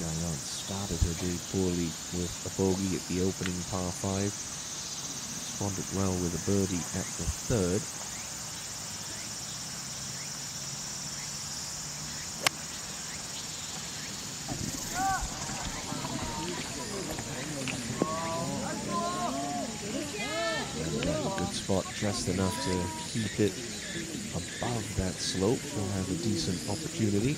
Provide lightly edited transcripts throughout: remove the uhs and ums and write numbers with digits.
Dion started her day poorly with a bogey at the opening par 5. Responded well with a birdie at the third. Good spot, just enough to keep it above that slope. She'll have a decent opportunity.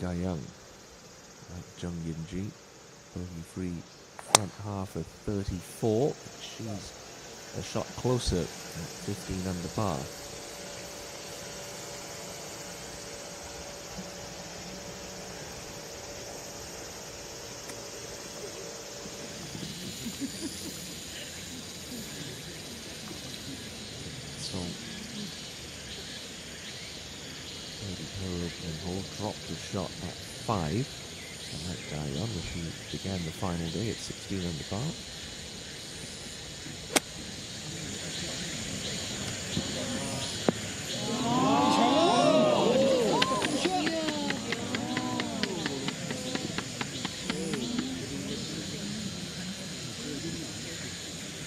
Hankyung, like Jung Yin-ji, bogey-free front half of 34. She's a shot closer at 15 under par. So, her opening hole dropped a shot at 5. And that Dion, as she began the final day at 16 under par.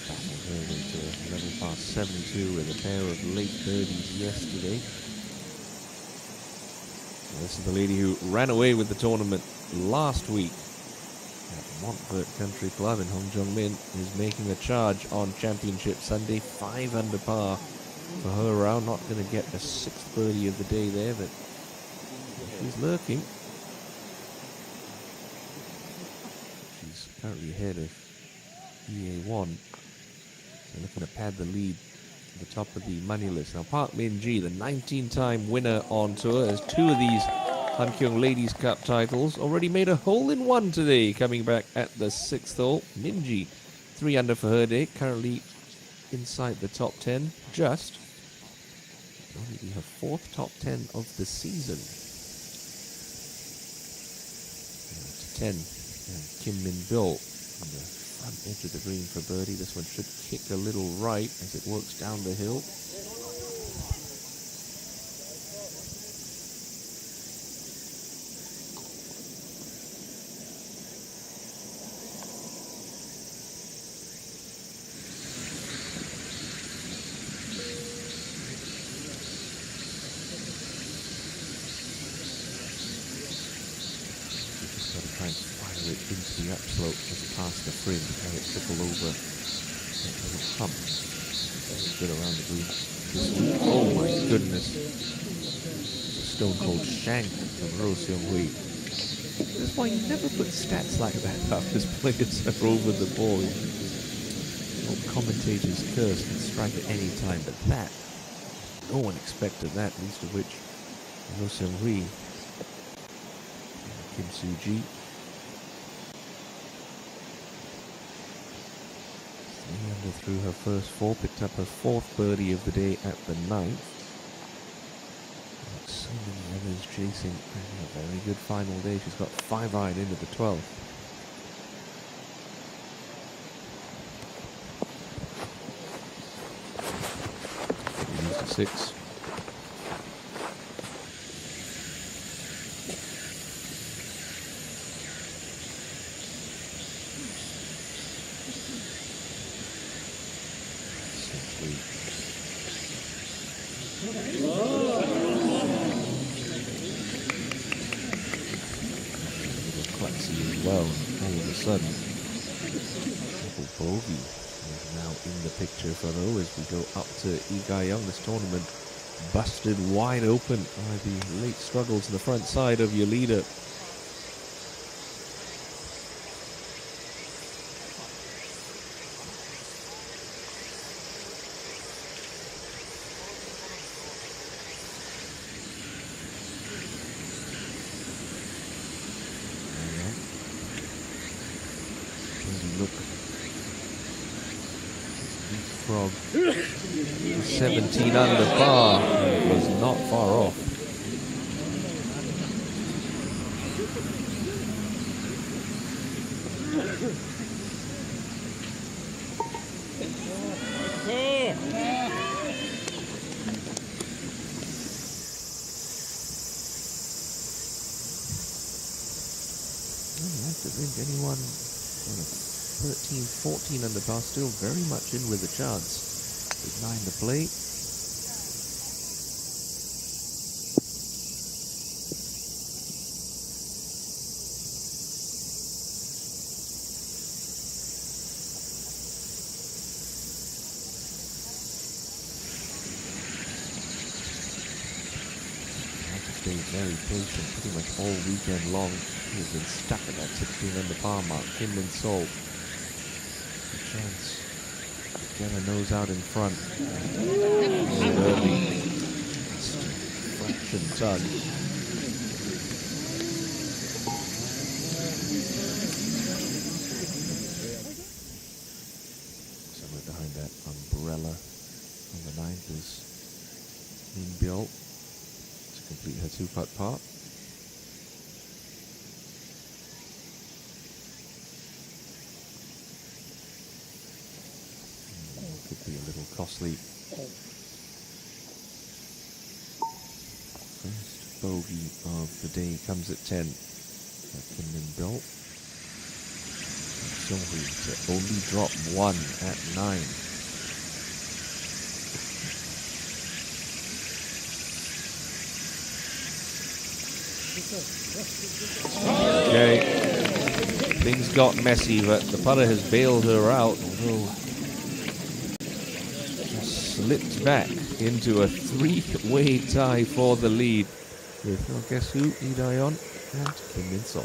Battled her way to level past 72 with a pair of late birdies yesterday. This is the lady who ran away with the tournament last week at Montfort Country Club in Hongjeongmin, is making a charge on Championship Sunday. 5 under par for her round. Not going to get the 6th birdie of the day there, but she's lurking. She's currently ahead of EA1. So looking to pad the lead at the top of the money list. Now, Park Min-ji, the 19-time winner on tour, has 2 of these Hankyung Ladies Cup titles. Already made a hole-in-one today, coming back at the 6th hole. Min-ji, 3 under for her day, currently inside the top 10, just. Only her 4th top 10 of the season. To 10, and Kim Min-bil on the front edge of the green for birdie. This one should kick a little right as it works down the hill. Into the upslope just past the fringe, and it trickle over that little hump. Very good around the green this week. Oh my goodness. A stone cold shank from Roh Seung-hui. That's why you never put stats like that up as players are over the ball. Well, commentators curse and strike at any time, but that, no one expected that, least of which Roh Seung-hui, Kim Soo-ji. 3 under through her first 4, picked up her 4th birdie of the day at the 9th. So many others chasing. A very good final day. She's got 5 iron into the 12th. Used a 6. Well, all of a sudden, double bogey is now in the picture for Roh as we go up to Hankyung. This tournament busted wide open by the late struggles in the front side of your leader. Look, frog 17 under par. It was not far off. think anyone on a 13, 14 under par still very much in with a chance. With 9 to play. Very patient, pretty much all weekend long. He's been stuck at that 16 under par mark. Kim Min Sol. A chance to get a nose out in front. Early. Just a fraction tug. Somewhere behind that umbrella on the 9th is Min Bill. Complete her 2-putt par. Could be a little costly. First bogey of the day comes at 10. Kim Min Bill. Seunghui to only drop 1 at 9. Okay, things got messy, but the putter has bailed her out, although just slipped back into a 3-way tie for the lead with, well, guess who? Lee Daeon and Kim Min Sol.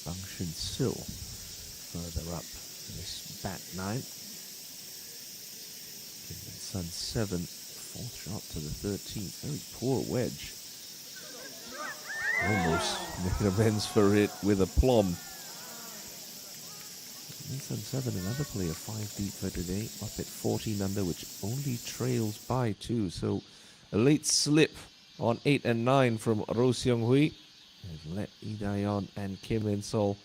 Bang Shin Sil further up this back 9. Kim Min Sun 7, 4th shot to the 13th. Very poor wedge. Almost made amends for it with a plum. Kim Min Sun 7, another player 5 deep for today, up at 14 under, which only trails by 2. So a late slip on 8 and 9 from Ro Seung-hui has let Lee Daeon and Kim Min Sol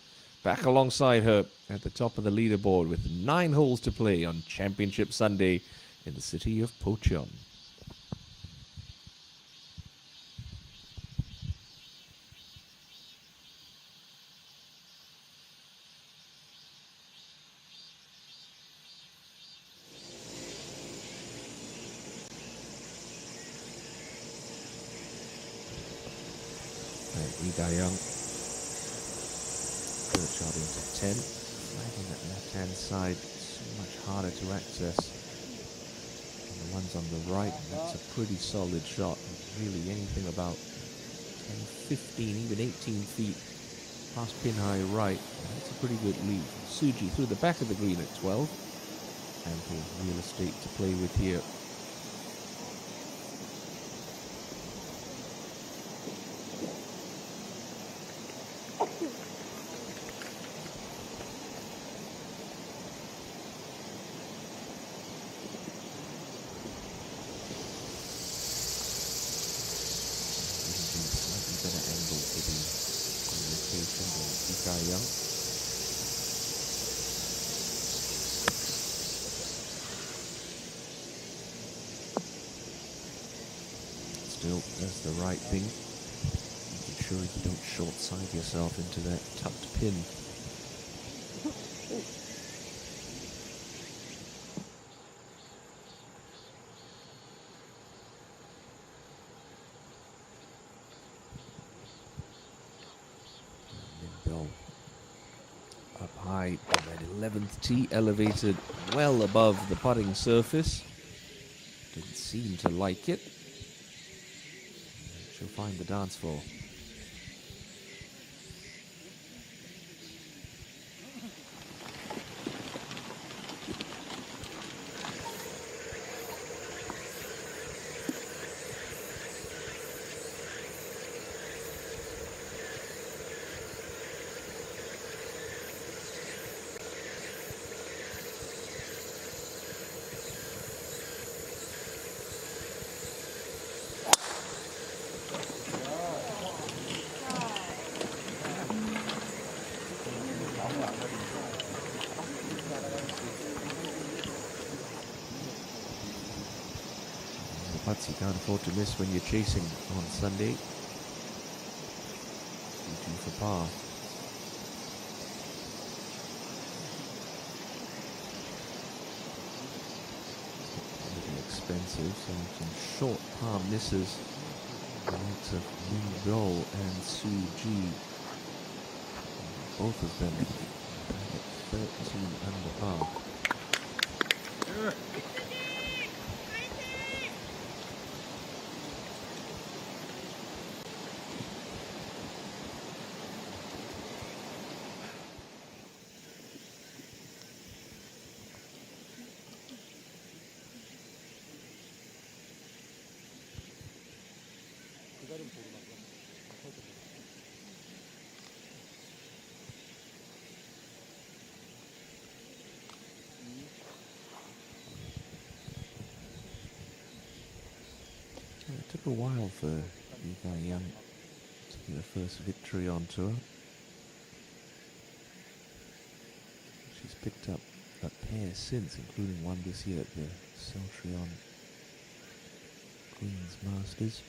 back alongside her at the top of the leaderboard with 9 holes to play on Championship Sunday in the city of Pocheon. Lee Daeon, third shot into 10, flagging that left-hand side, so much harder to access. And the ones on the right, that's a pretty solid shot. Really anything about 10, 15, even 18 feet past pin high right. That's a pretty good lead. Suji through the back of the green at 12. Ample real estate to play with here. Still does the right thing, making sure you don't short side yourself into that tucked pin. Min Bill up high by that 11th tee, elevated well above the putting surface. Didn't seem to like it. She'll find the dance floor. Putts you can't afford to miss when you're chasing on Sunday. 2 for par. A little expensive, so some short par misses. The likes of Min Do and Su Ji. Both of them at 13 under par. It took a while for Eva Young to get her first victory on tour. She's picked up a pair since, including one this year at the Celtrion Queen's Masters.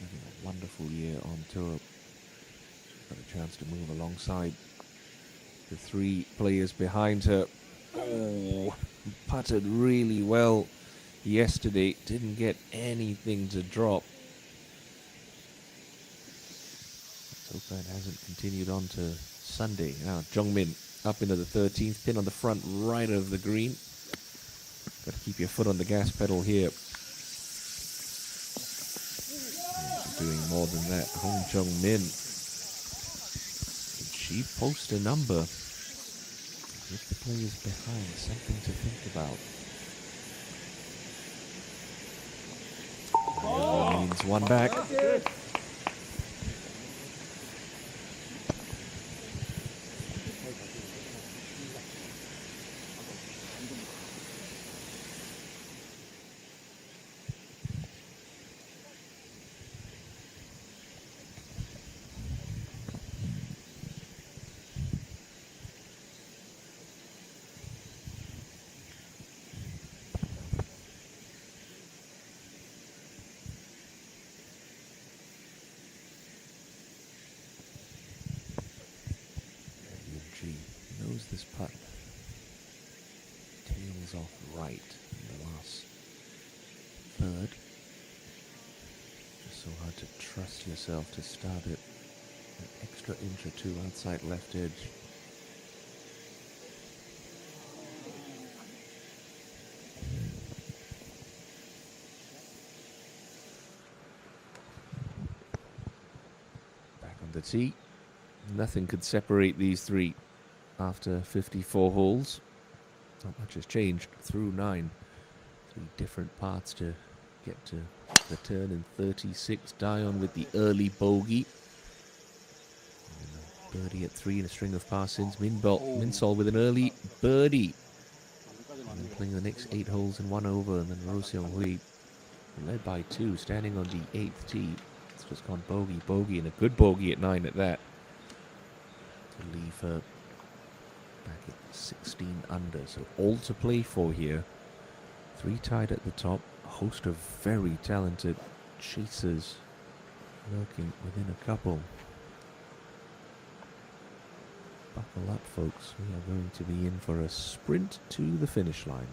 Having a wonderful year on tour. She's got a chance to move alongside the 3 players behind her. Oh, putted really well yesterday, didn't get anything to drop. Let's hope that hasn't continued on to Sunday. Now Jungmin up into the 13th, pin on the front right of the green. Got to keep your foot on the gas pedal here. Doing more than that, Hong Jung-min. Did she post a number? With the players behind, something to think about. Means one back. Knows this putt. Tails off right in the last third. Just so hard to trust yourself to start it an extra inch or 2 outside left edge. Back on the tee. Nothing could separate these 3 after 54 holes. Not much has changed through 9. 3 different parts to get to the turn in 36. Dion with the early bogey. And a birdie at 3 and a string of par since. Minsol with an early birdie. And then playing the next 8 holes in 1 over. And then Ro Seong Hui led by 2, standing on the 8th tee. It's just gone bogey, and a good bogey at 9 at that. To leave her back at 16 under, so all to play for here. 3 tied at the top, a host of very talented chasers lurking within a couple. Buckle up, folks, we are going to be in for a sprint to the finish line.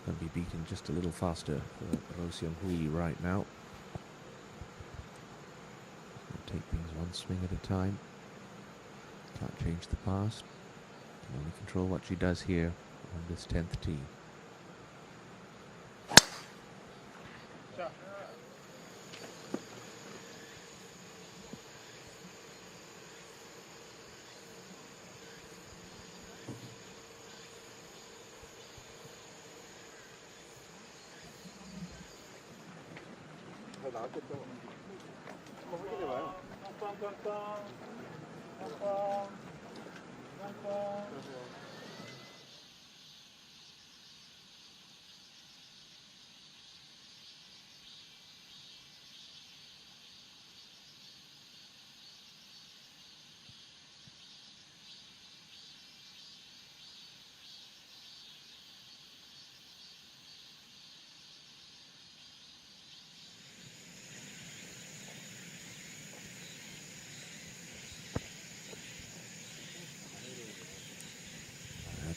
going to be beating just a little faster for Ro Seung Hui right now. Take things one swing at a time. Can't change the past. Can only control what she does here on this 10th tee.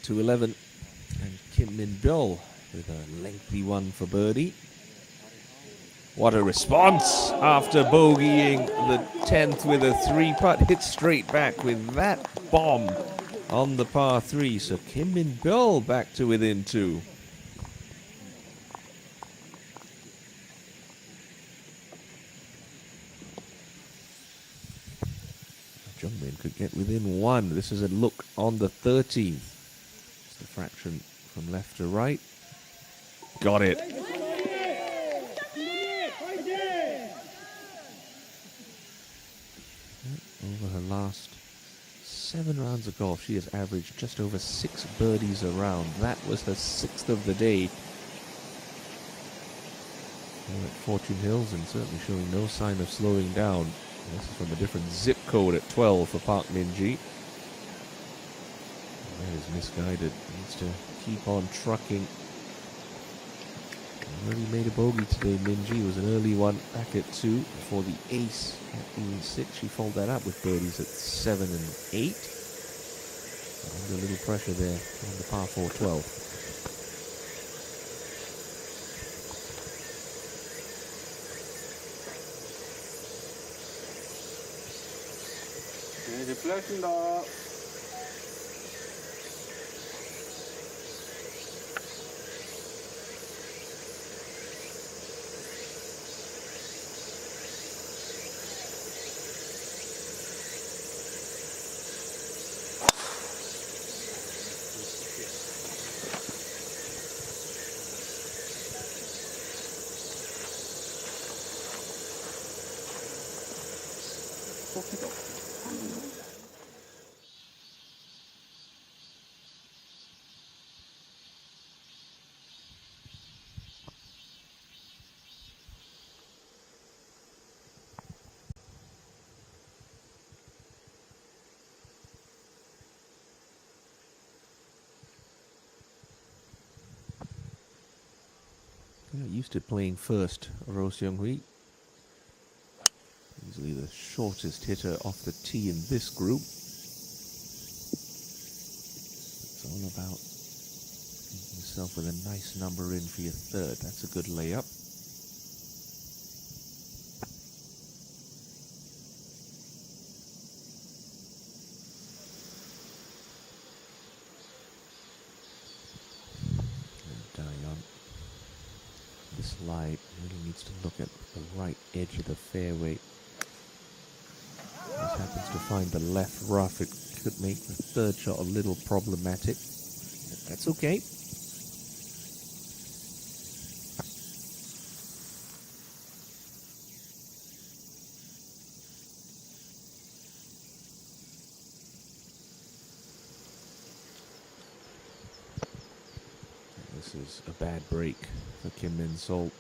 To 11, and Kim Min Bill with a lengthy one for birdie. What a response after bogeying the 10th with a 3-putt, hit straight back with that bomb on the par 3. So Kim Min Bill back to within 2. Jungmin could get within 1. This is a look on the 13th. It's the fraction from left to right. Got it. Over her last 7 rounds of golf, she has averaged just over 6 birdies a round. That was her 6th of the day. At Fortune Hills, and certainly showing no sign of slowing down. This is from a different zip code at 12 for Park Min-ji. That is misguided. Needs to keep on trucking. Already made a bogey today. Min-ji was an early one back at 2 before the ace at E6. She followed that up with birdies at 7 and 8. Under a little pressure there on the par 4 12. 네, 이제 플레이했습니다. Used to playing first, Ro Seung Hui. Easily the shortest hitter off the tee in this group. It's all about getting yourself with a nice number in for your third. That's a good layup. Slide really needs to look at the right edge of the fairway. This happens to find the left rough. It could make the third shot a little problematic. That's okay. This is a bad break for Kim Min-sol.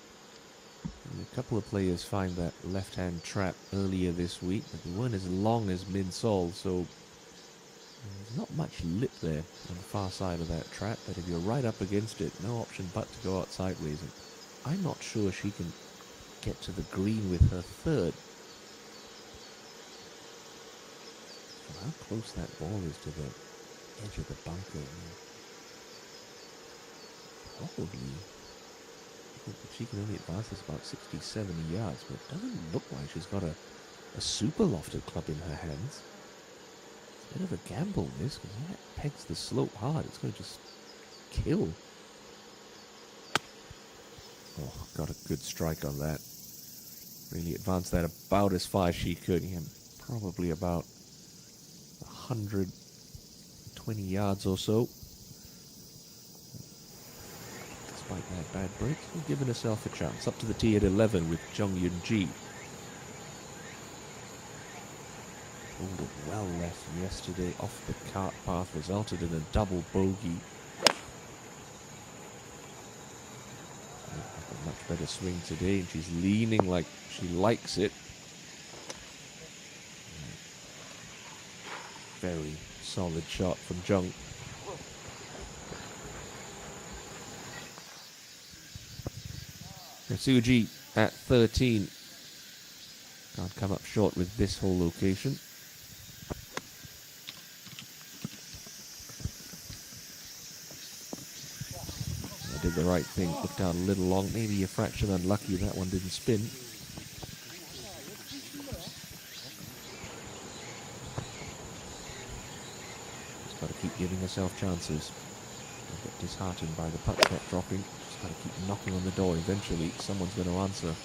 A couple of players find that left-hand trap earlier this week, but they weren't as long as Min-sol, so there's not much lip there on the far side of that trap, but if you're right up against it, no option but to go out sideways. And I'm not sure she can get to the green with her third. How close that ball is to the edge of the bunker. Probably. She can only advance this about 60, 70 yards, but it doesn't look like she's got a super lofted club in her hands. It's a bit of a gamble, this, because that pegs the slope hard. It's going to just kill. Oh, got a good strike on that. Really advanced that about as far as she could. Yeah, probably about 120 yards or so. Despite that bad break, she's giving herself a chance. Up to the tee at 11 with Jung Yun Ji. Pulled it well left yesterday off the cart path, resulted in a double bogey. A much better swing today, and she's leaning like she likes it. Very solid shot from Jung. Suji at 13. Can't come up short with this whole location. I did the right thing, looked out a little long, maybe a fraction unlucky that one didn't spin. Just got to keep giving herself chances. Don't get disheartened by the putt kept dropping. Just got to keep knocking on the door. Eventually, someone's going to answer.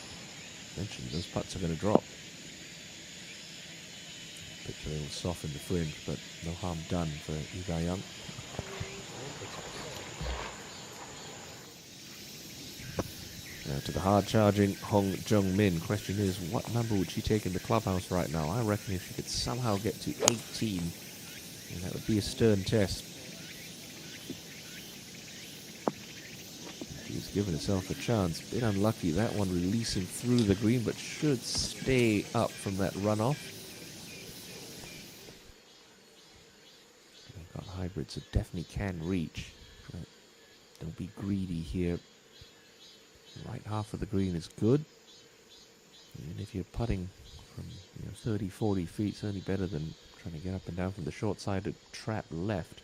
Eventually, those putts are going to drop. Pitch a little soft in the fringe, but no harm done for Lee Ga-young. Now to the hard-charging Hong Jung-min. Question is, what number would she take in the clubhouse right now? I reckon if she could somehow get to 18, that would be a stern test. She's given herself a chance. Bit unlucky, that one releasing through the green, but should stay up from that runoff. They've got hybrids that definitely can reach. But don't be greedy here. Right half of the green is good. And if you're putting from 30, 40 feet, certainly better than trying to get up and down from the short side to trap left.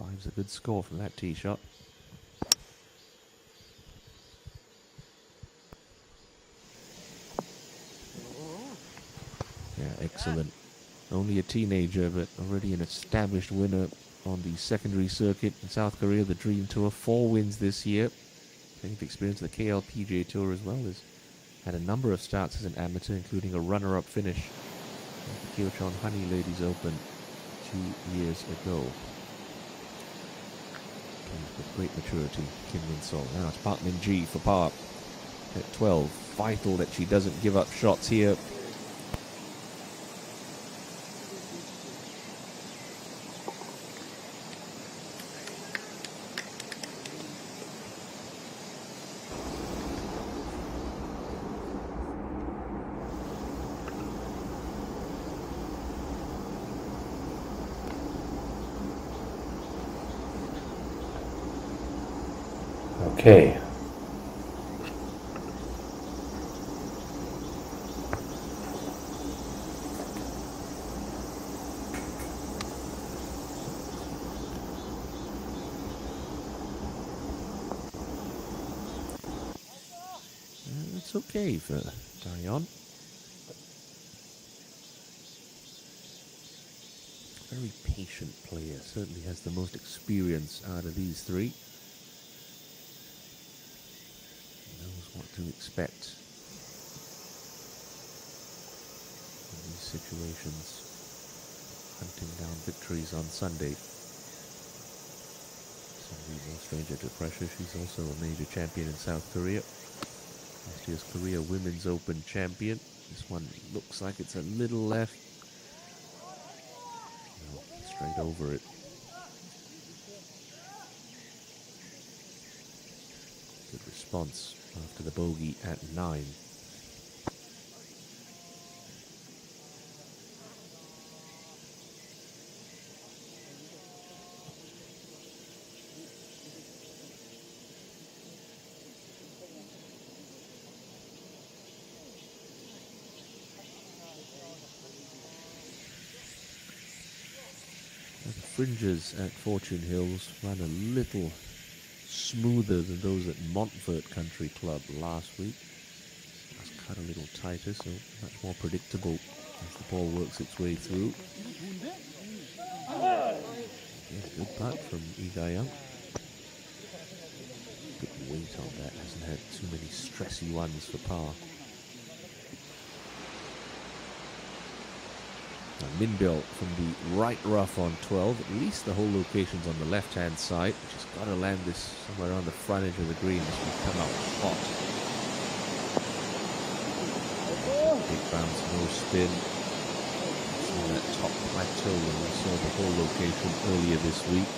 5's a good score from that tee shot. Yeah, excellent. Only a teenager, but already an established winner on the secondary circuit in South Korea, the Dream Tour. 4 wins this year. Plenty of experience in the KLPGA Tour as well. Has had a number of starts as an amateur, including a runner-up finish at the Kyochon Honey Ladies Open 2 years ago. With great maturity, Kim Min-sol. Now it's Park Min-ji for par at 12. Vital that she doesn't give up shots here. Okay. It's okay for Dayon. Very patient player. Certainly has the most experience out of these three. Knows what to expect in these situations. Hunting down victories on Sunday. Certainly no stranger to pressure. She's also a major champion in South Korea. Last year's Korea Women's Open champion. This one looks like it's a little left. No, straight over it. Good response after the bogey at 9. The fringes at Fortune Hills run a little smoother than those at Montvert Country Club last week. That's cut a little tighter, so much more predictable as the ball works its way through. Yeah, good putt from Lee Ga-young. Good weight on that, hasn't had too many stressy ones for par. Now Minbill from the right rough on 12. At least the whole location's on the left-hand side. Just got to land this somewhere on the front edge of the green as we come out hot. Big bounce, no spin. On that top plateau when we saw the whole location earlier this week.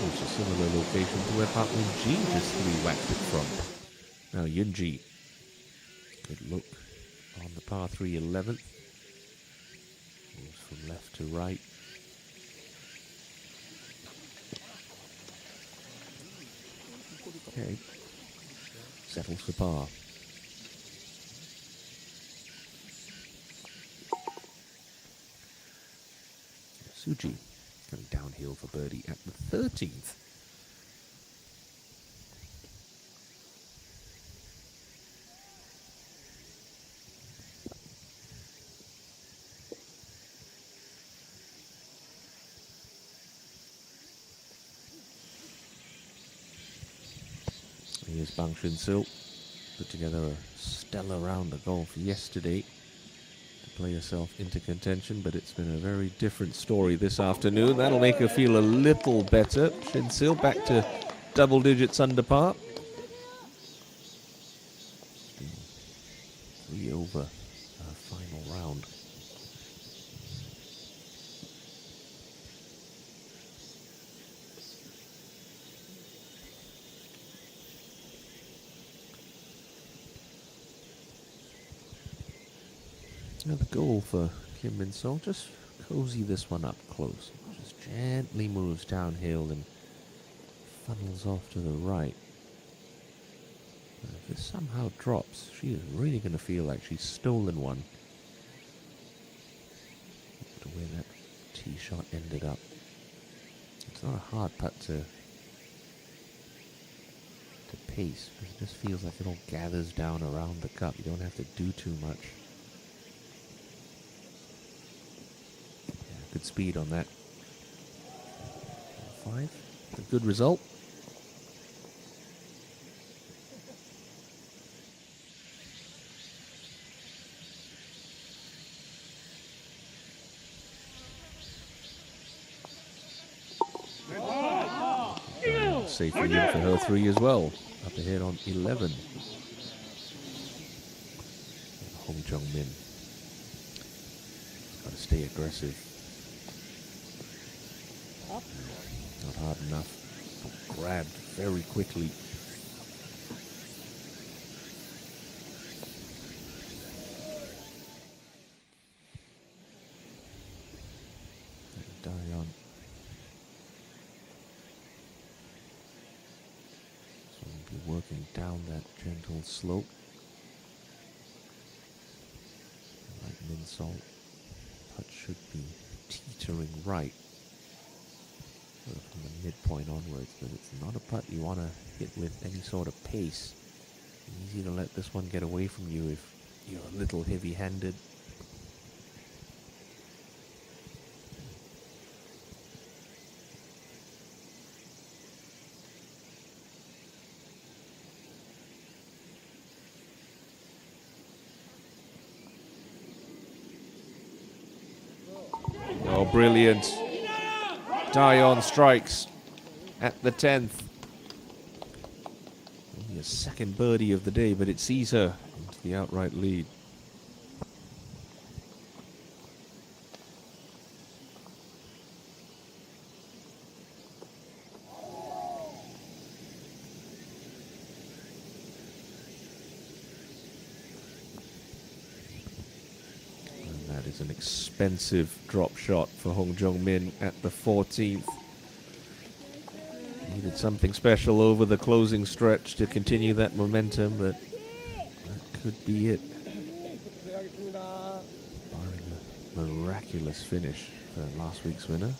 That's a similar location to where Park Min-ji just three-whacked it from. Now Yunji, good look on the par 3 11th. Moves from left to right. Okay, settles for par. Suji going downhill for birdie at the 13th. Here's Bang Chun-sil. Put together a stellar round of golf yesterday to play herself into contention, but it's been a very different story this afternoon. That'll make her feel a little better. Chun-sil back to double digits under par. 3 over her final round. Now the goal for Kim Min-sung, just cozy this one up close. Just gently moves downhill and funnels off to the right. If this somehow drops, she is really going to feel like she's stolen one. The way that tee shot ended up. It's not a hard putt to pace, but it just feels like it all gathers down around the cup. You don't have to do too much. Good speed on that. 5. A good result. Safe win for her 3 as well. Up ahead on 11. Hong Jung-min. Got to stay aggressive. Not hard enough. Grabbed very quickly. Dayon. So we'll be working down that gentle slope. Like Min-sung, putt should be teetering right from the midpoint onwards, but it's not a putt you want to hit with any sort of pace. It's easy to let this one get away from you if you're a little heavy-handed. Oh, brilliant. Dayon strikes at the 10th. Only a second birdie of the day, but it sees her into the outright lead. And that is an expensive drop shot for Hong Jung-min at the 14th. Needed something special over the closing stretch to continue that momentum, but that could be it. Barring a miraculous finish for last week's winner.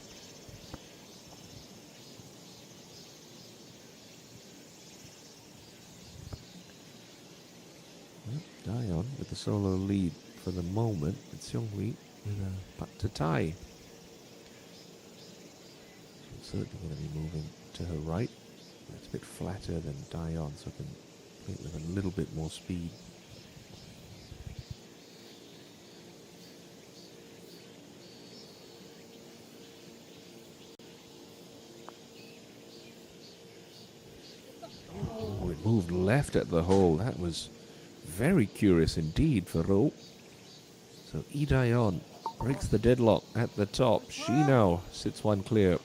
Dion with the solo lead for the moment. It's Seung-hui with a putt to tie. She's certainly going to be moving to her right. It's a bit flatter than Dion, so I can play it with a little bit more speed. Oh, it moved left at the hole. That was very curious indeed for Ro. So Lee Daeon breaks the deadlock at the top. She now sits one clear.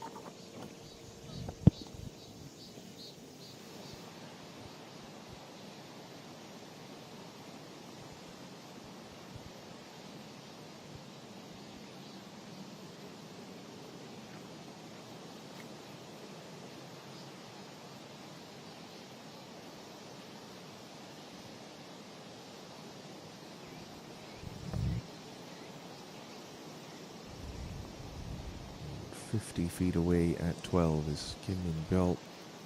.50 feet away at 12 is Kim Min-byeol.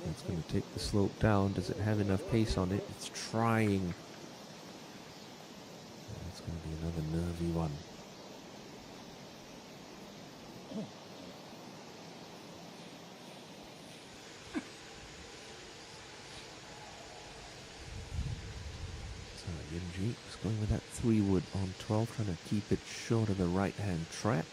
It's going to take the slope down. Does it have enough pace on it? It's trying. It's going to be another nervy one. So ENG is going with that 3-wood on 12, trying to keep it short of the right-hand trap.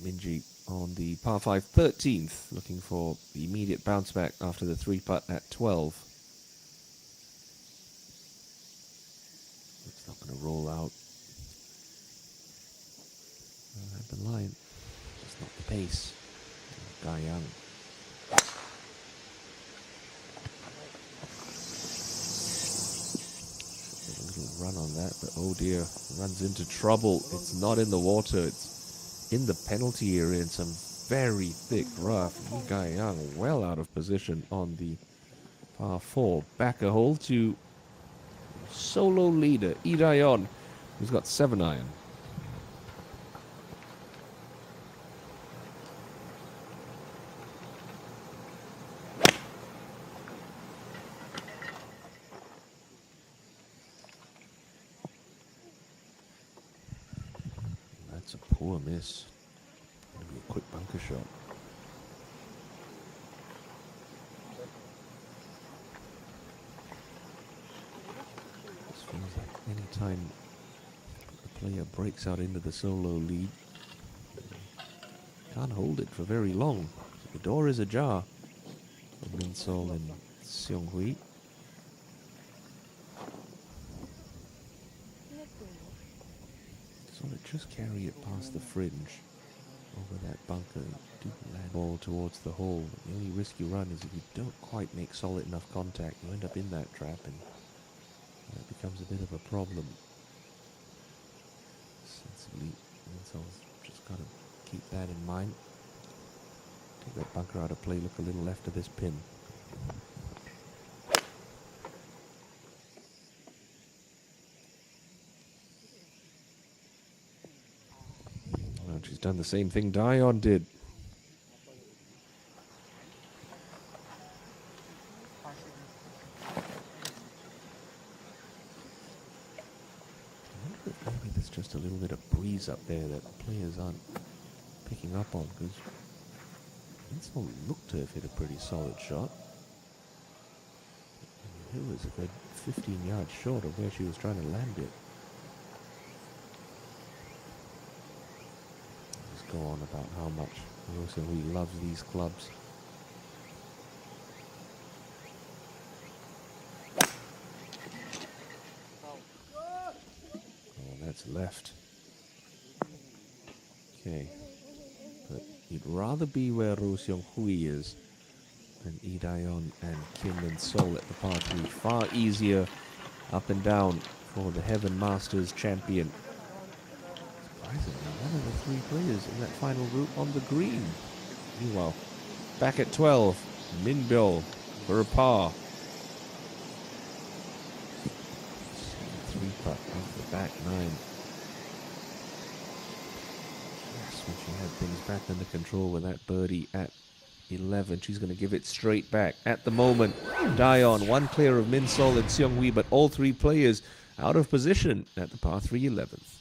Minji on the par 5 13th, looking for the immediate bounce back after the 3-putt at 12. It's not going to roll out at the line, just not the pace. Guyang. A little run on that, but oh dear, runs into trouble. It's not in the water, it's in the penalty area in some very thick rough. Lee Guyang well out of position on the par 4. Back a hole to solo leader Lee Daeon, who's got 7-iron. That's a poor miss. Maybe a quick bunker shot. This feels like any time the player breaks out into the solo lead, can't hold it for very long. The door is ajar for Min-sol and Seung-hui. Sort of just carry it past the fringe over that bunker. Do land ball towards the hole. The only risk you run is if you don't quite make solid enough contact, you end up in that trap, and that becomes a bit of a problem. Sensibly, Min-sol's just got to keep that in mind. Take that bunker out of play, look a little left of this pin. She's done the same thing Daeon did. Maybe there's just a little bit of breeze up there that players aren't picking up on, because Min-sol looked to have hit a pretty solid shot. It was a good 15 yards short of where she was trying to land it. Go on about how much Rosie loves these clubs. Oh, that's left. Okay. But you'd rather be where Ro Seung-hui is than Lee Daeon and Kim Min-sol at the par 3. Far easier up and down for the Heaven Masters champion. Surprisingly, none of the 3 players in that final group on the green. Meanwhile, back at 12. Min Bill for a par. 3 putt off the back 9. That's when she had things back under control with that birdie at 11. She's going to give it straight back. At the moment, Dion, one clear of Min Sol and Seung Hui, but all 3 players out of position at the par 3 11th.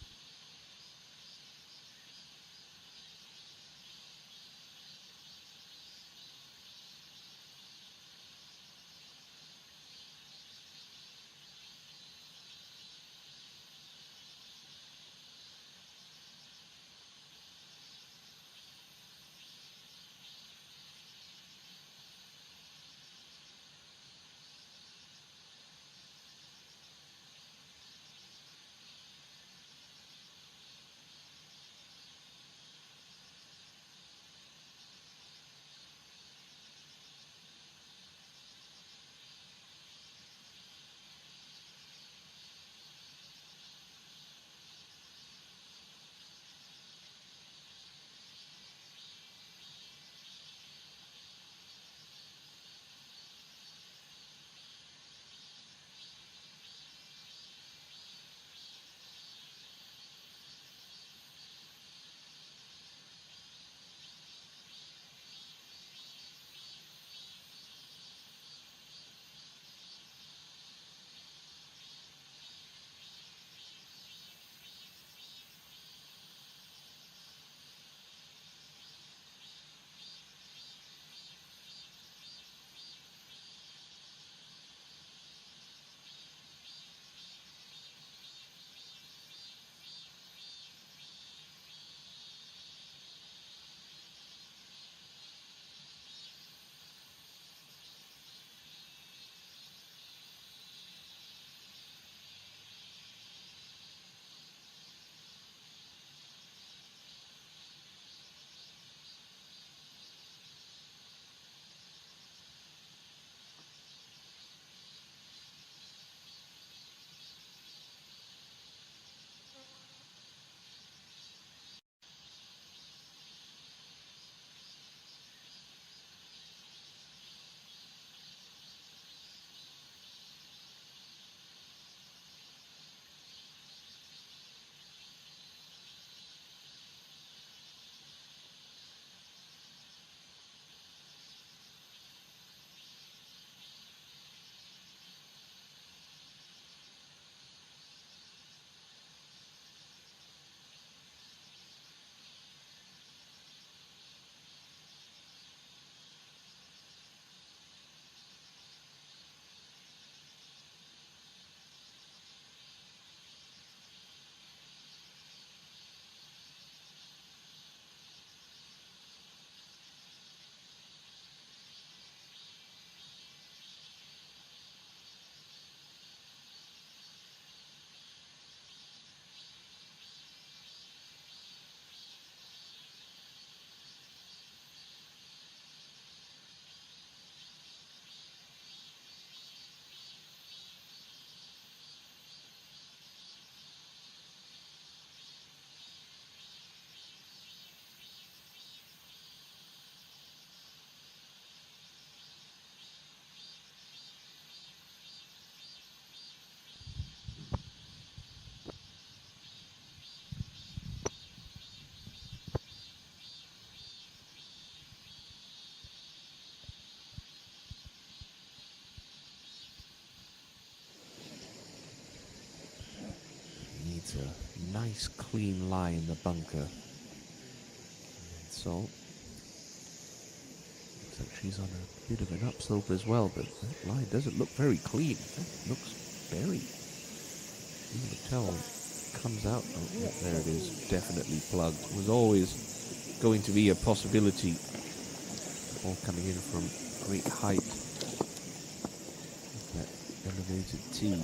Needs a nice clean lie in the bunker. So, looks like she's on a bit of an upslope as well, but that lie doesn't look very clean. It looks buried. You can tell it comes out. Oh, yeah, there it is. Definitely plugged. It was always going to be a possibility. All coming in from great height. That elevated tee.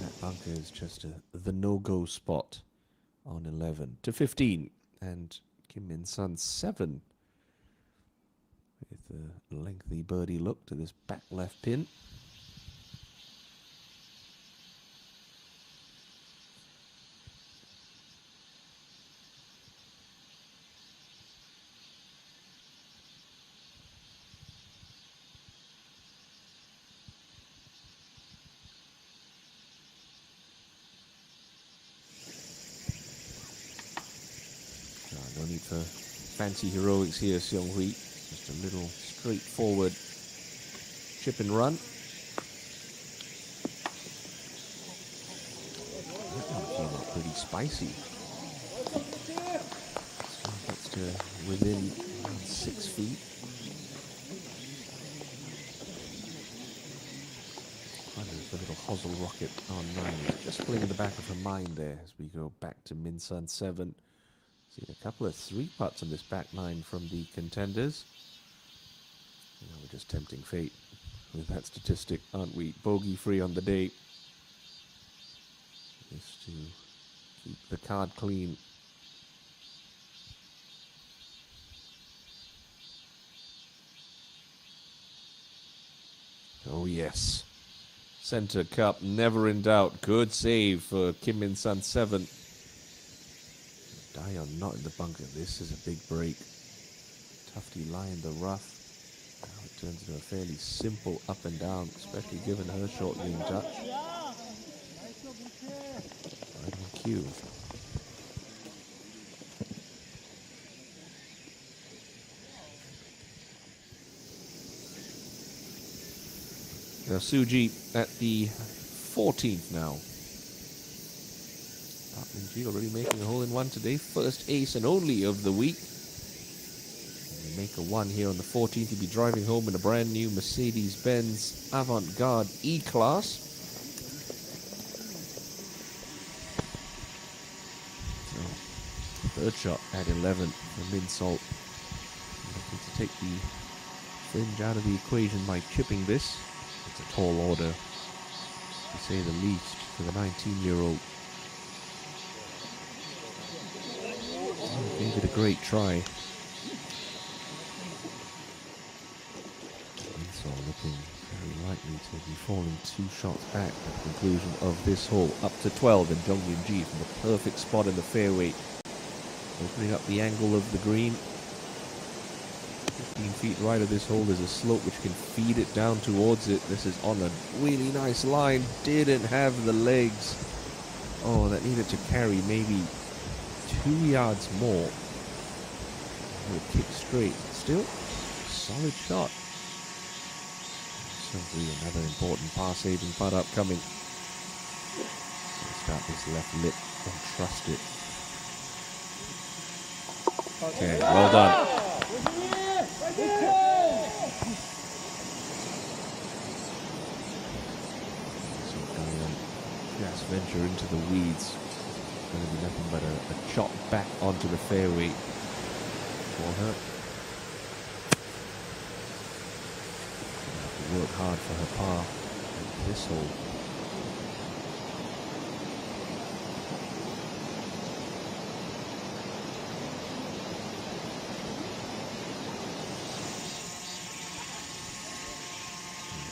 That bunker is just the no-go spot on 11 to 15. And Kim Min Sun 7 with a lengthy birdie look to this back left pin. for fancy heroics here, Seong Hui. Just a little straightforward chip and run. That one came out pretty spicy. So gets to within around 6 feet. The little hosel rocket on 9 just playing in the back of her mind there as we go back to Min Sun 7. See a couple of 3 putts on this back 9 from the contenders. Now we're just tempting fate with that statistic, aren't we? Bogey free on the day. Just to keep the card clean. Oh yes. Center cup, never in doubt. Good save for Kim Min Sun 7. Dion not in the bunker. This is a big break. Tufty lie in the rough. Now it turns into a fairly simple up and down, especially given her short game touch. Right on cue. Now Suji at the 14th now. ENG already making a hole-in-one today. First ace and only of the week. And make a 1 here on the 14th. He'll be driving home in a brand new Mercedes-Benz Avant-Garde E-Class. So, third shot at 11 for Min Salt. Looking to take the fringe out of the equation by chipping this. It's a tall order, to say the least, for the 19-year-old. Gave it a great try. So looking very likely to be falling 2 shots back at the conclusion of this hole. Up to 12 and Jung Yun-ji from the perfect spot in the fairway. Opening up the angle of the green. 15 feet right of this hole, there's a slope which can feed it down towards it. This is on a really nice line. Didn't have the legs. Oh, that needed to carry maybe 2 yards more. Would kick straight. Still, solid shot. Simply another important par-saving putt upcoming. Start this left lip and trust it. Okay, well done. Just venture into the weeds. It's going to be nothing but a chop back onto the fairway for her. She'll have to work hard for her par at this hole.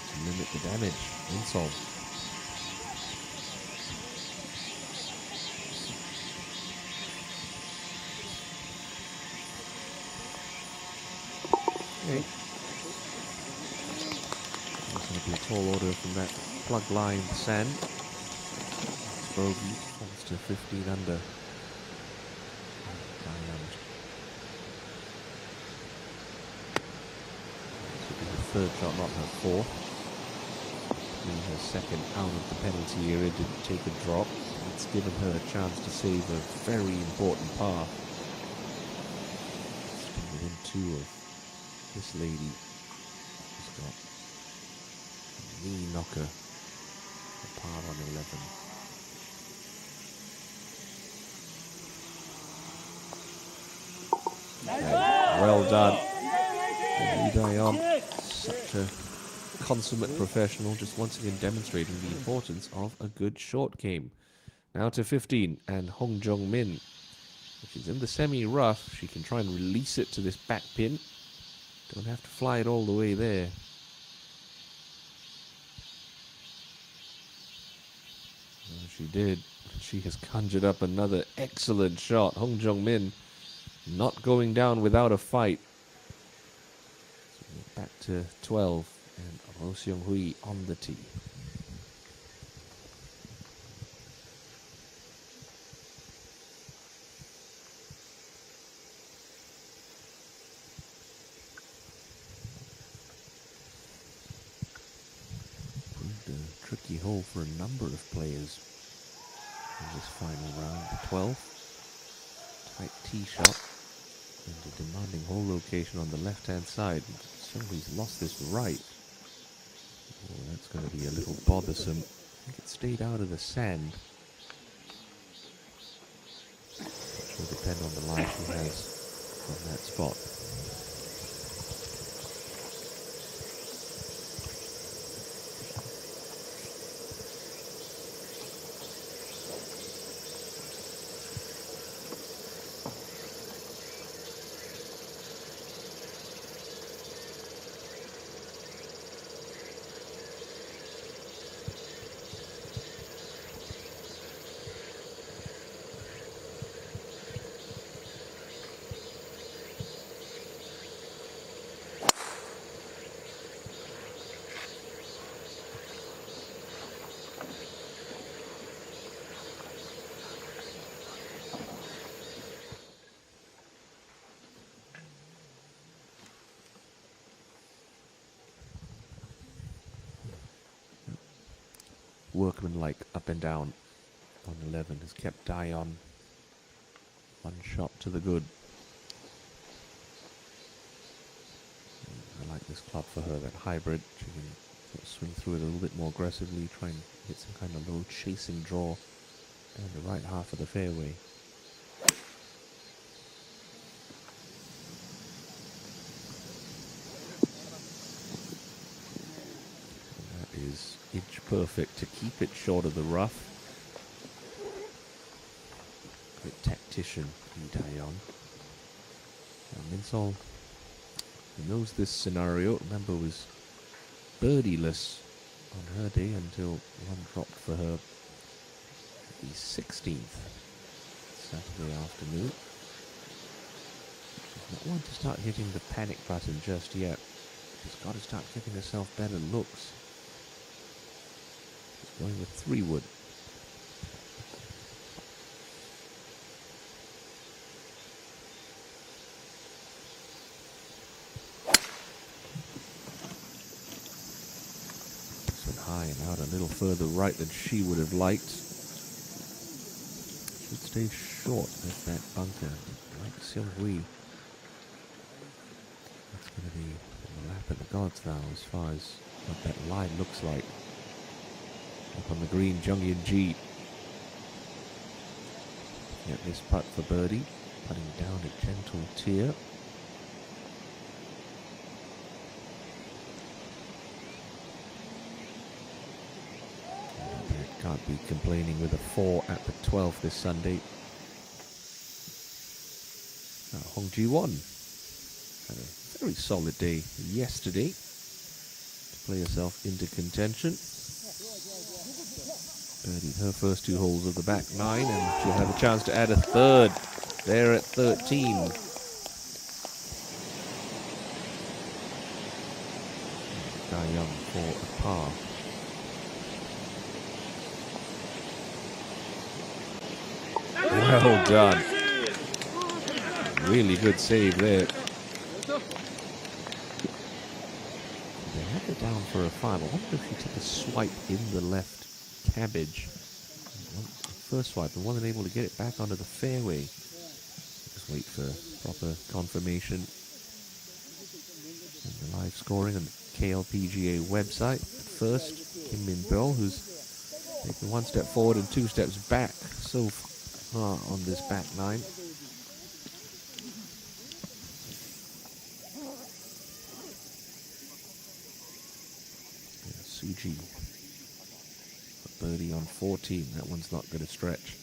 To limit the damage. Insult. Okay. There's going to be a tall order from that plug line sand. Bogey falls to 15 under. This will be the third shot, not her fourth. Being her second out of the penalty area, didn't take a drop. It's given her a chance to save a very important par. Still within 2 of this lady has got a knee knocker, a par on 11. Okay, well done. Lee Dae-yeon, such a consummate professional, just once again demonstrating the importance of a good short game. Now to 15, and Hong Jung-min. If she's in the semi-rough, she can try and release it to this back pin. Don't have to fly it all the way there. Well, she did. She has conjured up another excellent shot. Hong Jung-min not going down without a fight. So we're back to 12 and Roh Seung-hui on the tee. tricky hole for a number of players in this final round. The 12th, tight tee shot, and a demanding hole location on the left-hand side. Somebody's lost this right. Oh, that's going to be a little bothersome. I think it stayed out of the sand. Which will depend on the lie she has from that spot. Workman-like up and down on 11 has kept Dai on. One shot to the good. I like this club for her, that hybrid. She can sort of swing through it a little bit more aggressively, try and hit some kind of low chasing draw down the right half of the fairway. Is inch perfect to keep it short of the rough. Great tactician, Daeon. Minsol, who knows this scenario, remember, was birdieless on her day until one dropped for her the 16th Saturday afternoon. She's not one to start hitting the panic button just yet. She's got to start giving herself better looks. Going with 3-wood. This went high and out a little further right than she would have liked. Should stay short of that bunker, like Silvi. That's going to be on the lap of the gods now, as far as what that line looks like. Up on the green, Jung-Yin Ji. Get this putt for birdie. Putting down a gentle tier. Can't be complaining with a 4 at the 12th this Sunday. Hong Ji-won had a very solid day yesterday to play herself into contention. Birdied her first 2 holes of the back 9, and she'll have a chance to add a third there at 13. Dai Young for a par. Well done. Really good save there. They had her down for a 5. I wonder if she took a swipe in the left cabbage. First swipe, and wasn't able to get it back onto the fairway. Just wait for proper confirmation. And the live scoring on the KLPGA website. First, Kim Min-byo, who's taken 1 step forward and 2 steps back so far on this back 9. Suji. Birdie on 14. That one's not going to stretch.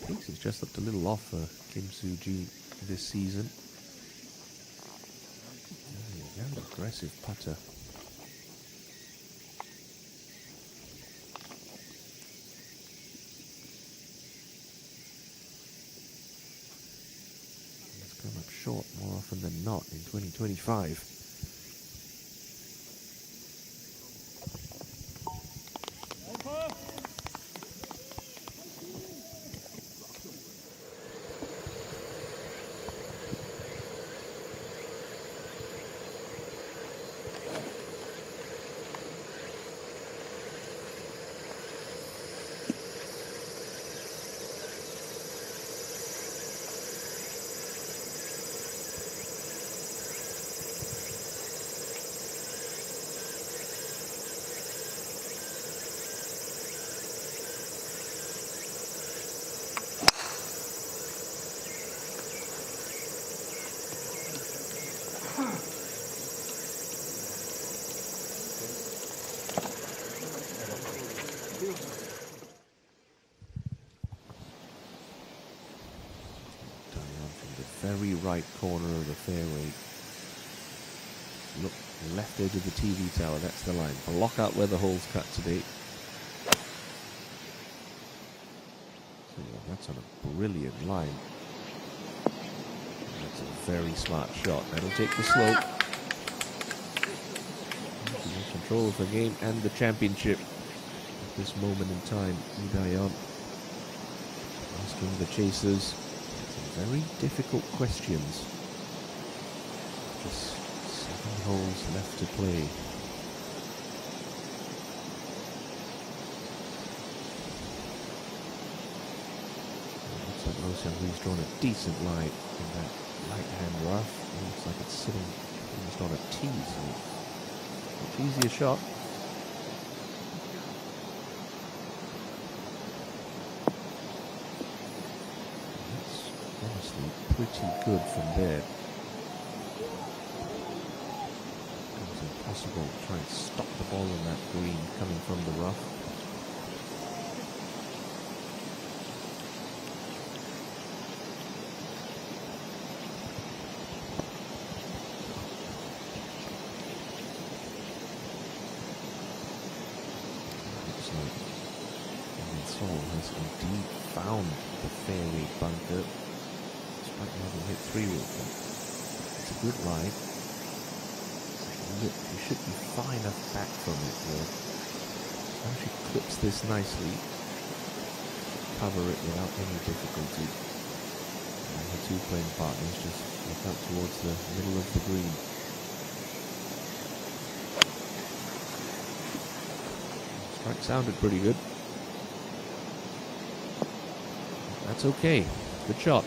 Pace has just looked a little off for Kim Soo-ji this season. Very aggressive putter. It's come up short more often than not in 2025. right corner of the fairway. Look, left edge of the TV tower, that's the line. Block out where the hole's cut today. So yeah, that's on a brilliant line. That's a very smart shot. That'll take the slope. He's in control of the game and the championship at this moment in time. Udayan asking the chasers some very difficult questions. Just 7 holes left to play. Looks like Roh Seung-Hwee's drawn a decent line in that right-hand rough. It looks like it's sitting almost on a tee, so much easier shot. That's honestly pretty good from there. It's impossible to try and stop the ball on that green coming from the rough. Has indeed found the fairway bunker, despite having hit 3-wood. It's a good line. Look, you should be far enough back from it where actually clips this nicely, cover it without any difficulty. And the two playing partners just look out towards the middle of the green. Strike sounded pretty good. That's okay. Good shot.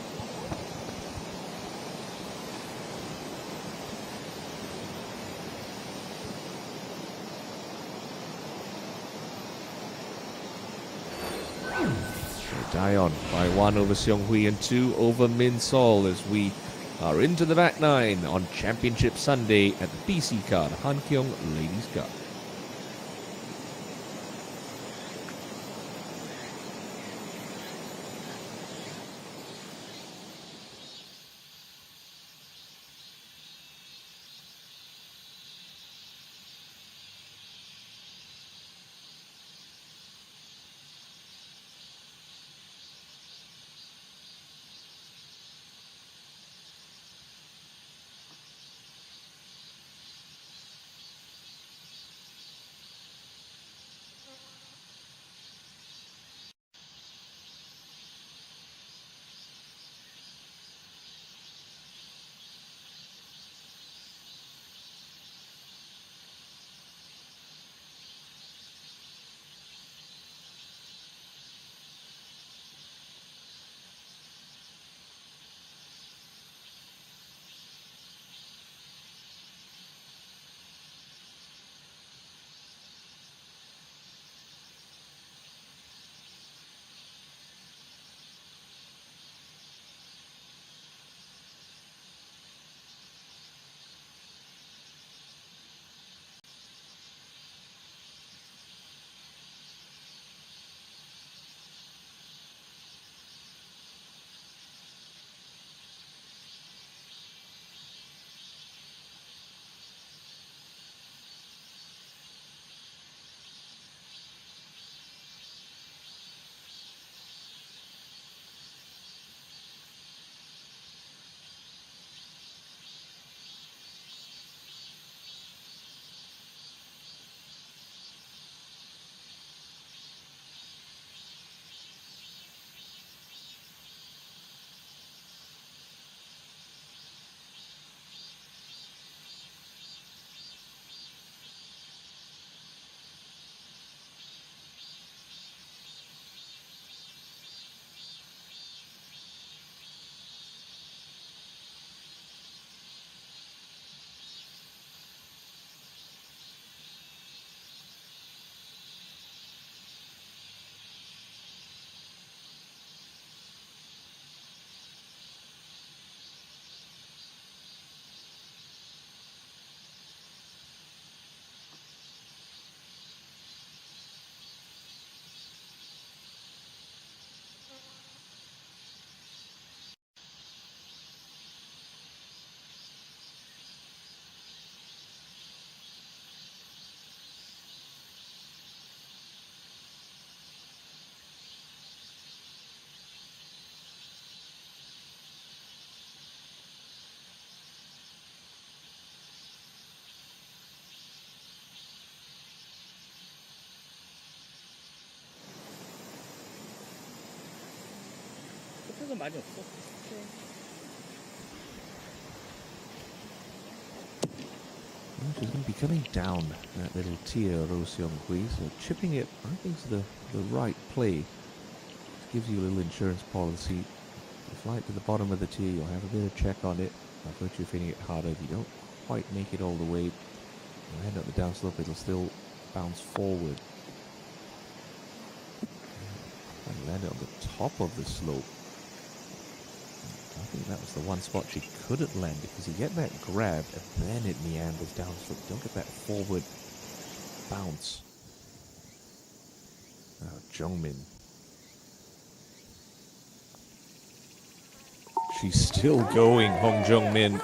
Dayon by 1 over Seung-Hwee and 2 over Min Sol as we are into the back 9 on Championship Sunday at the BC Card Hankyung Ladies Cup. She's going to be coming down that little tier, Ro Seong Hui, so chipping it, I think, is the right play. It gives you a little insurance policy. If you fly it to the bottom of the tier, you'll have a bit of check on it. By virtue of hitting it harder, if you don't quite make it all the way, you'll head up the downslope, it'll still bounce forward. And land it on the top of the slope. I think that was the one spot she couldn't land, because you get that grab and then it meanders down, so you don't get that forward bounce. Jungmin. She's still going, Hong Jungmin.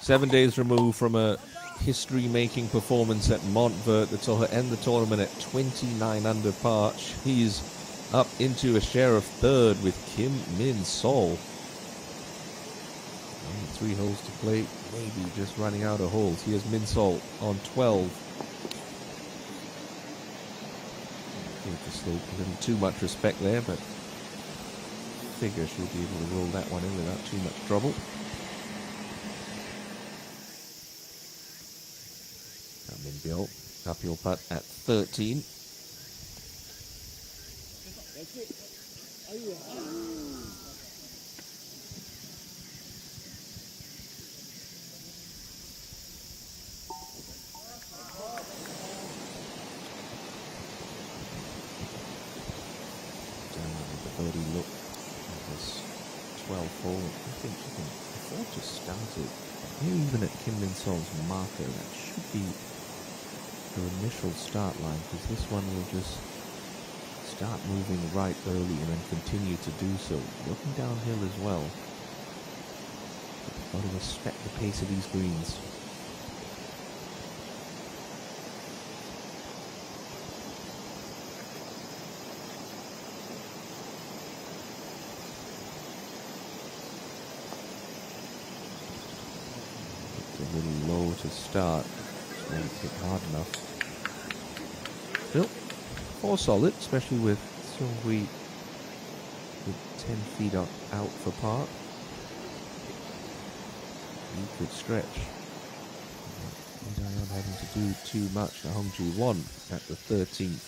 7 days removed from a history-making performance at Montvert that saw her end the tournament at 29 under par. She's up into a share of third with Kim Min Sol. Only 3 holes to play, maybe just running out of holes. Here's Min Sol on 12. Gave the slope a little too much respect there, but figure she'll be able to roll that one in without too much trouble. Now Min Bill, uphill putt at 13. Birdie look at this 12th hole. I think she can afford to start it. Maybe even at Kim Min Sol's marker, that should be her initial start line, because this one will just start moving right early and then continue to do so. Looking downhill as well. But you've got to respect the pace of these greens. A little low to start. Just won't hit hard enough. Still, all solid, especially with Seong Hui with 10 feet out for par. He could stretch. Dion having to do too much. Now Hong Ji won at the 13th.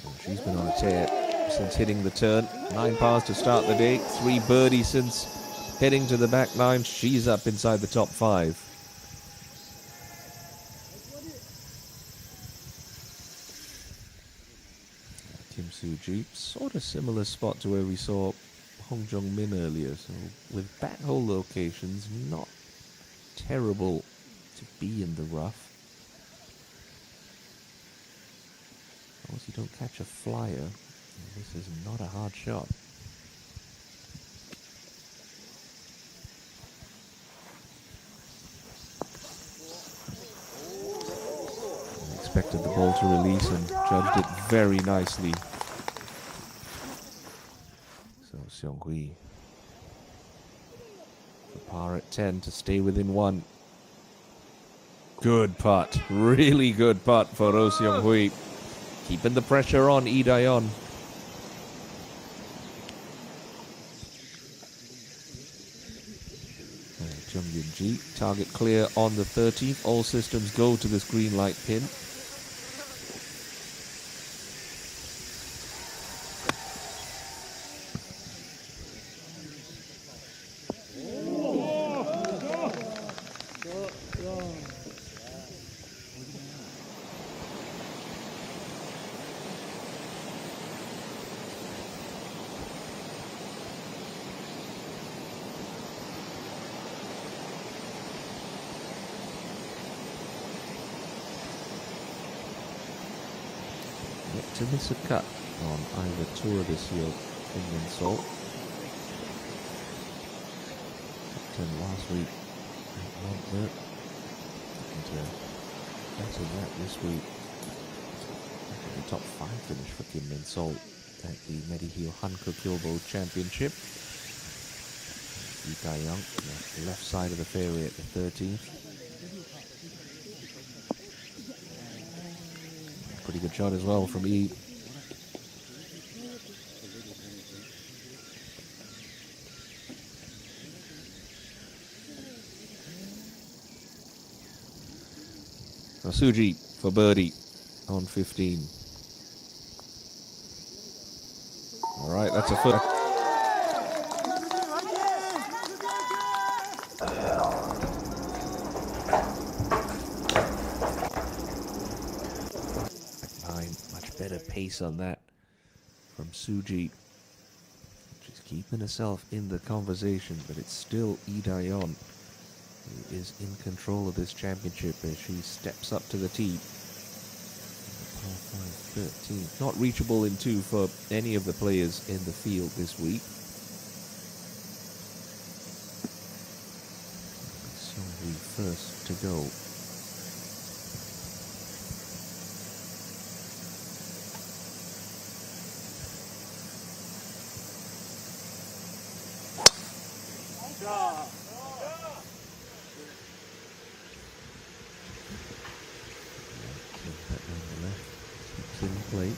And she's been on a tear since hitting the turn. 9 pars to start the day. 3 birdies since heading to the back 9. She's up inside the top 5. Kim Soo-ji, sort of similar spot to where we saw Hong Jung-min earlier. So with back hole locations, not terrible to be in the rough. Of course, you don't catch a flyer. This is not a hard shot. Expected the ball to release and judged it very nicely. So Seong Hui for par at 10 to stay within 1. Good putt, really good putt for Ro Seong Hui. Keeping the pressure on Lee Daeon. Jung Yun Ji, target clear on the 13th. All systems go to this green light pin. To miss a cut on either tour this year, Kim Min Sol. Top 10 last week at Montvert. Looking to better that this week. The top 5 finish for Kim Min Sol at the Mediheal Hankyung Kilbo Championship. Lee Daeon, the left side of the fairway at the 13th. Pretty good shot as well from E. Now Suji for birdie on 15. All right, that's a foot. Much better pace on that from Suji. She's keeping herself in the conversation, but it's still Lee Daeyeon who is in control of this championship as she steps up to the tee. Par 5, 13. Not reachable in 2 for any of the players in the field this week. So the first to go. Plate.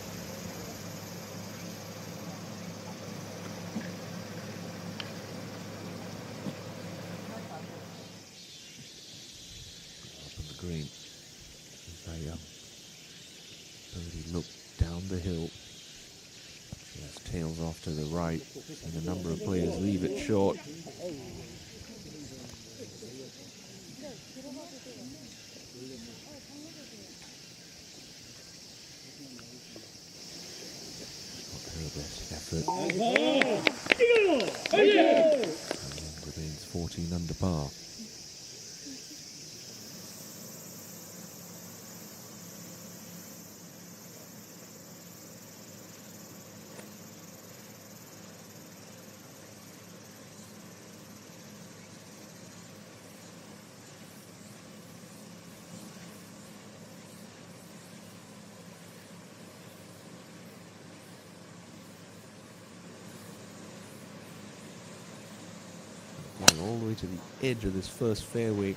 Up on the green. Birdie look down the hill. She has tails off to the right, and a number of players leave it short. Effort. Remains 14 under par. Going all the way to the edge of this first fairway.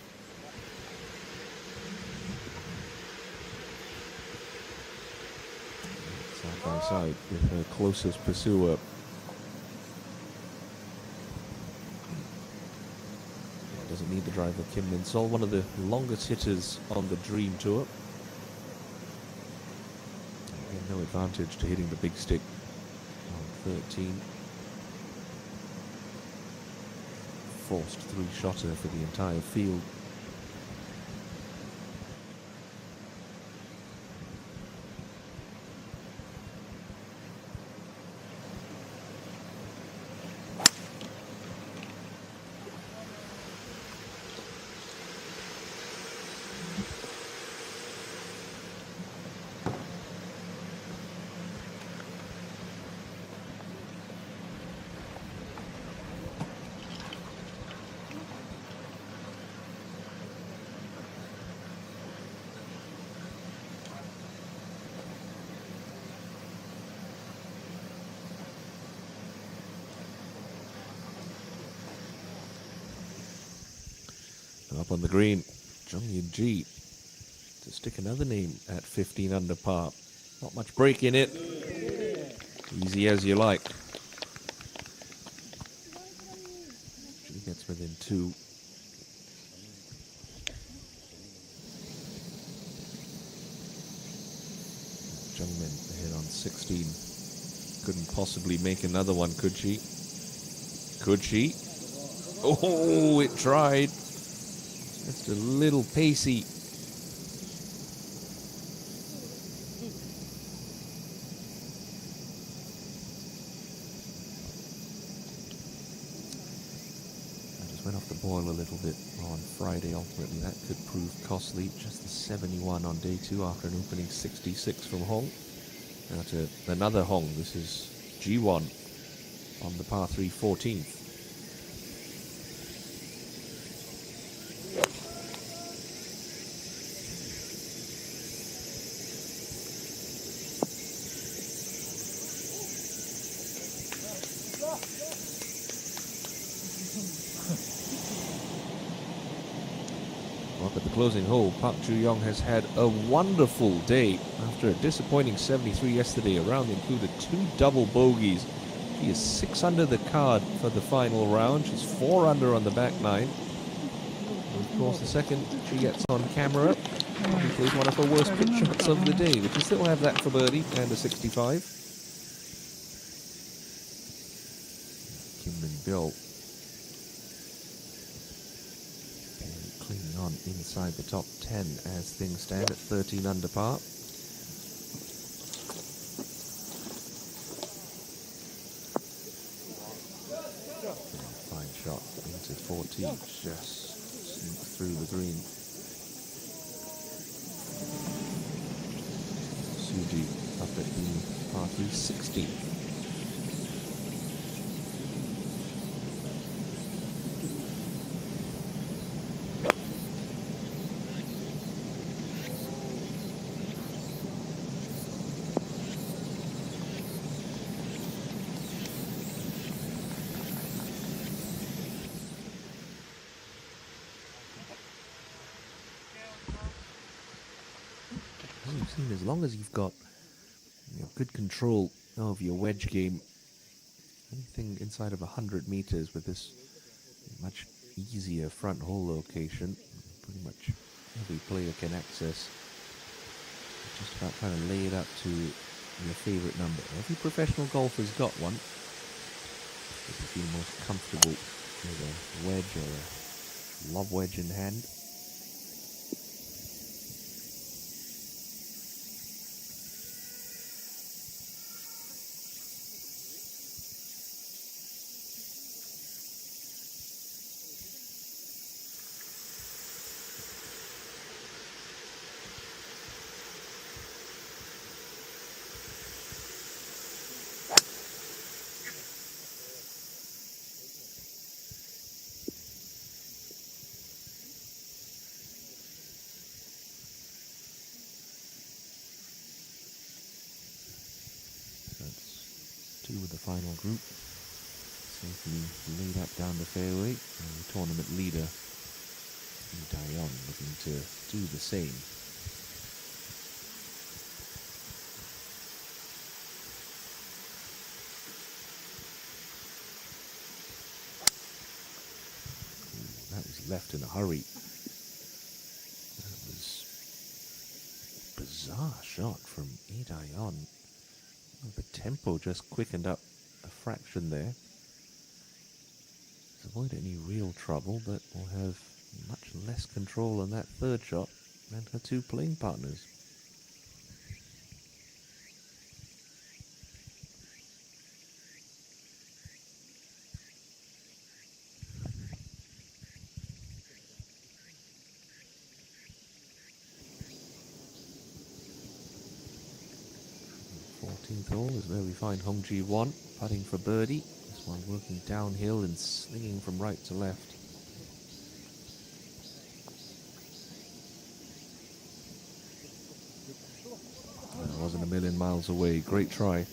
Side by side with her closest pursuer. Doesn't need the driver, Kim Min-sol, one of the longest hitters on the Dream Tour. Again, no advantage to hitting the big stick on 13. Forced 3-shotter for the entire field. Up on the green, Jung Yun-ji to stick another name at 15 under par. Not much break in it. Easy as you like. She gets within 2. Jungmin ahead on 16. Couldn't possibly make another one, could she? Could she? Oh, it tried. Just a little pacey. I just went off the boil a little bit on Friday. Ultimately, that could prove costly. Just the 71 on day 2 after an opening 66 from Hong. Now to another Hong. This is G1 on the par 3 14th. Up at the closing hole, Park Ju-young has had a wonderful day after a disappointing 73 yesterday. A round included 2 double bogeys. She is 6 under the card for the final round. She's 4 under on the back 9. And of course, the second she gets on camera, Obviously, one of her worst pitch shots of the day, but you still have that for birdie and a 65. Kim and Bill clinging on inside the top 10 as things stand at 13 under par. Fine shot into 14, just sneaks through the green. Suji up at the par 3 60. You've seen, as long as you've got good control of your wedge game, anything inside of 100 meters with this much easier front hole location, pretty much every player can access. Just about trying to lay it up to your favorite number. Every professional golfer's got one. If you feel most comfortable with a wedge or a lob wedge in hand. With the final group, safely laid up down the fairway, and the tournament leader, Dayon, looking to do the same. That was left in a hurry. That was a bizarre shot from Dayon. The tempo just quickened up a fraction there. Avoid any real trouble, but will have much less control on that third shot than her two playing partners. Hole is where we find Hong Ji-won putting for birdie. This one working downhill and slinging from right to left. That wasn't a million miles away. Great try.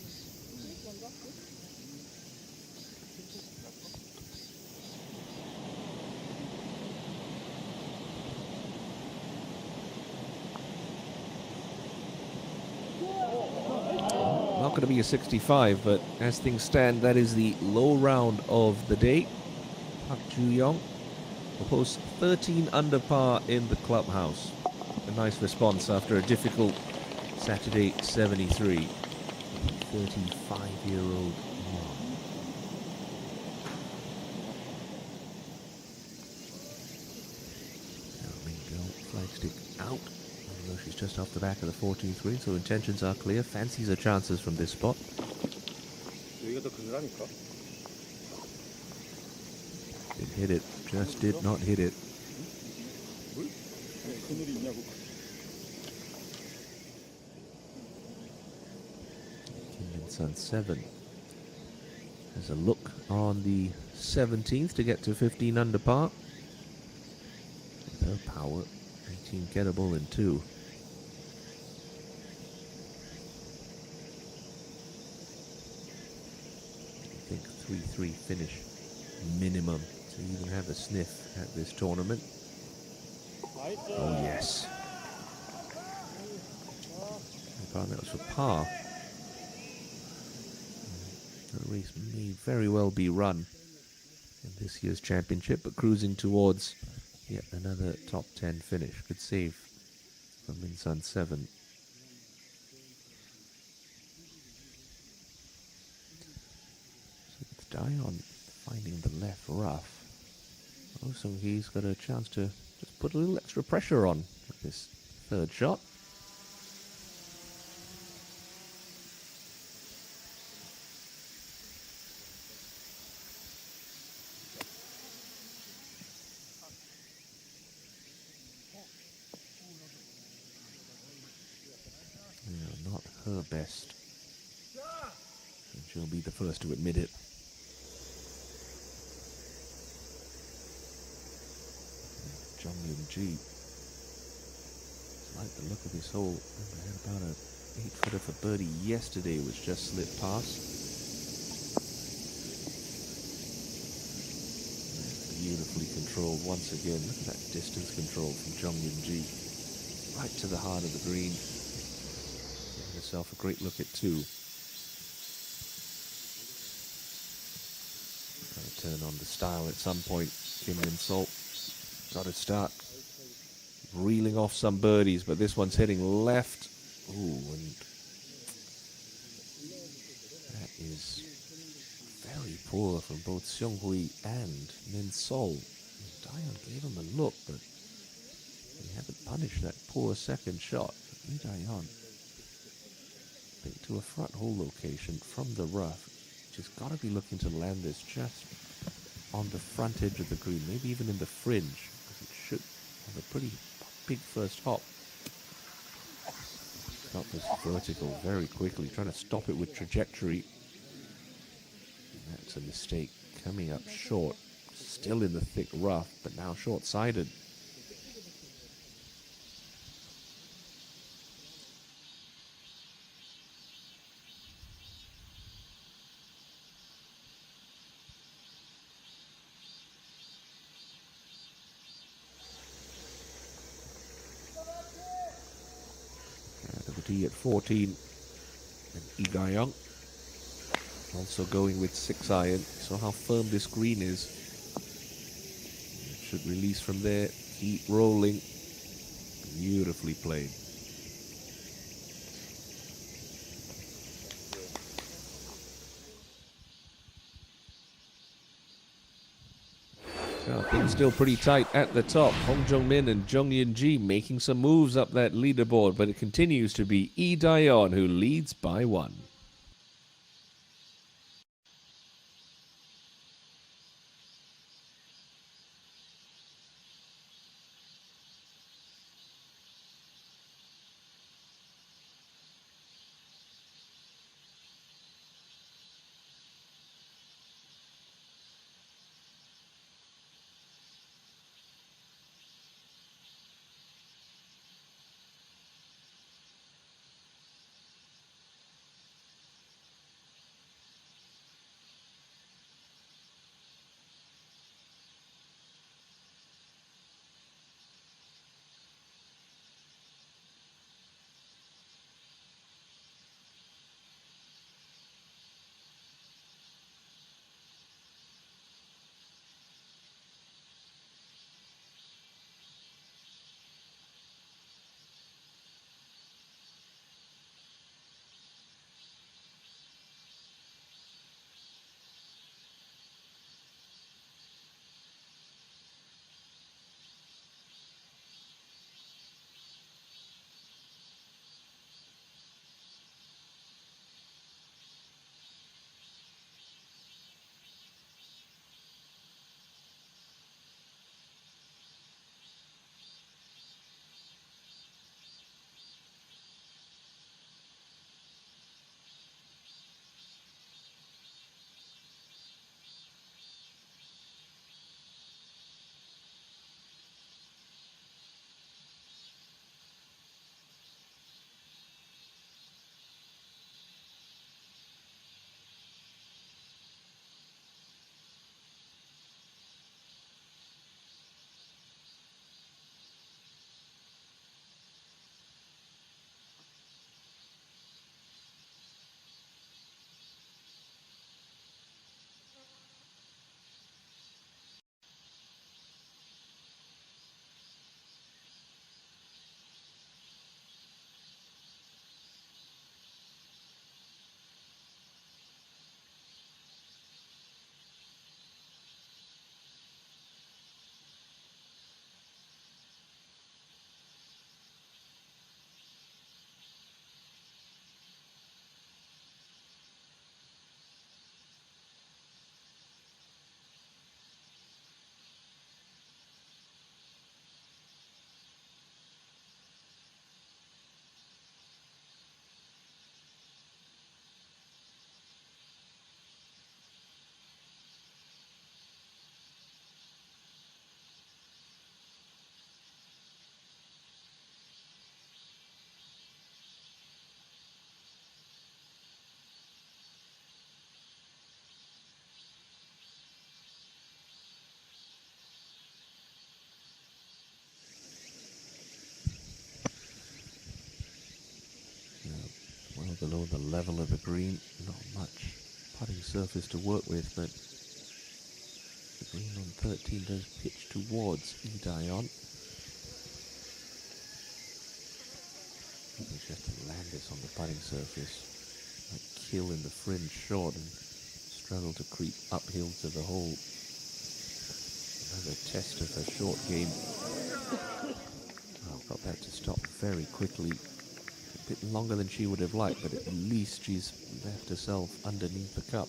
Going to be a 65, but as things stand, that is the low round of the day. Park Ju-young will post 13 under par in the clubhouse. A nice response after a difficult Saturday 73. 35-year-old flagstick out. Although she's just off the back of the 14th green, so intentions are clear. Fancies her chances from this spot. Did hit it, just did not hit it. Kim Min-sun 7 has a look on the 17th to get to 15 under par. With her power, 18 gettable in 2. I think 3-3 finish minimum to even have a sniff at this tournament. Oh yes. That was for par. The race may very well be run in this year's championship, but cruising towards yet another top 10 finish. Good save from Minsun 7. So with Dion finding the left rough, also he's got a chance to just put a little extra pressure on with this third shot. Yeah, not her best. And she'll be the first to admit it. Jung Yun-ji. Like the look of this hole. I had about a 8-footer for birdie yesterday, which just slipped past. Beautifully controlled once again. Look at that distance control from Jung Yun-ji. Right to the heart of the green. Giving herself a great look at 2. Got to turn on the style at some point. Kim Min-sol. Got to start reeling off some birdies, but this one's heading left. Ooh, and that is very poor from both Seung-hui and Min-sol. Dion gave him a look, but he haven't punished that poor second shot. Lee Dion, I think, to a front hole location from the rough. She's got to be looking to land this just on the front edge of the green, maybe even in the fringe, because it should have a pretty big first hop. Got this vertical very quickly, trying to stop it with trajectory. And that's a mistake. Coming up short, still in the thick rough, but now short-sided. The tee at 14, and Lee Ga-young also going with 6-iron. So how firm this green is. It should release from there, keep rolling. Beautifully played. So things still pretty tight at the top. Hong Jung-min and Jung Yun-ji making some moves up that leaderboard, but it continues to be Lee Dion who leads by 1. below the level of the green. Not much putting surface to work with, but the green on 13 does pitch towards Idayon. He just has to land this on the putting surface. Might kill in the fringe short and struggle to creep uphill to the hole. Another test of her short game. Oh, got that to stop very quickly. A bit longer than she would have liked, but at least she's left herself underneath the cup.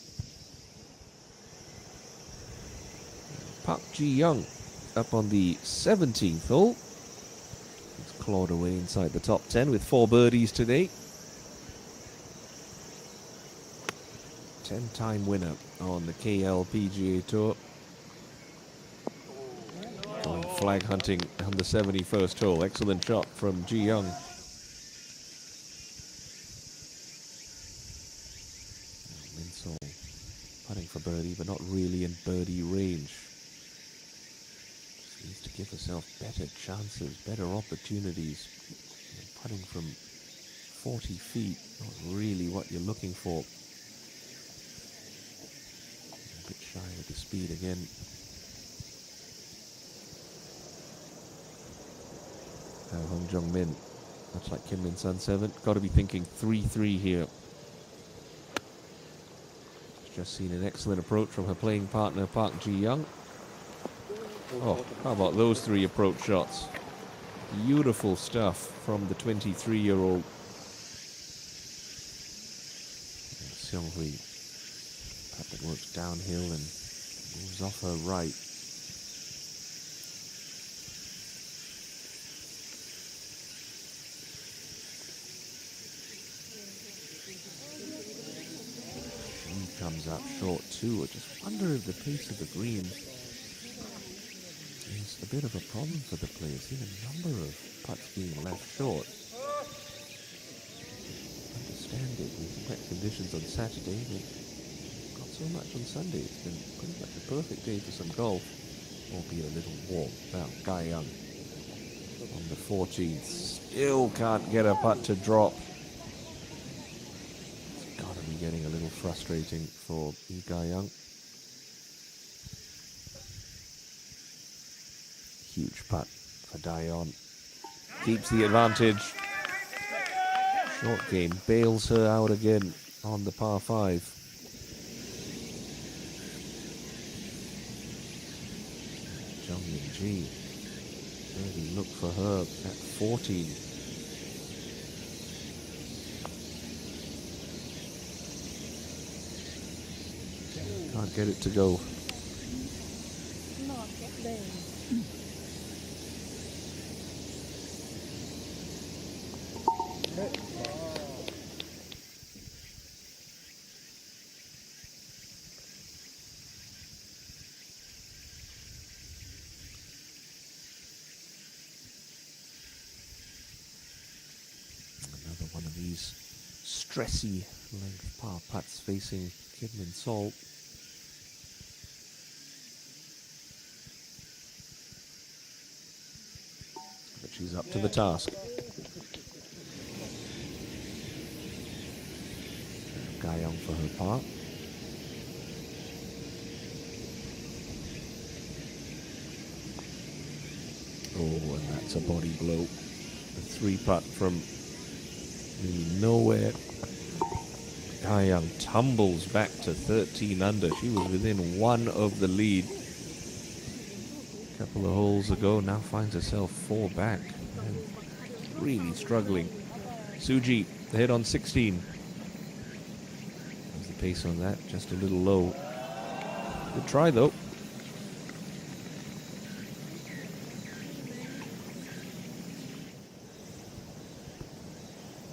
Park Ji-young up on the 17th hole. He's clawed away inside the top 10 with 4 birdies today. 10-time winner on the KLPGA Tour. Going flag hunting on the 71st hole. Excellent shot from Ji-young. Minsol putting for birdie, but not really in birdie range. Just needs to give herself better chances, better opportunities. Putting from 40 feet, not really what you're looking for. A bit shy with the speed again. Hong Jong-min, much like Kim Min-sun 7, got to be thinking 3-3 here. She's just seen an excellent approach from her playing partner Park Ji-young. Oh, how about those 3 approach shots? Beautiful stuff from the 23-year-old. Seung Hui, putt that works downhill and moves off her right. Comes up short too. I just wonder if the pace of the green is a bit of a problem for the players. Seen a number of putts being left short. Understand it with wet conditions on Saturday, but not so much on Sunday. It's been pretty much a perfect day for some golf, albeit a little warm. Now, Guy Young on the 14th still can't get a putt to drop. Getting a little frustrating for Lee Ga-young. Huge putt for Dayon. Keeps the advantage. Short game bails her out again on the par 5. Jung Min-ji. Early look for her at 14. Can't get it to go. Another one of these stressy length par putts facing Kim Min-sol. She's up to the task. Ga-young for her par. Oh, and that's a body blow. A 3-putt from really nowhere. Ga-young tumbles back to 13 under. She was within 1 of the lead a couple of holes ago, now finds herself 4 back. And really struggling. Suji, the hit on 16. How's the pace on that? Just a little low. Good try though.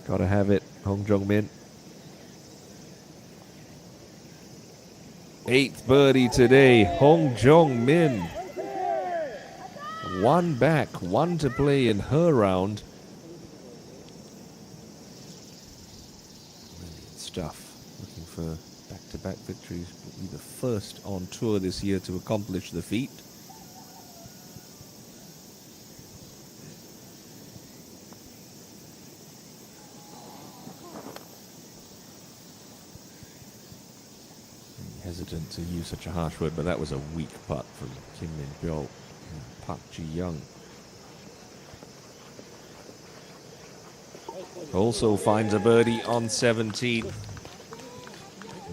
Gotta have it, Hong Jong-min. 8th birdie today, Hong Jong-min. 1 back, 1 to play in her round. Brilliant stuff. Looking for back-to-back victories. Will be the first on tour this year to accomplish the feat. hesitant to use such a harsh word, but that was a weak putt from Kim Min Pyo and Park Ji Young. Also finds a birdie on 17.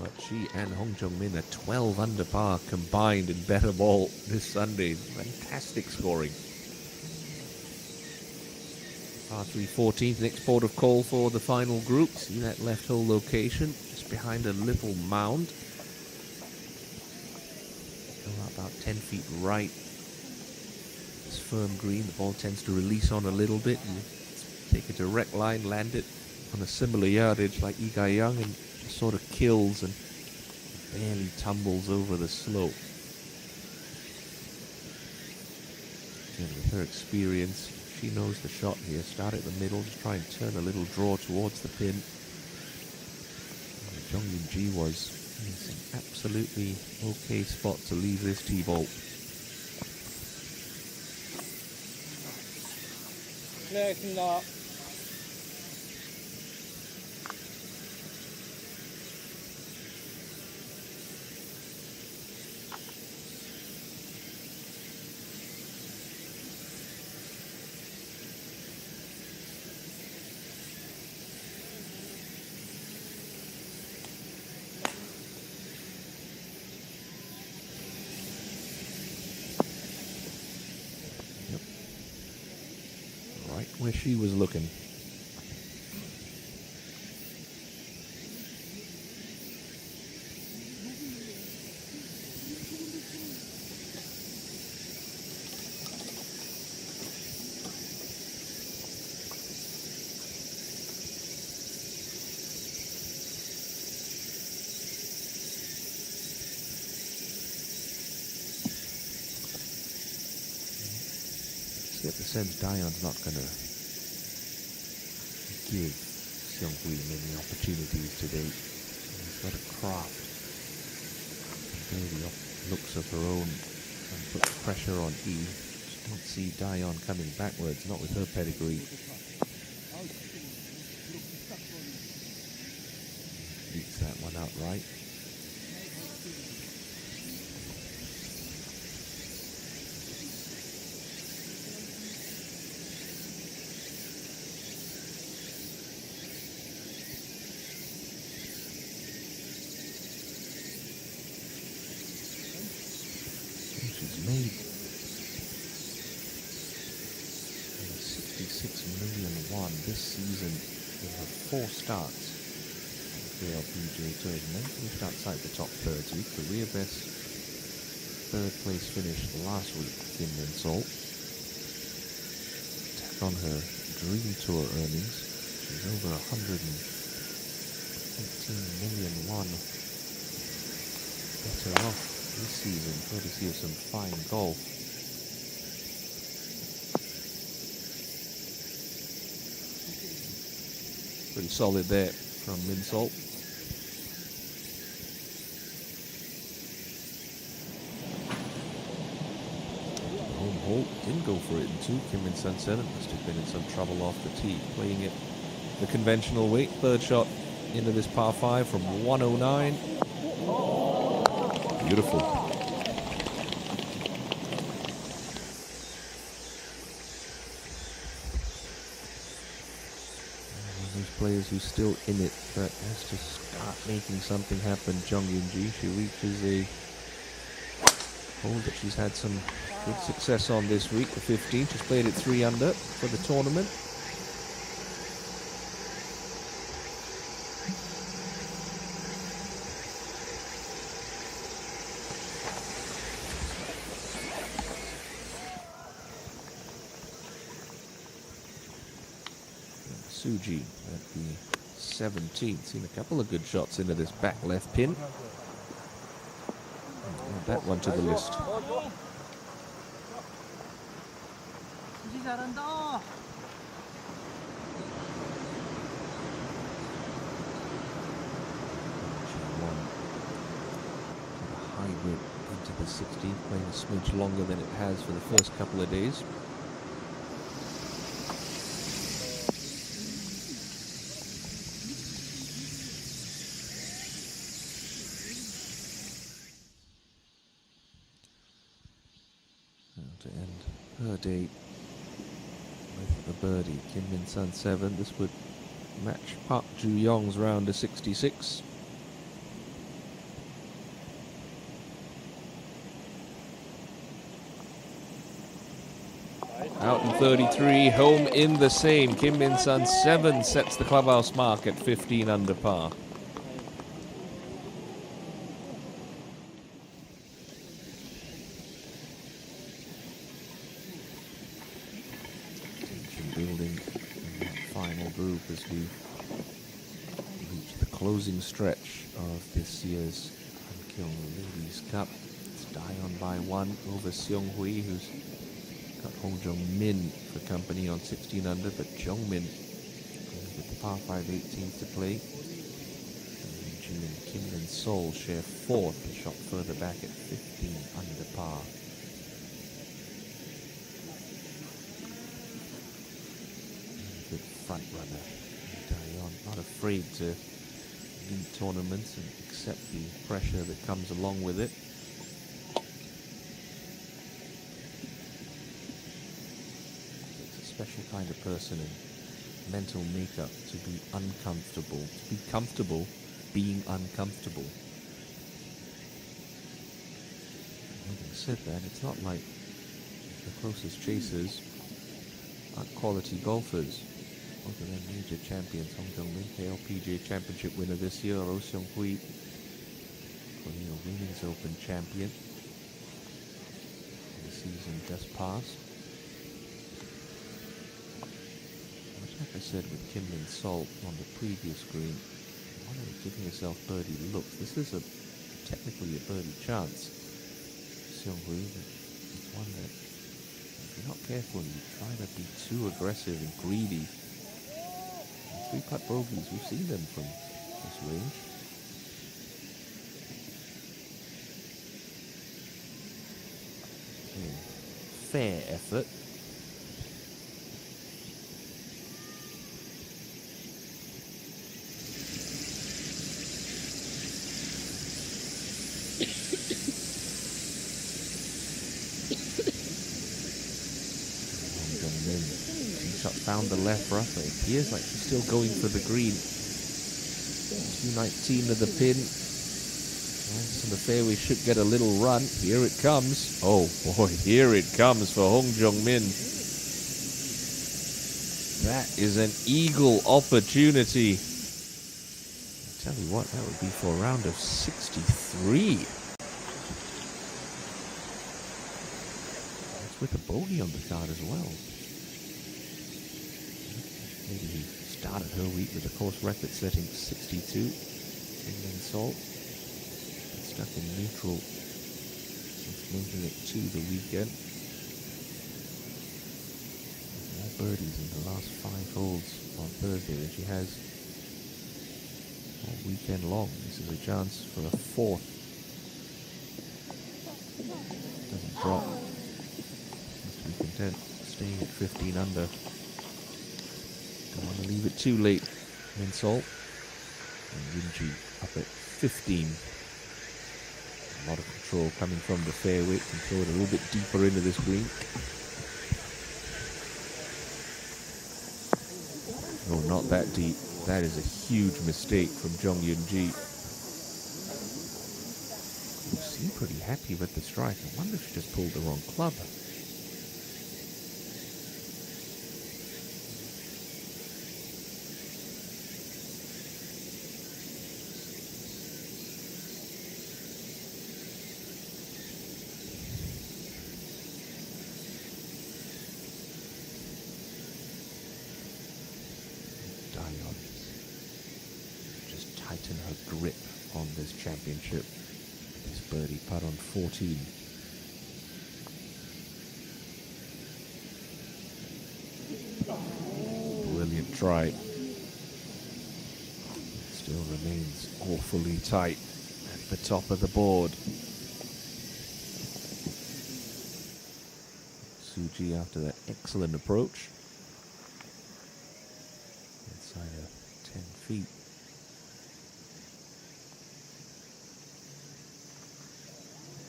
But she and Hong Jung Min are 12 under par combined in better ball this Sunday. Fantastic scoring. Par 3 14th, next port of call for the final group. See that left hole location, just behind a little mound. Go about 10 feet right. It's firm green, the ball tends to release on a little bit. You take a direct line, land it on a similar yardage like Lee Gai Young, and just sort of kills and barely tumbles over the slope. Again, with her experience, she knows the shot here. Start at the middle, just try and turn a little draw towards the pin. Jung Yun Ji was in some absolutely okay spot to leave this tee ball. Right where she was looking. Get the sense Dion's not going to give Seung Hui many opportunities today. He's got a craft and the looks of her own and put pressure on E. Just don't see Dion coming backwards, not with her pedigree. Beats that one outright. Made 66 million won this season in her 4 starts at the KLPGA Tour. Never finished outside the top 30. Career best 3rd place finish last week, Kim Min Sol. Tap on her Dream Tour earnings. She's over 118 million won. Better off this season, courtesy of some fine golf. Pretty solid there from Min Sol. Home hole didn't go for it in 2. Kim Min Sun 7 must have been in some trouble off the tee, playing it the conventional way. 3rd shot into this par 5 from 109. Beautiful. Those players who's still in it, but has to start making something happen. Jung Yun Ji, she reaches a hole that she's had some good success on this week, the 15th. She's played it 3 under for the tournament. Suji at the 17th. Seen a couple of good shots into this back left pin. Add that one to the list. Hybrid into the 16th, playing a smidge longer than it has for the first couple of days. to end her day with the birdie. Kim Min Sun 7. This would match Park Ju Young's round to 66. Out in 33, home in the same. Kim Min Sun 7 sets the clubhouse mark at 15 under par. Building in that final group as we reach the closing stretch of this year's Hankyung Ladies Cup. It's Dion by 1 over Seong Hui, who's got Hong Jong Min for company on 16 under, but Jong Min with the par 5 18th to play. And Jin and Kim Min Sol share 4th, a shot further back at 15 under par. Good front runner, Dion, not afraid to lead tournaments and accept the pressure that comes along with it. Special kind of person and mental makeup to be uncomfortable, to be comfortable being uncomfortable. Having said that, it's not like the closest chasers aren't quality golfers. Both of them major champions. Hong Jong Min, KLPGA Championship winner this year. Oh Seong Hui, Korea Women's Open champion. The season just passed. Like I said with Kim Min Sol on the previous green, why are you giving yourself birdie looks? This is technically a birdie chance. Seong Hui, it's one that if you're not careful and you try to be too aggressive and greedy, 3-putt bogeys, we've seen them from this range. Okay. Fair effort. Found the left rough. It appears like she's still going for the green. 219 to the pin. So the fairway should get a little run. Here it comes. Oh boy, here it comes for Hong Jong Min. That is an eagle opportunity. I tell you what, that would be for a round of 63. That's with a bogey on the card as well. Maybe he started her week with a course record setting 62. And then Sol stuck in neutral since making it to the weekend. More birdies in the last 5 holes on Thursday than she has all weekend long. This is a chance for a 4th. Doesn't drop. Must be content staying at 15 under. Don't want to leave it too late. Min Sol and Yunji up at 15. A lot of control coming from the fairway. Can throw it a little bit deeper into this green. No, not that deep. That is a huge mistake from Jung Yunji. You seem pretty happy with the strike. I wonder if she just pulled the wrong club. Just tighten her grip on this championship. This birdie putt on 14. Brilliant try. Still remains awfully tight at the top of the board. Suji after that excellent approach. Inside of 10 feet.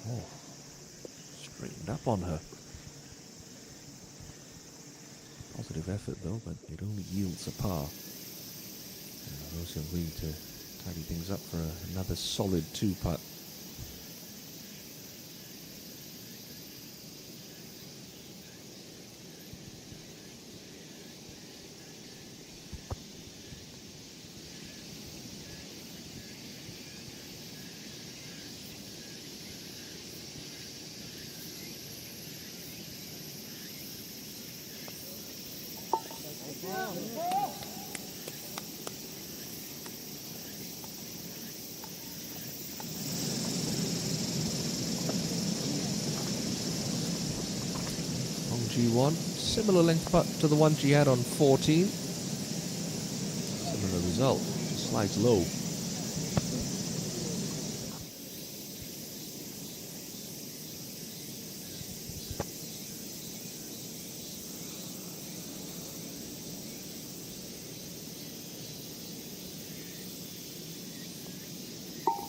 Oh, straightened up on her. Positive effort though, but it only yields a par. And Rose Young-hui to tidy things up for another solid 2-putt. G1, similar length putt to the one she had on 14. Similar result, slides low.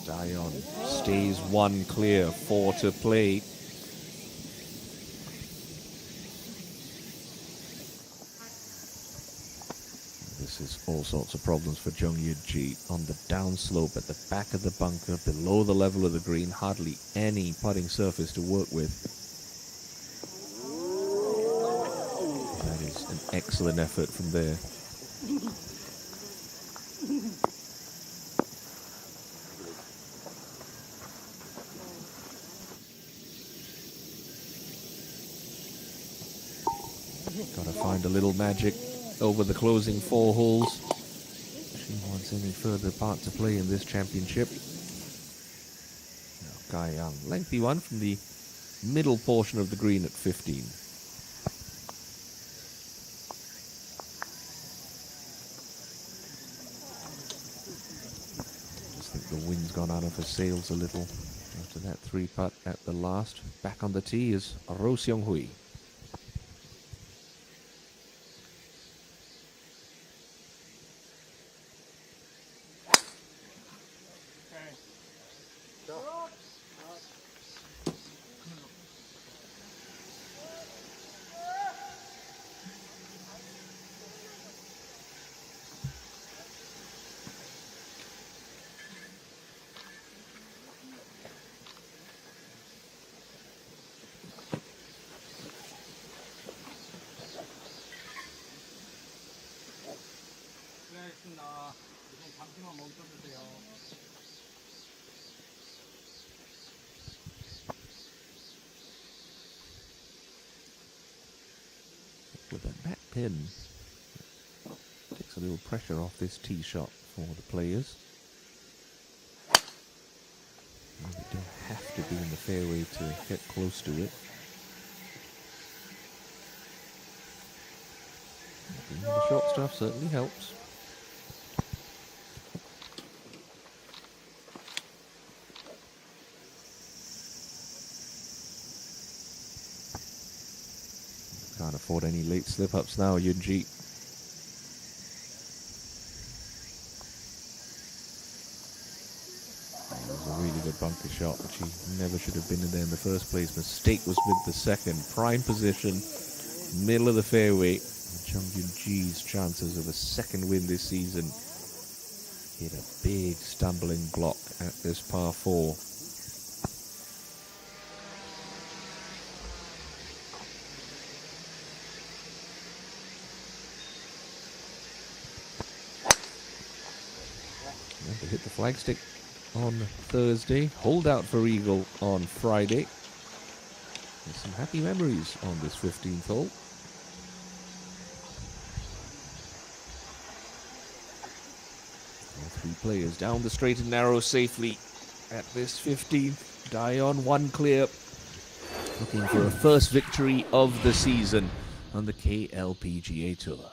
Dion stays one clear, 4 to play. This is all sorts of problems for Jung Yun-ji. On the downslope at the back of the bunker, below the level of the green, hardly any putting surface to work with. That is an excellent effort from there. Gotta find a little magic over the closing 4 holes. She wants any further part to play in this championship. Now, Kai Young, lengthy one from the middle portion of the green at 15. Just think the wind's gone out of her sails a little after that 3-putt at the last. Back on the tee is Roh Seung-hui. With a back pin, takes a little pressure off this tee shot for the players. And they don't have to be in the fairway to get close to it. The short stuff certainly helps. Can't afford any late slip-ups now, Yun-ji. It was a really good bunker shot, but she never should have been in there in the first place. Mistake was with the second. Prime position, middle of the fairway. Jung Yun-ji's chances of a second win this season hit a big stumbling block at this par 4. And to hit the flagstick on Thursday, hold out for eagle on Friday. There's some happy memories on this 15th hole. All 3 players down the straight and narrow safely at this 15th. Dion one clear, looking for a first victory of the season on the KLPGA Tour.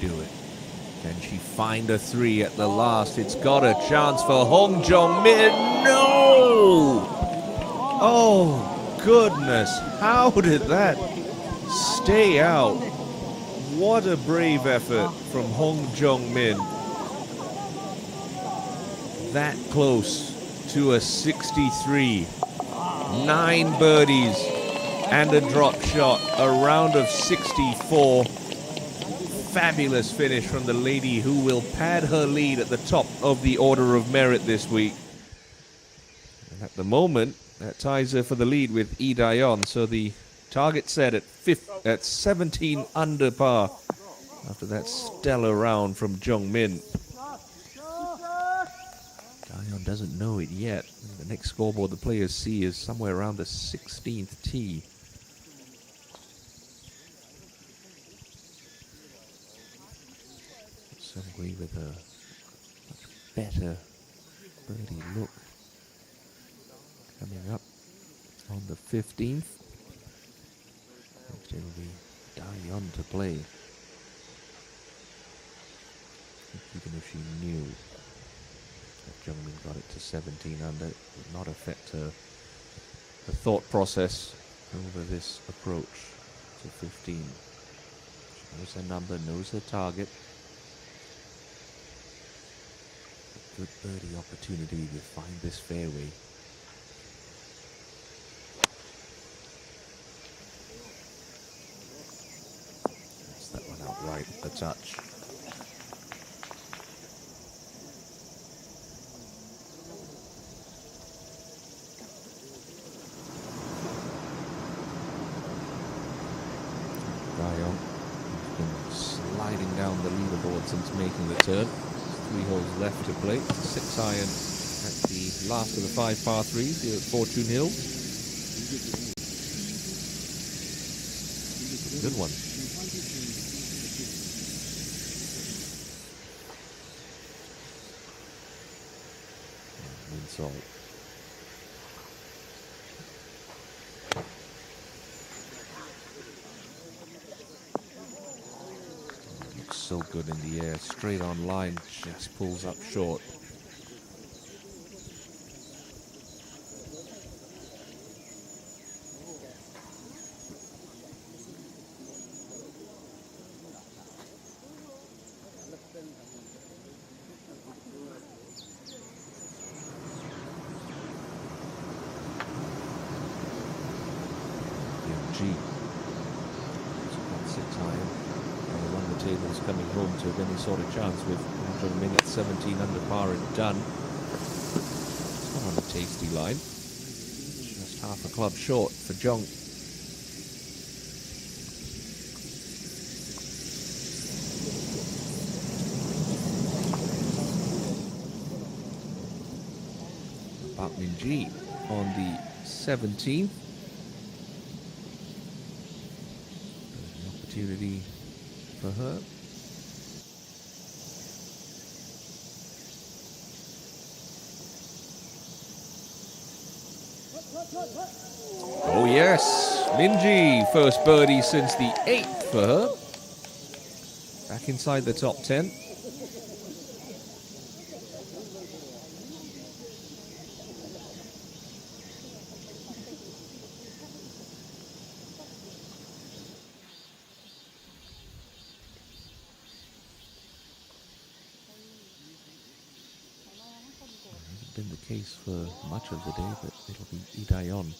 do it? Can she find a 3 at the last? It's got a chance for Hong Jong-min. No! Oh, goodness. How did that stay out? What a brave effort from Hong Jong-min. That close to a 63. 9 birdies and a drop shot. A round of 64. Fabulous finish from the lady who will pad her lead at the top of the order of merit this week. And at the moment, that ties her for the lead with Lee Daeon. So the target set at 17 under par after that stellar round from Jong-min. Daeon doesn't know it yet. The next scoreboard the players see is somewhere around the 16th tee. Sungri with a much better birdie look coming up on the 15th. Next it will be Daeon to play. Even if she knew that Jung-min got it to 17 under, it would not affect her thought process over this approach to 15. She knows her number, knows her target. Good birdie opportunity to find this fairway. That's that one out right at the touch. Daeon has been sliding down the leaderboard since making the turn. 3 holes left to play. 6 iron at the last of the 5 par 3s here at Fortune Hill. Good one. Insult. So good in the air, straight on line, just pulls up short. ENG. 6 iron. Run the tables coming home to any sort of chance with Jung-min at 17 under par and done. It's not on a tasty line. Just half a club short for Jung. Park Min-ji on the 17th. An opportunity for her. Oh yes, Min-ji, first birdie since the 8th for her. Back inside the top 10. Been the case for much of the day, but it'll be Lee Daeon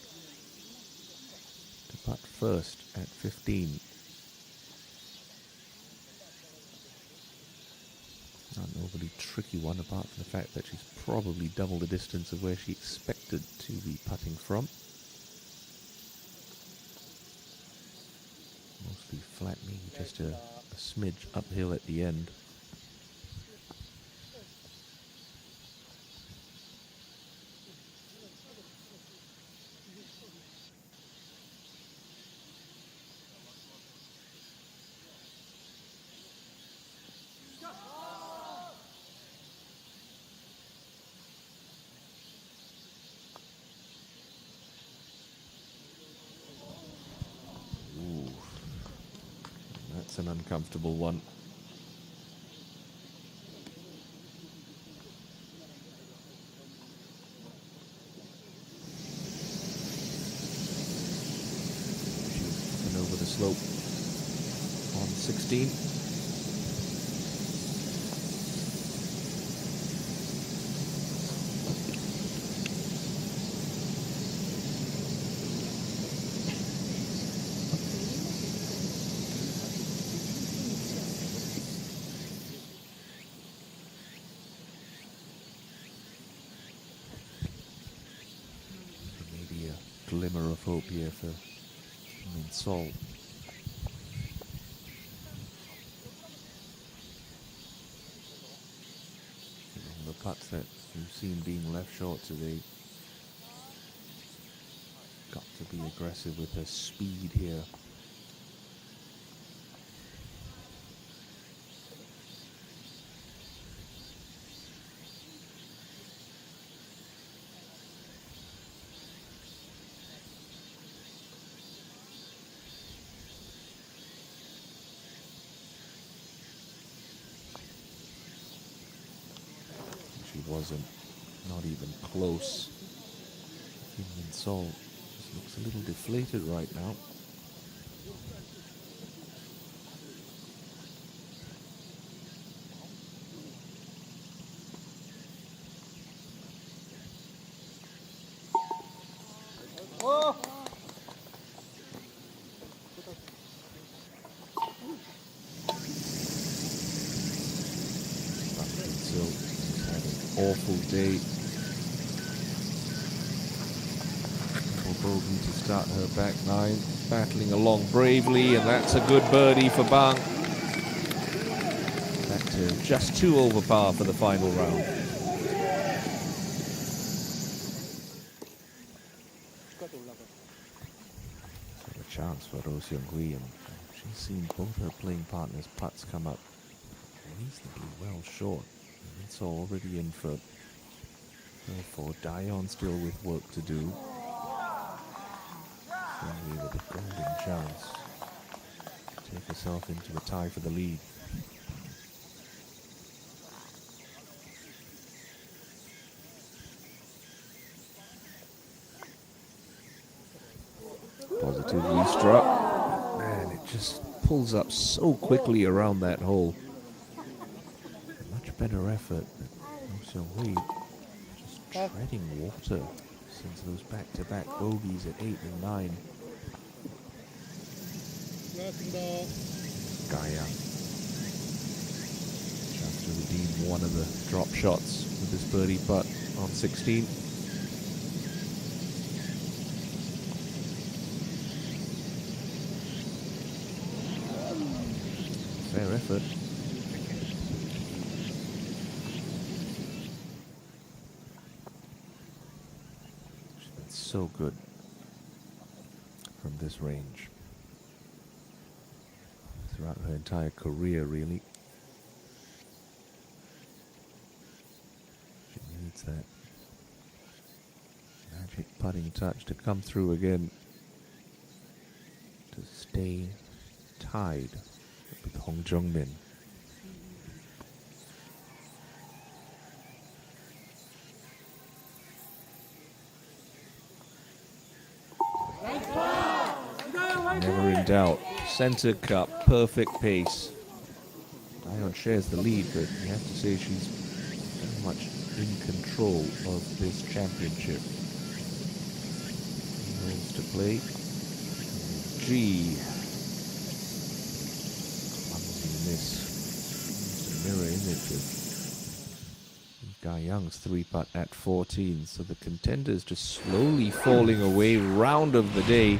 to putt first at 15. Not an overly tricky one, apart from the fact that she's probably double the distance of where she expected to be putting from. Mostly flat, maybe just a smidge uphill at the end. That's an uncomfortable one. slope on 16. Maybe a glimmer of hope here for Min Sol. The putts that you've seen being left short today, got to be aggressive with her speed here. She wasn't, not even close. Min Sol just looks a little deflated right now. So she's had an awful day. Bogey to start her back nine, battling along bravely, and that's a good birdie for Bang. Back to just 2 over par for the final round. So a chance for Roh Seung-hui, and she's seen both her playing partners' putts come up reasonably well short. And it's already in for Dion still with work to do. Seung-hui with a golden chance to take herself into a tie for the lead. Positively struck, and it just pulls up so quickly around that hole. Much better effort. Roh Seung-hui just treading water since those back-to-back bogeys at 8 and 9. Hankyung just to redeem one of the drop shots with this birdie putt on 16. Fair effort. She's been so good from this range throughout her entire career, really. She needs that magic putting touch to come through again to stay tied with Hankyung Min. Never in doubt. Center cup, perfect pace. Dion shares the lead, but you have to say she's very much in control of this championship. Holes to play. G. Clumsy miss. Just a mirror image of Guy Young's 3-putt at 14. So the contenders just slowly falling away. Round of the day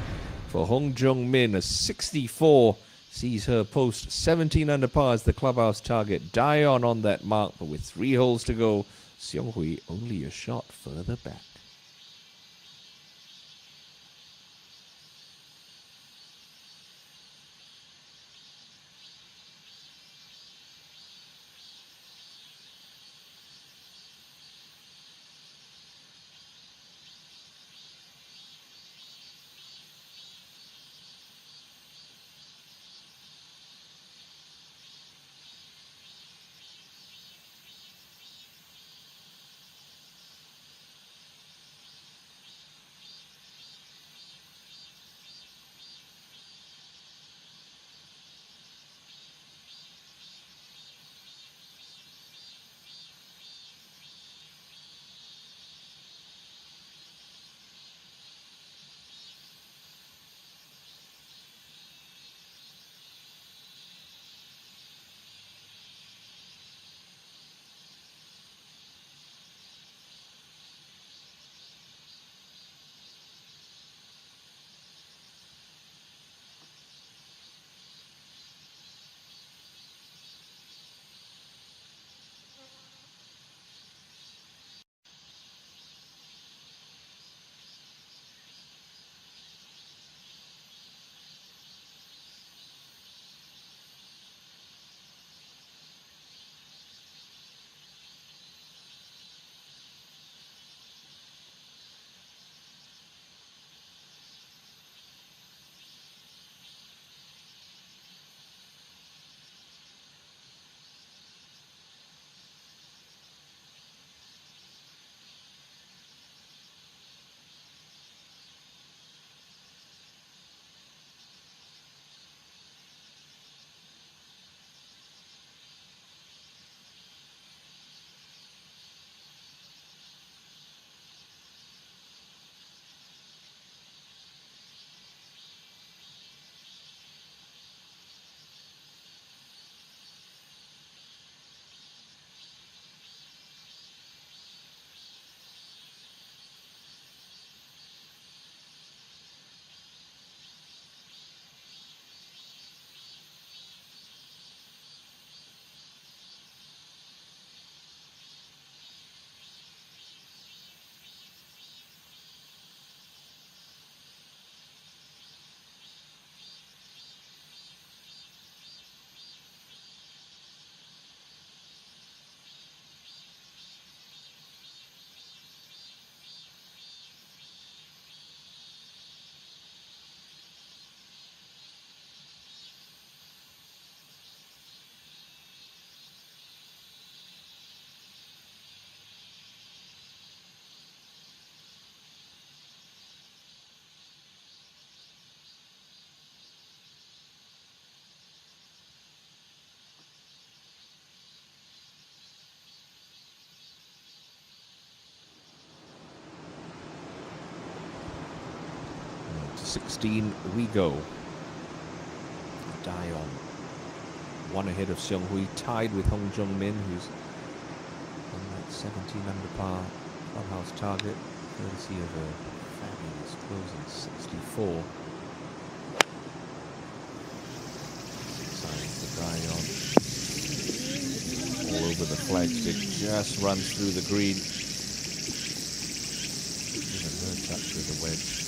for Hankyung Min, a 64 sees her post 17 under par as the clubhouse target. Dion on that mark, but with 3 holes to go, Seung-hui only a shot further back. 16 we go. Dion, one ahead of Seung Hui, tied with Hong Jung Min, who's on that 17 under par clubhouse target, courtesy of a fabulous closing 64. Signs the Dion. All over the flagstick, just runs through the green. Even her touch with the wedge.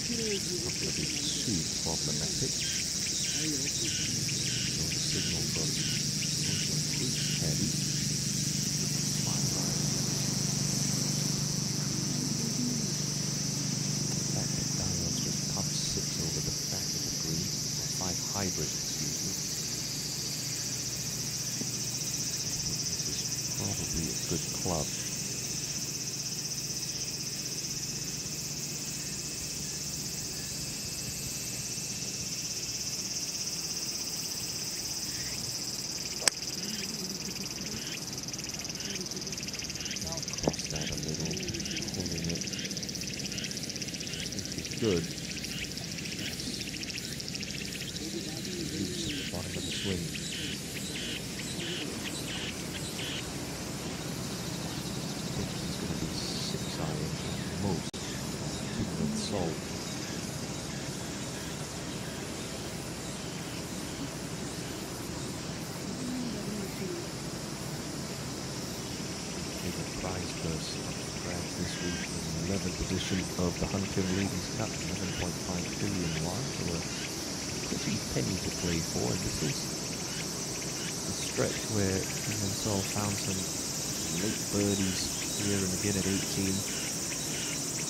Not going to be too problematic. So the signal from caddy. Back at Dion's just pump 6 over the back of the green. 5 hybrid, excuse me. This is probably a good club. Good. Loose bottom of the swing. I think he's going to be 6 iron at most. With salt. Big prize purse grabs this week in the 11th edition of the Hankyung Ladies Cup, 11.5 billion won, so a pretty penny to play for. And this is the stretch where Kim and Sol found some late birdies here and again at 18.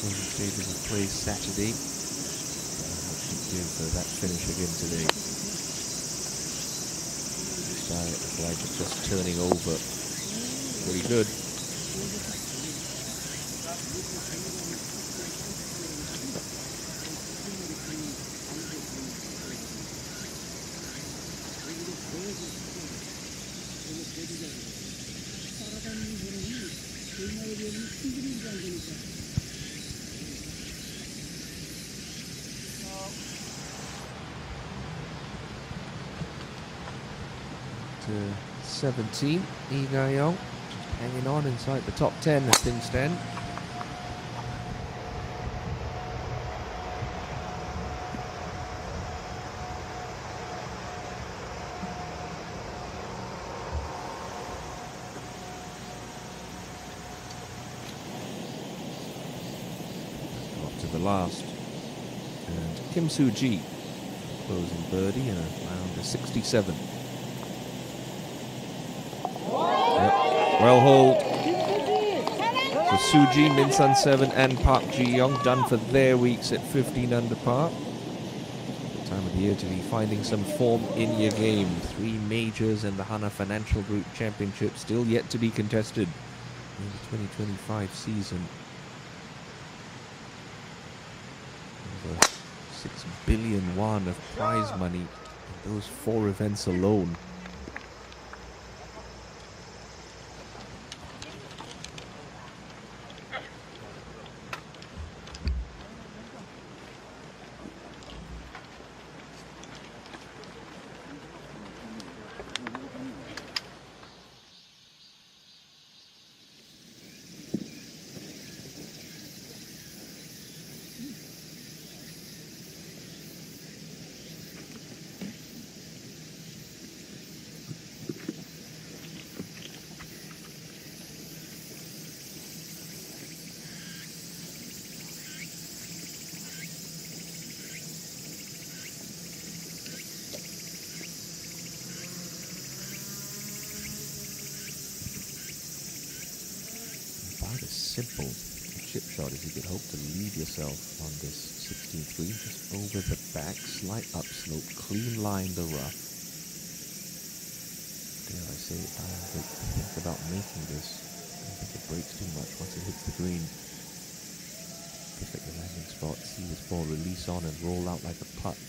Closing stages of play Saturday. What should give that finish again today. Sky at the flag just turning over. Pretty good. To 17, Lee Ga-young just hanging on inside the top 10 as things stand. Up to the last, and Kim Soo-ji closing birdie in a round of 67. Well hauled. So Soo-ji, Min Sun 7 and Park Ji-young done for their weeks at 15 under par. The time of the year to be finding some form in your game. 3 majors and the Hana Financial Group Championship still yet to be contested in the 2025 season. Over 6 billion won of prize money in those 4 events alone. Simple chip shot as you could hope to lead yourself on this 16th green, just over the back, slight upslope, clean line the rough. Dare I say, I think about making this. I don't think it breaks too much once it hits the green. Perfect the landing spot, see this ball release on and roll out like a putt.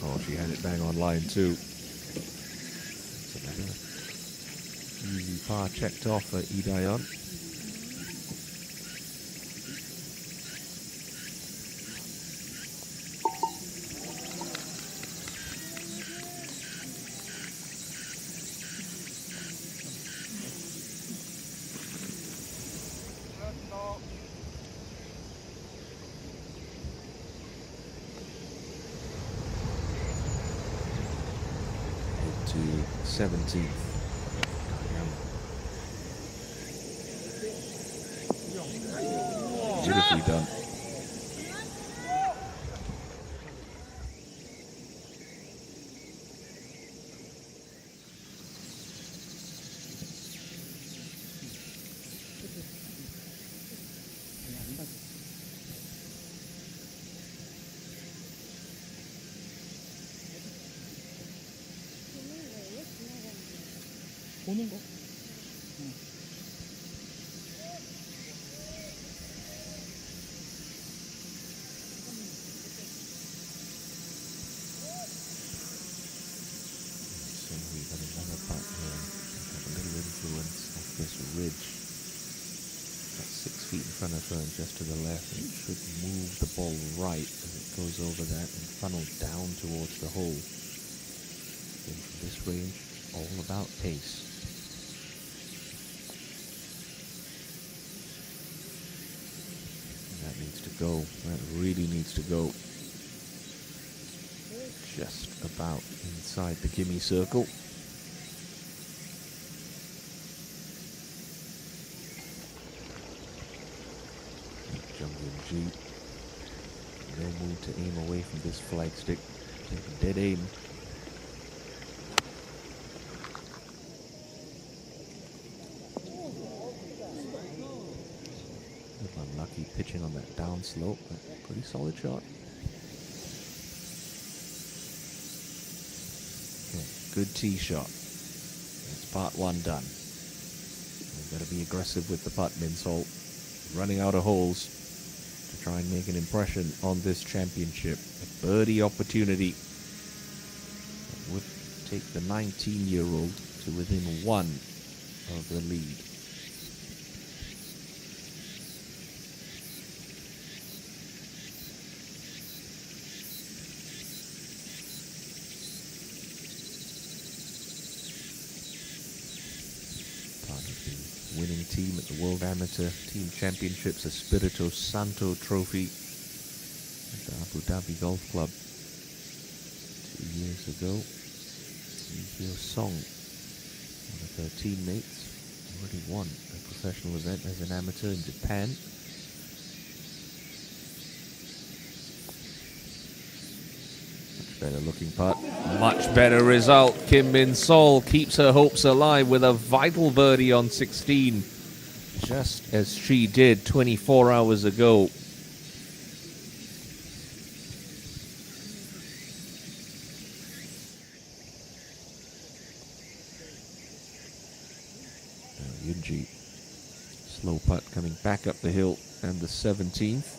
Oh, she had it bang on line too. Easy par checked off for Lee Daeyeon. To 17th. Beautifully done. 보는 거. So we got another putt here. Have a little influence of this ridge. About 6 feet in front of her and just to the left. It should move the ball right as it goes over that and funnel down towards the hole. Then from this range, all about pace. That needs to go. That really needs to go. Just about inside the gimme circle. Jungle G. No mood to aim away from this flagstick. Take a dead aim. Unlucky pitching on that down slope, but pretty solid shot. Okay, good tee shot. That's part one done. We've got to be aggressive with the putt, Minsol. Running out of holes to try and make an impression on this championship. A birdie opportunity that would take the 19-year-old to within one of the lead. Winning team at the World Amateur Team Championships, Espirito Santo Trophy at the Abu Dhabi Golf Club 2 years ago. Hyo Song, one of her teammates, already won a professional event as an amateur in Japan. Much better looking putt. Much better result. Kim Min-sol keeps her hopes alive with a vital birdie on 16, just as she did 24 hours ago. Yunji, slow putt coming back up the hill, and the 17th.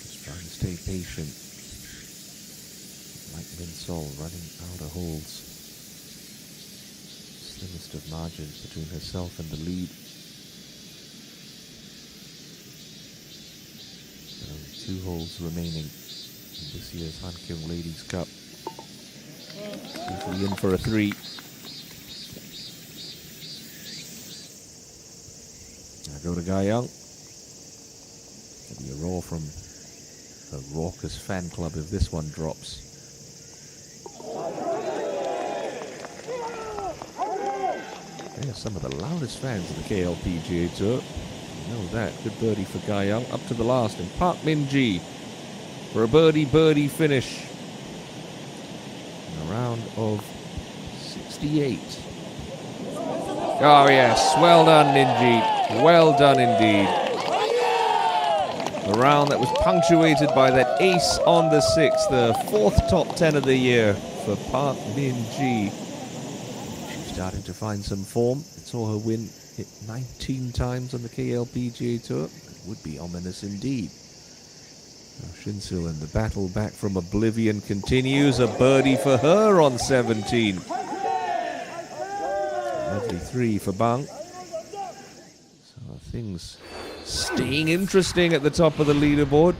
Just trying to stay patient. Like Min-sol running out of holes. Slimmest of margins between herself and the lead. There are only 2 holes remaining in this year's Hankyung Ladies Cup. Safely in for a 3. Go to Daeyeon. There'll be a roar from the raucous fan club if this one drops. They are some of the loudest fans of the KLPGA Tour. You know that. Good birdie for Daeyeon. Up to the last. And Park Min-ji for a birdie finish. In a round of 68. Oh yes, well done, Min-ji. Well done indeed. A round that was punctuated by that ace on the 6th, the 4th top 10 of the year for Park Min-ji. She's starting to find some form. It saw her win hit 19 times on the KLPGA Tour. It would be ominous indeed. Now Shinsil in the battle back from oblivion continues. A birdie for her on 17. Lovely 3 for Bang. So things staying interesting at the top of the leaderboard.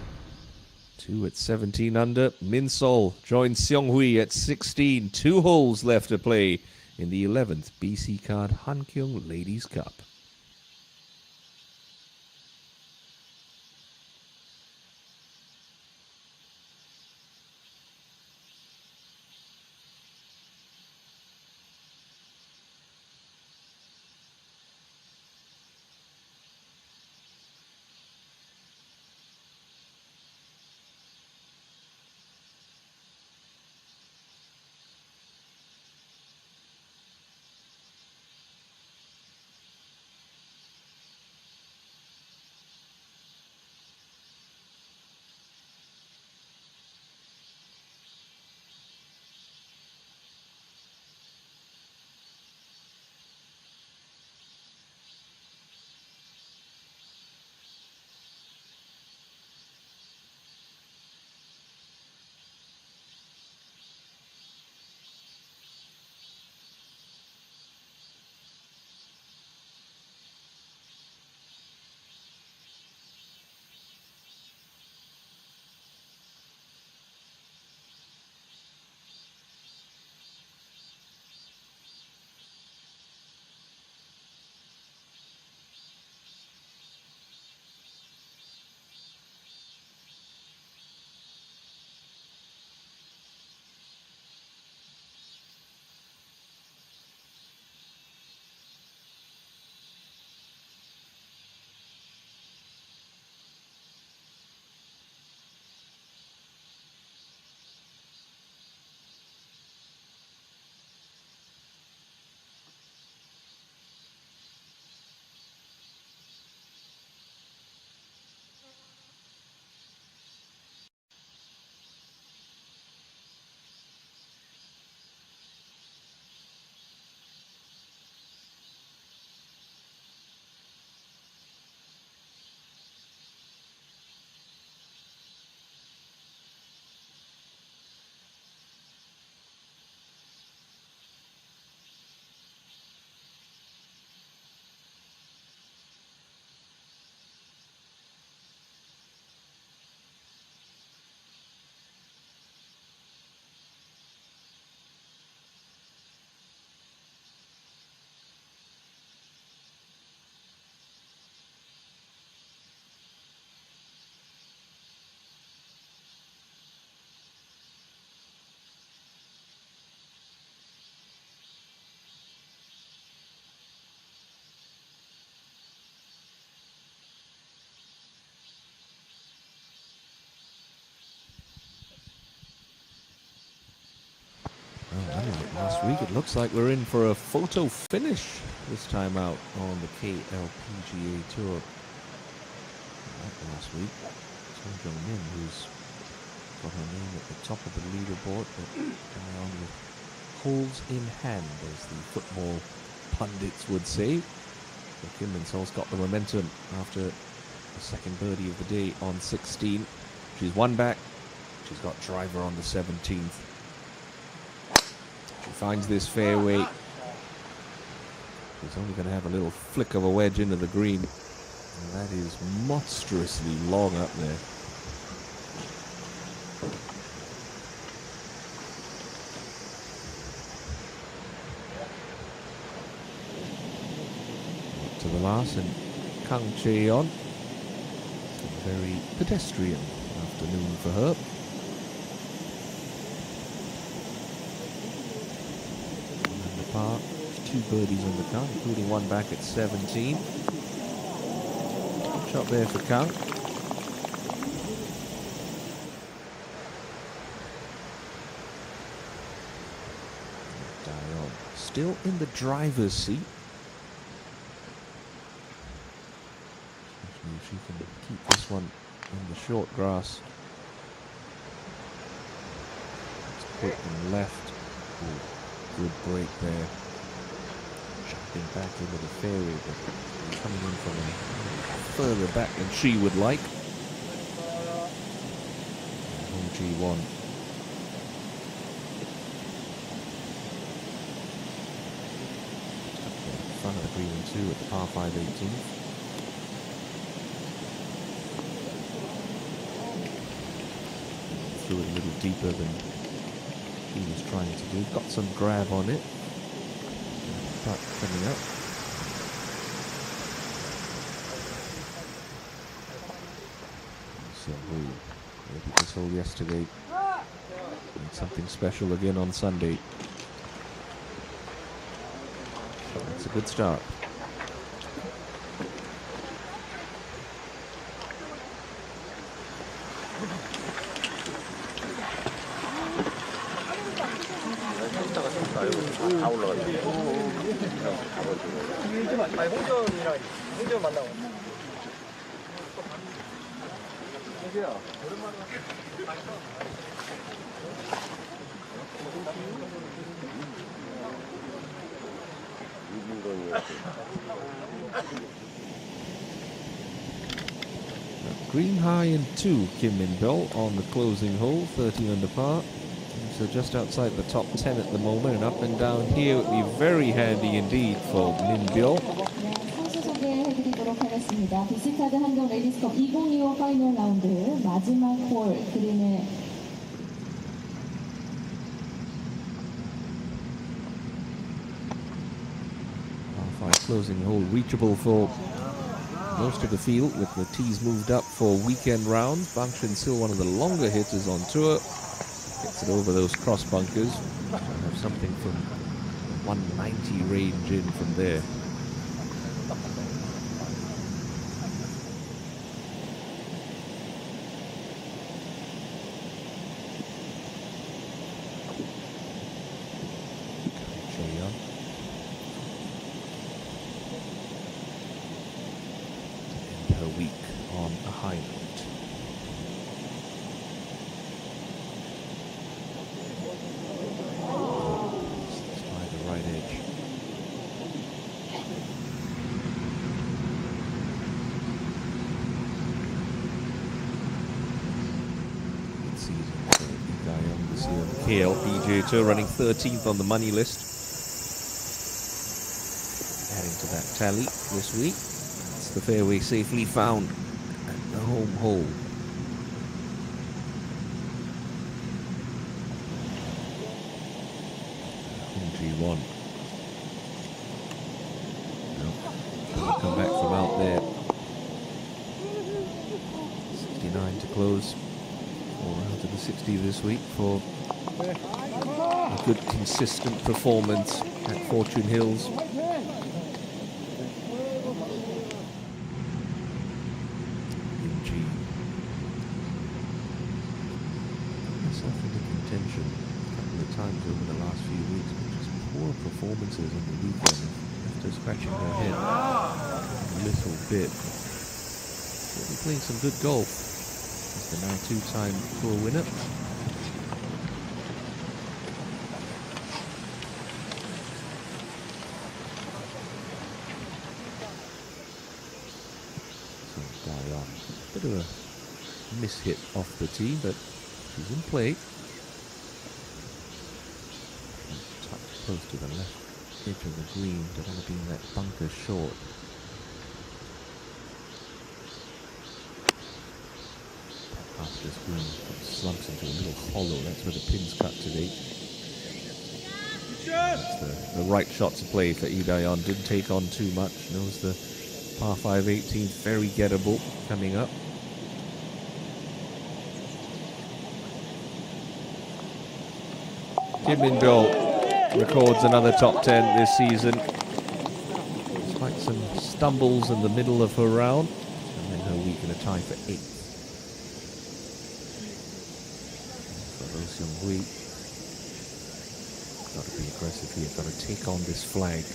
2 at 17 under. Min Sol joins Seong Hui at 16. 2 holes left to play in the 11th BC Card Hankyung Ladies Cup. Unlike last week, it looks like we're in for a photo finish this time out on the KLPGA Tour. Like last week, Song Jung-min, who's got her name at the top of the leaderboard, but down with holes in hand, as the football pundits would say. So Kim Min-sol's got the momentum after the second birdie of the day on 16. She's one back. She's got driver on the 17th. She finds this fairway. She's only going to have a little flick of a wedge into the green. And that is monstrously long up there. To the last, and Kang Chae-yeon. A very pedestrian afternoon for her. Par, 2 birdies on the count, including one back at 17. Shot there for Kang. Dion still in the driver's seat. Especially if she can keep this one in the short grass. It's quick and left. Ooh. Good break there. drifting back into the fairway, but coming in from further back than she would like. Home G1. Front of the green and 2 at the par 5 18th. Threw it a little deeper than he was trying to do. Got some grab on it. Putt coming up. So we maybe this hole yesterday. Did something special again on Sunday. That's a good start. 다 올라갔네. 아니 홍점 만나고. 홍지야. Green high and 2, Kim Min-bul on the closing hole, 13 under par. So just outside the top 10 at the moment, and up and down here would be very handy indeed for Min-bul. 선수 소개해드리도록 하겠습니다. 비스카드 한경 레디스컵 2025 파이널 라운드 마지막 홀 그린의 Par 5 closing hole reachable for most of the field with the tees moved up for weekend rounds. Bang Shin-sil, one of the longer hitters on tour, gets it over those cross bunkers. Have something from 190 range in from there. Her week on a high note. By the right edge. Good season for Hankyung this year on the KLPGA Tour, running 13th on the money list. Adding to that tally this week. The fairway safely found at the home hole. G1. Nope. Come back from out there. 69 to close. 4 out of the 60 this week for a good consistent performance at Fortune Hills. Contention a couple of times over the last few weeks, but just poor performances on the weekend. After scratching her head a little bit. She'll be playing some good golf as the now 2-time tour winner. So Dion, bit of a mishit off the tee, but she's in play. Close to the left edge of the green, don't want to be in that bunker short. Past this green slumps into a little hollow, that's where the pin's cut today. That's the right shot to play for Lee Daeon. Didn't take on too much, knows the par 5 18th, very gettable coming up. Kim Min-bul records another top 10 this season. Despite some stumbles in the middle of her round, and then her week in a tie for 8th. For Roh Seung-hui, got to be aggressive here, got to take on this flag.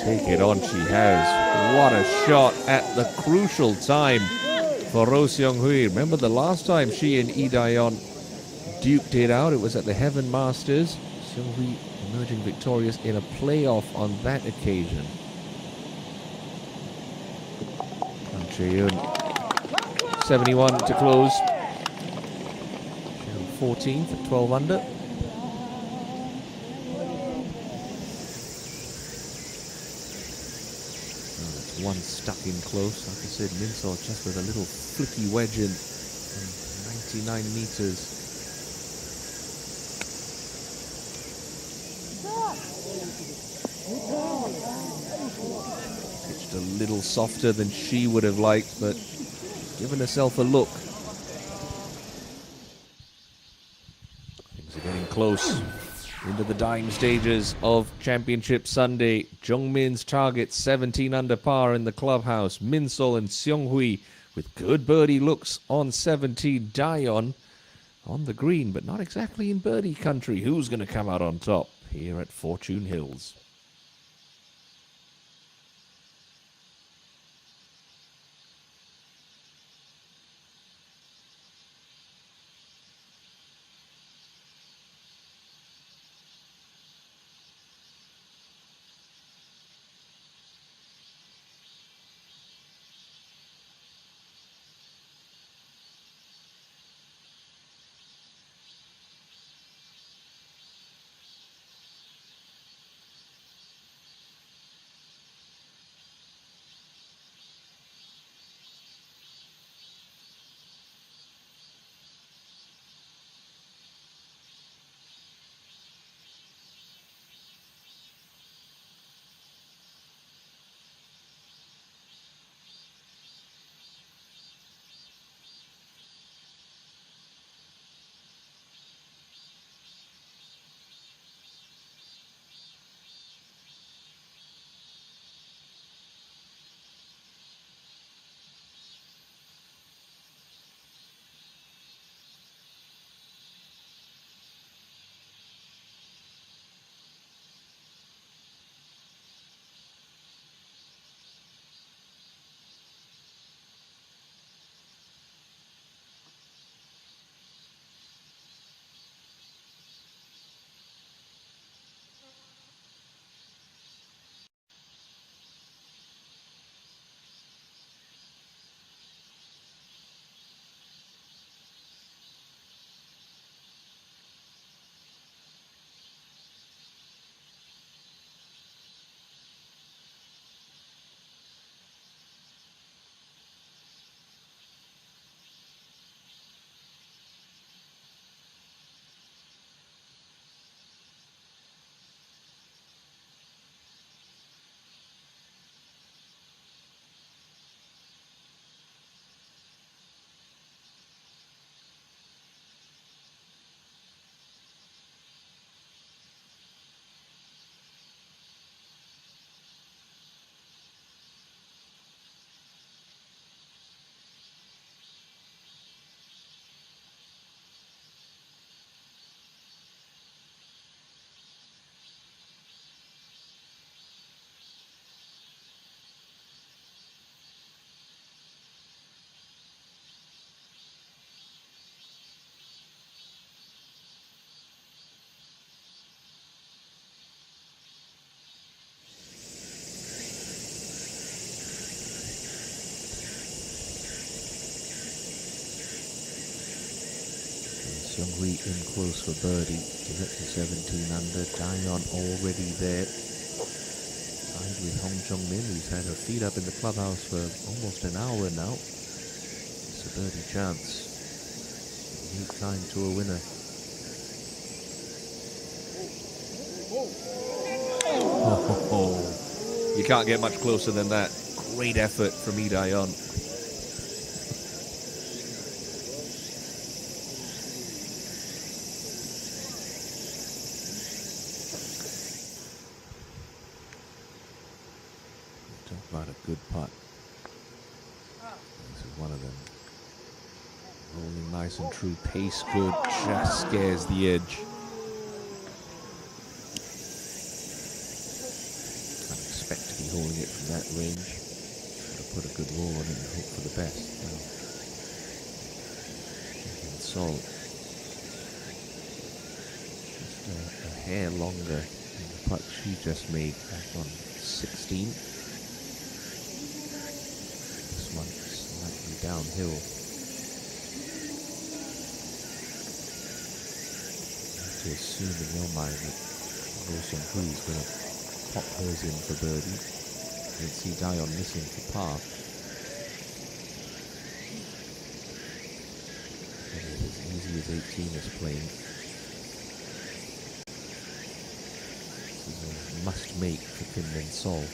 Take it on, she has. What a shot at the crucial time for Ro Seung-hui. Remember the last time she and Lee Dae-yeon duked it out? It was at the Heaven Masters. Seung-hui emerging victorious in a playoff on that occasion. Kang Chae-eun, 71 to close. 14th at 12 under. One stuck in close. Like I said, Min-sol just with a little flicky wedge in from 99 meters. Pitched a little softer than she would have liked, but given herself a look. Things are getting close. Into the dying stages of Championship Sunday. Jungmin's target 17 under par in the clubhouse. Min-sol and Seung-hui with good birdie looks on 17. Dae-yeon on the green, but not exactly in birdie country. Who's going to come out on top here at Fortune Hills? Seung-hui in close for birdie to get to 17 under. Dae-yeon already there. Tied with Hong Jung-min, who's had her feet up in the clubhouse for almost an hour now. It's a birdie chance. Unique time to a winner. Oh, you can't get much closer than that. Great effort from Lee Dae-yeon. Talk about a good putt. This is one of them. Rolling nice and true, pace good, just scares the edge. Can't expect to be holding it from that range. Got to put a good roll on it and hope for the best. Now, Sol. Just a hair longer than the putt she just made back on 16. This one slightly downhill. You have to assume in your mind that Wilson Hu's going to pop hers in for birdie. You'd see Dion missing for par. As easy as 18 is playing. This is a must make for Kim Min Sol.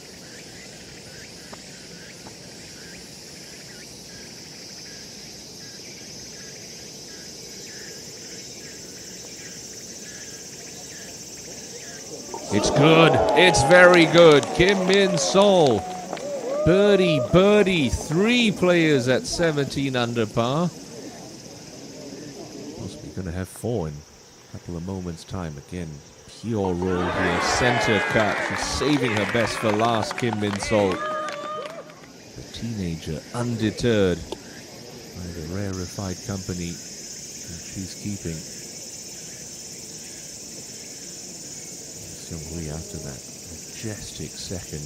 It's good. It's very good. Kim Min Sol. Birdie, birdie. 3 players at 17 under par. Possibly going to have 4 in a couple of moments' time. Again, pure roll here. Center cut. She's saving her best for last, Kim Min Sol. The teenager undeterred by the rarefied company she's keeping. Seung-hui after that majestic second.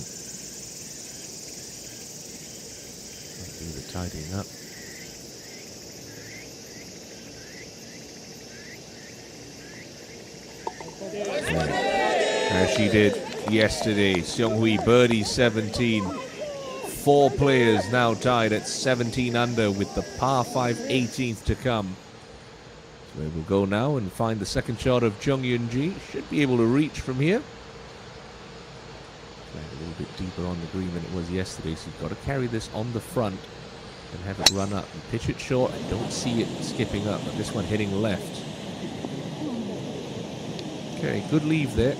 Might do the tidying up. As she did yesterday. Seung-hui birdie 17. 4 players now tied at 17 under with the par 5 18th to come. So we'll go now and find the second shot of Chung Yun-ji. Should be able to reach from here. A little bit deeper on the green than it was yesterday, so you've got to carry this on the front and have it run up. And pitch it short. I don't see it skipping up, but this one hitting left. Okay, good leave there.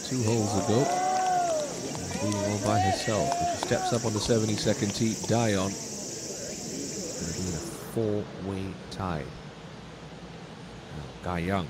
Two holes ago, leading all by herself. If she steps up on the 72nd tee, Dion going to be in a 4-way tie. Now, Guy Young.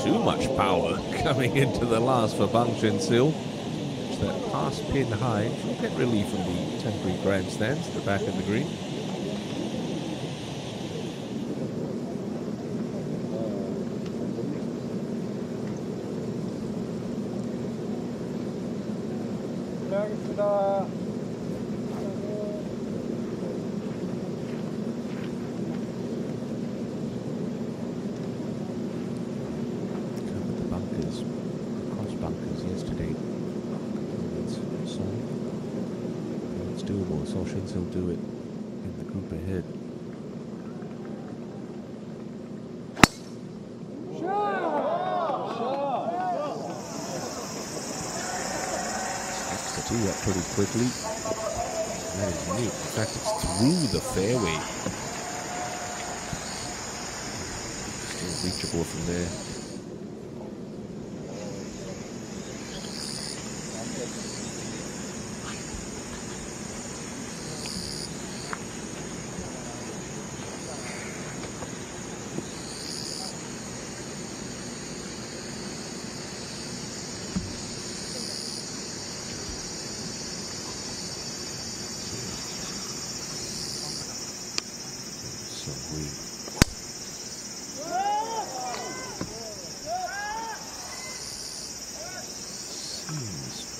Too much power coming into the last for Bang Chen-sil. It's that past pin high. She'll get relief from the temporary grandstands at the back of the green. He'll do it in the group ahead. Sticks the tee up pretty quickly. That is neat. In fact, it's through the fairway. Still reachable from there.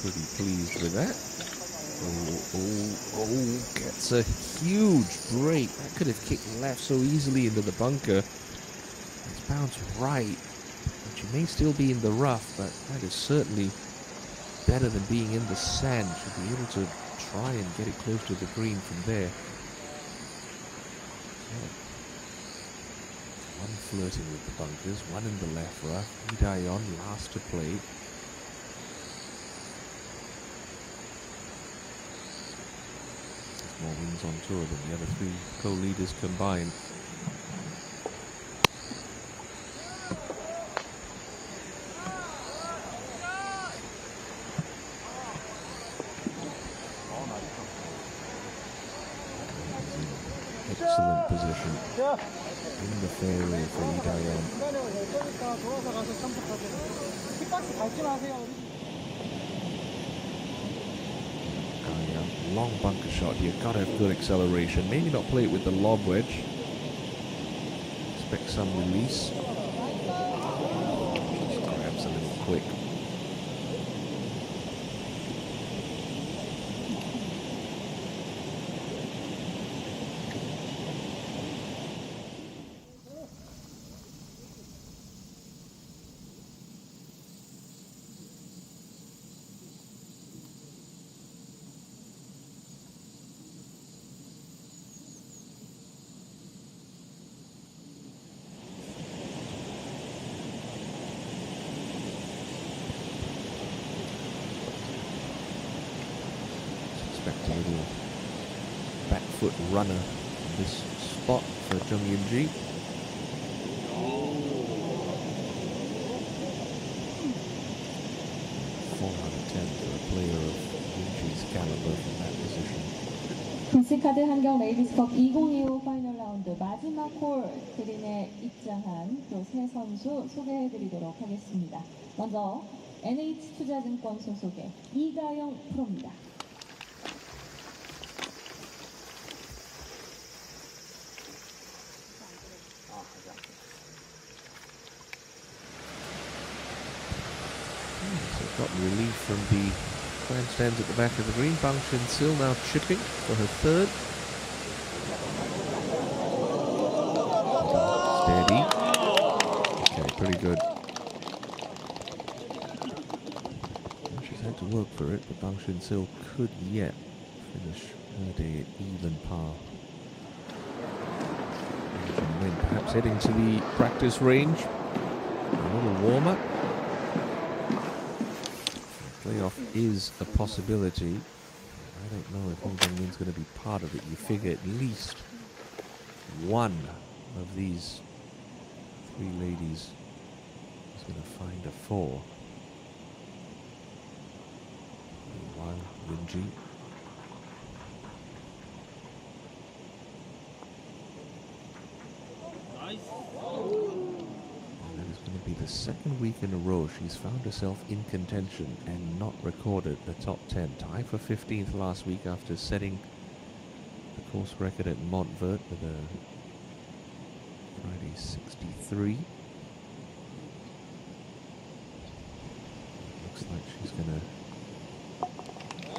Pretty pleased with that. Oh, gets a huge break. That could have kicked left so easily into the bunker. It's bounced right. But you may still be in the rough, but that is certainly better than being in the sand. She'll be able to try and get it close to the green from there. Okay. One flirting with the bunkers, one in the left rough. Idayon last to play. There's more wins on tour than the other three co-leaders combined. Excellent position in the fairway for Idayon. Long bunker shot here, gotta have good acceleration. Maybe not play it with the lob wedge. Expect some release. Just grabs a little quick. Expect a little back foot runner in this spot for Jung Yun-ji. Four out of 10 for a player of Yun-ji's caliber from that position. 비스카드 한경 레이디스컵 2025 파이널 라운드 마지막 홀 그린에 입장한 또 세 선수 소개해드리도록 하겠습니다. 먼저 NH투자증권 소속의 이가영 프로입니다. So got relief from the grandstands at the back of the green. Bang Shin-sil now chipping for her third. Steady. Okay, pretty good. She's had to work for it, but Bang Shin-sil could yet finish her day at even par. And then perhaps heading to the practice range. A little warm-up. Playoff is a possibility. I don't know if Hong Kong Min's going to be part of it. You figure at least one of these three ladies is going to find a four. Meanwhile, Yun-ji. Be the second week in a row she's found herself in contention and not recorded the top 10. Tied for 15th last week after setting the course record at Montvert with a Friday 63. Looks like she's going to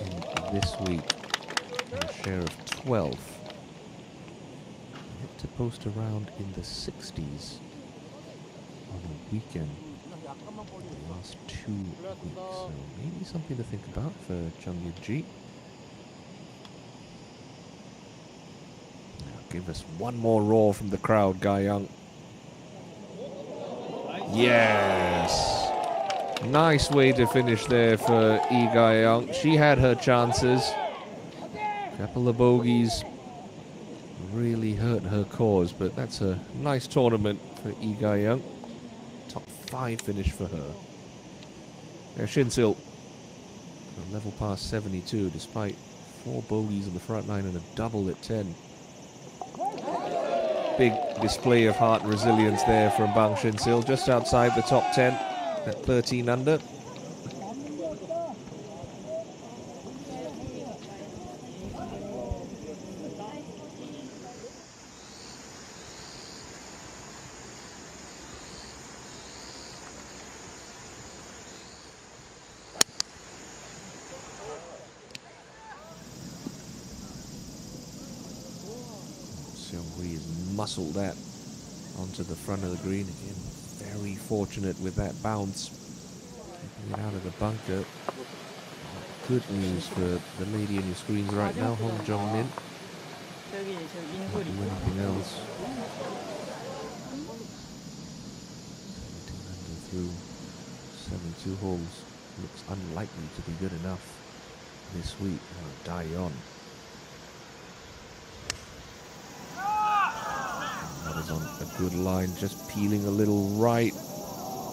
end this week with a share of 12. Hit to post around in the 60s. On a weekend the last 2 weeks, so maybe something to think about for Jung Yun-ji. Now give us one more roar from the crowd, Ga-young. Yes! Nice way to finish there for Lee Ga-young. She had her chances. Couple of bogeys really hurt her cause, but that's a nice tournament for Lee Ga-young. Top 5 finish for her. Now Shin-sil, a level past 72 despite 4 bogeys on the front nine and a double at 10. Big display of heart and resilience there from Bang Shin-sil, just outside the top 10 at 13 under. Muscle that onto the front of the green again. Very fortunate with that bounce. Keeping it out of the bunker. good news for the lady in your screens right now, Hong Jong-min. 저기 저 Not 민소리. do anything else. 17 under through 72 holes. Looks unlikely to be good enough this week. Die on. That is on a good line, just peeling a little right.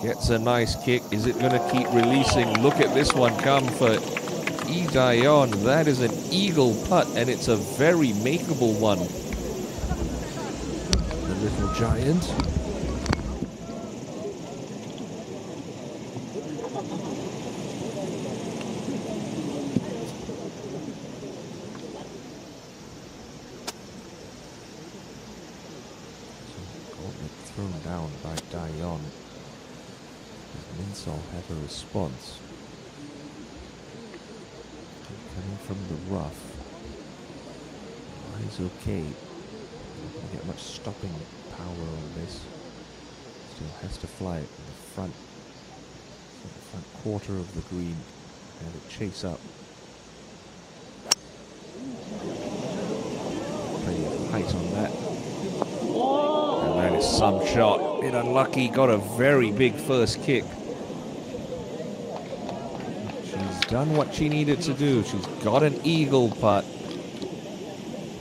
Gets a nice kick. Is it going to keep releasing? Look at this one come for Lee Daeon. That is an eagle putt, and it's a very makeable one. The little giant. Thrown down by Daeon. Does Minsol have a response? Coming from the rough. He's okay. Not going to get much stopping power on this. Still has to fly it in the front quarter of the green and it chase up. Plenty of height on that. And that is some shot. Bit unlucky, got a very big first kick. She's done what she needed to do. She's got an eagle putt. I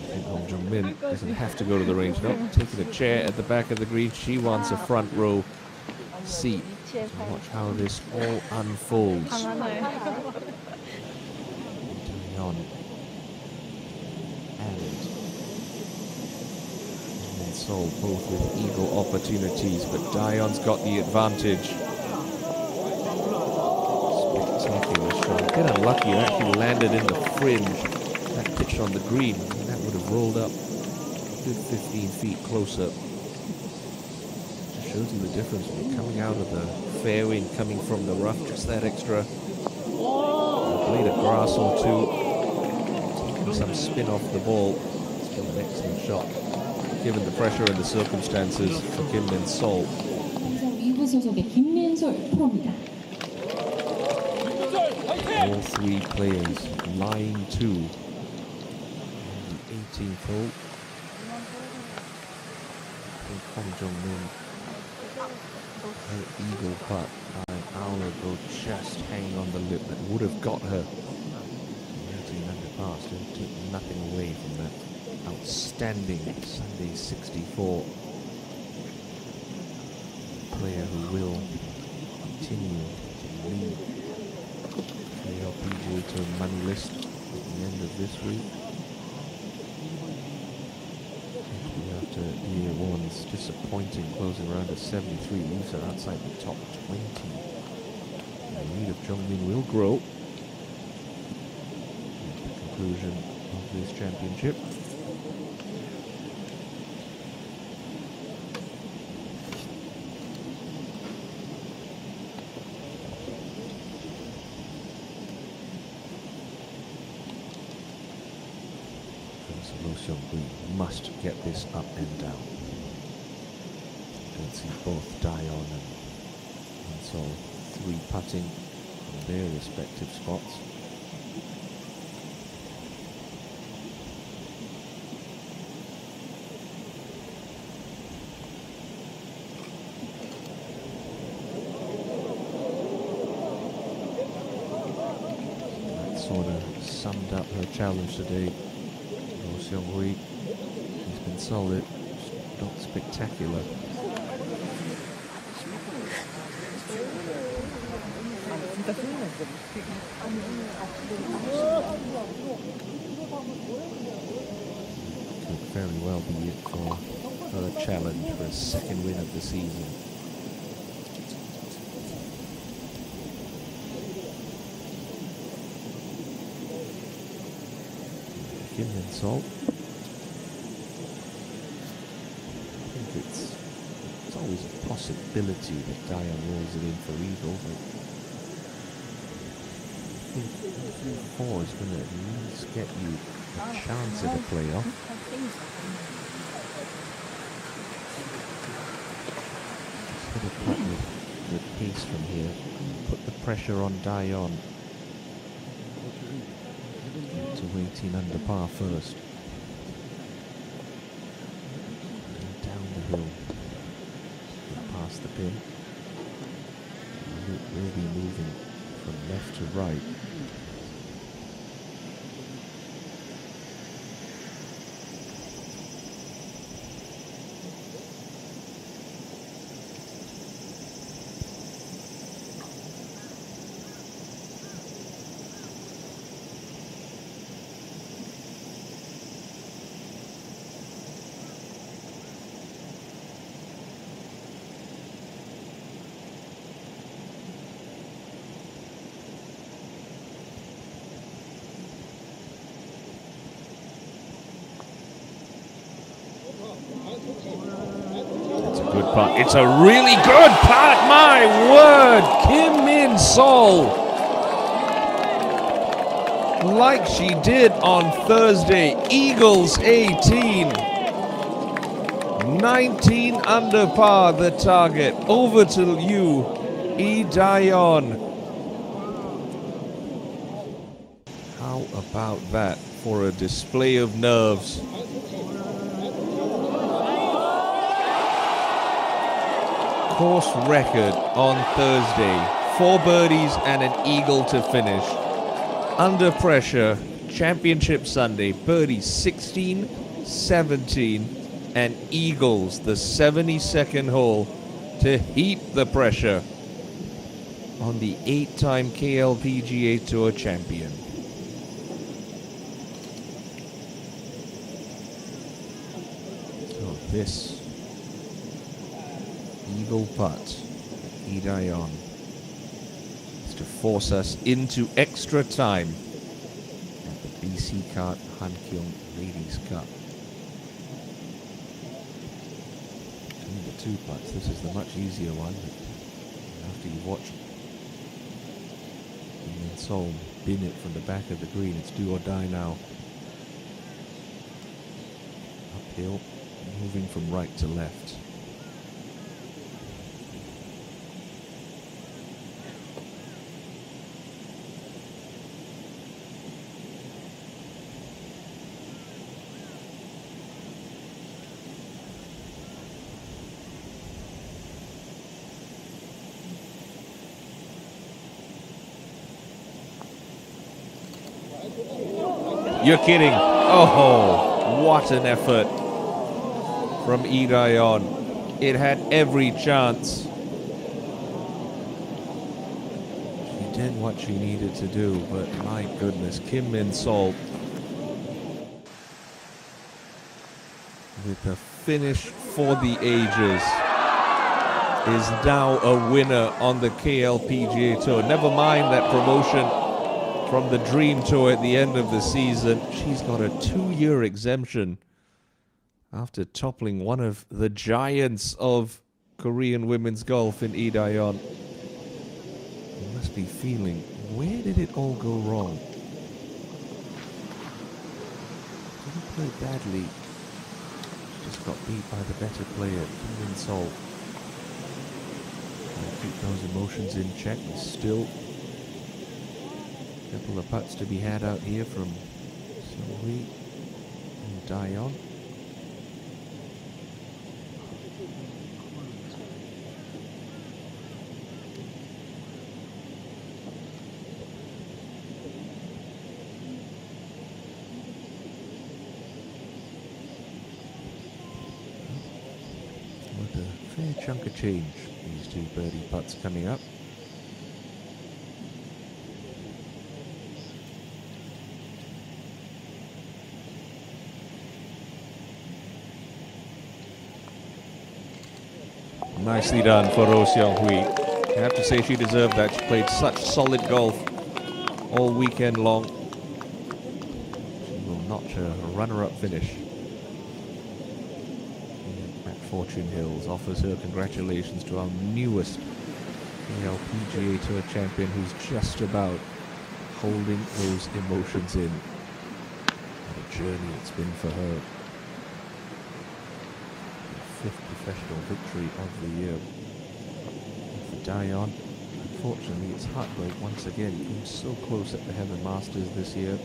think Hong Jung-min doesn't have to go to the range. Nope, taking a chair at the back of the green. She wants a front row seat. So watch how this all unfolds. Daeon and Sol both with eagle opportunities, but Daeon's got the advantage. Spectacular shot. A bit unlucky, it actually landed in the fringe. That pitch on the green, that would have rolled up a good 15 feet closer. Just shows you the difference when you're coming out of the fairway and coming from the rough. Just that extra blade of grass or two, taking some spin off the ball. Still an excellent shot, given the pressure and the circumstances for Kim Min-sol. 항상 위브 소속의 김민솔 프로입니다. All three players lying to on the 18th hole. I think Hong Jung-min, her eagle putt an hour ago, just hanging on the lip, that would have got her 13 under par. Still took nothing away from that outstanding Sunday 64. Player who will continue to lead KLPGA to a money list at the end of this week. After year one's disappointing closing round of 73, leaves her outside the top 20. The lead of Jung-min will grow at the conclusion of this championship. We must get this up and down. You can see both Daeon and Sol three putting from their respective spots. That sort of summed up her challenge today. Seung-hui, he's been solid, just not spectacular. Could very well be it for her challenge for a second win of the season. Kim Min-sol. I think it's always a possibility that Daeon rolls it in for eagle, but I think 4 is going to at least get you a chance at a playoff. Just hit a putt with pace from here. Put the pressure on Daeon. to 18 under par first. And down the hill, past the pin. It will be moving from left to right. It's a good putt. It's a really good putt. My word. Kim Min Sol. Like she did on Thursday. Eagles 18. 19 under par, the target. Over to you, Lee Dayon. How about that for a display of nerves? Course record on Thursday. 4 birdies and an eagle to finish. Under pressure, Championship Sunday, birdies 16, 17, and eagles the 72nd hole to heap the pressure on the 8-time KLPGA Tour champion. So this eagle putt, Lee Dayon, is to force us into extra time at the BC Kart Hankyung Ladies Cup. Between the 2 putts, this is the much easier one. After you've watched Kim Min Sol bin it from the back of the green, it's do or die now. Uphill, moving from right to left. You're kidding. Oh, what an effort from Lee Dayon. It had every chance. She did what she needed to do, but my goodness, Kim Min Sol with a finish for the ages is now a winner on the KLPGA Tour. Never mind that promotion from the Dream Tour at the end of the season. She's got a 2-year exemption after toppling one of the giants of Korean women's golf in Lee Dayon. You must be feeling, where did it all go wrong? Didn't play badly. Just got beat by the better player, Kim Min Sol. Keep those emotions in check. Still a couple of putts to be had out here from Sohui and Dayon. With a fair chunk of change, these 2 birdie putts coming up. Nicely done for Roh Seong-hui. I have to say she deserved that. She played such solid golf all weekend long. She will notch a runner-up finish. At Fortune Hills offers her congratulations to our newest KLPGA Tour champion, who's just about holding those emotions in. What a journey it's been for her. 5th professional victory of the year for Dayon. Unfortunately, it's heartbreak once again. He came so close at the Heather Masters this year.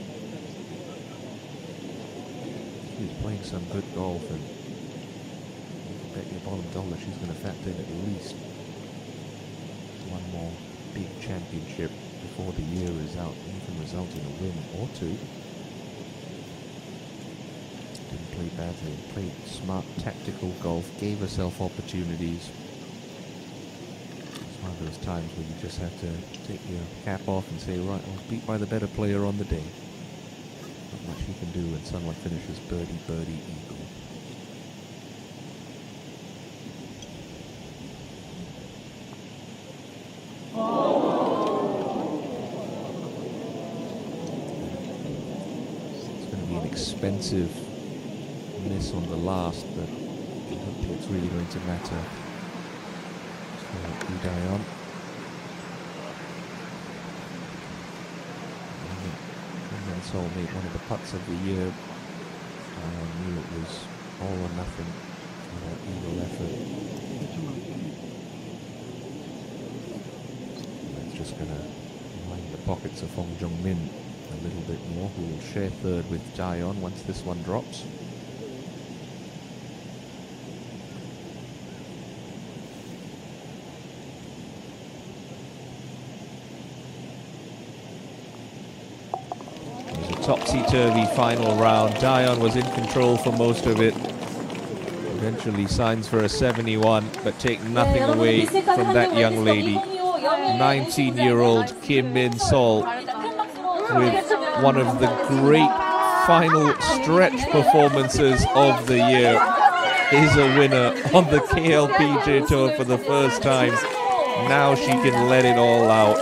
She's playing some good golf, and you can bet your bottom dollar she's going to factor in at least one more big championship before the year is out, even result in a win or two. Didn't play badly, played smart tactical golf, gave herself opportunities. It's one of those times where you just have to take your cap off and say, right, I was beat by the better player on the day. Not much you can do, and Sunlight finishes birdie, birdie, eagle. It's going to be an expensive miss on the last, but I don't think it's really going to matter for Udayon. Sol made one of the putts of the year. I knew it was all or nothing for that eagle effort. That's just going to line the pockets of Hong Jung-min a little bit more, who will share third with Dayon once this one drops. Topsy-turvy final round. Dayon was in control for most of it. Eventually signs for a 71, but take nothing away from that young lady. 19-year-old Kim Min-sol with one of the great final stretch performances of the year is a winner on the KLPGA Tour for the first time. Now she can let it all out.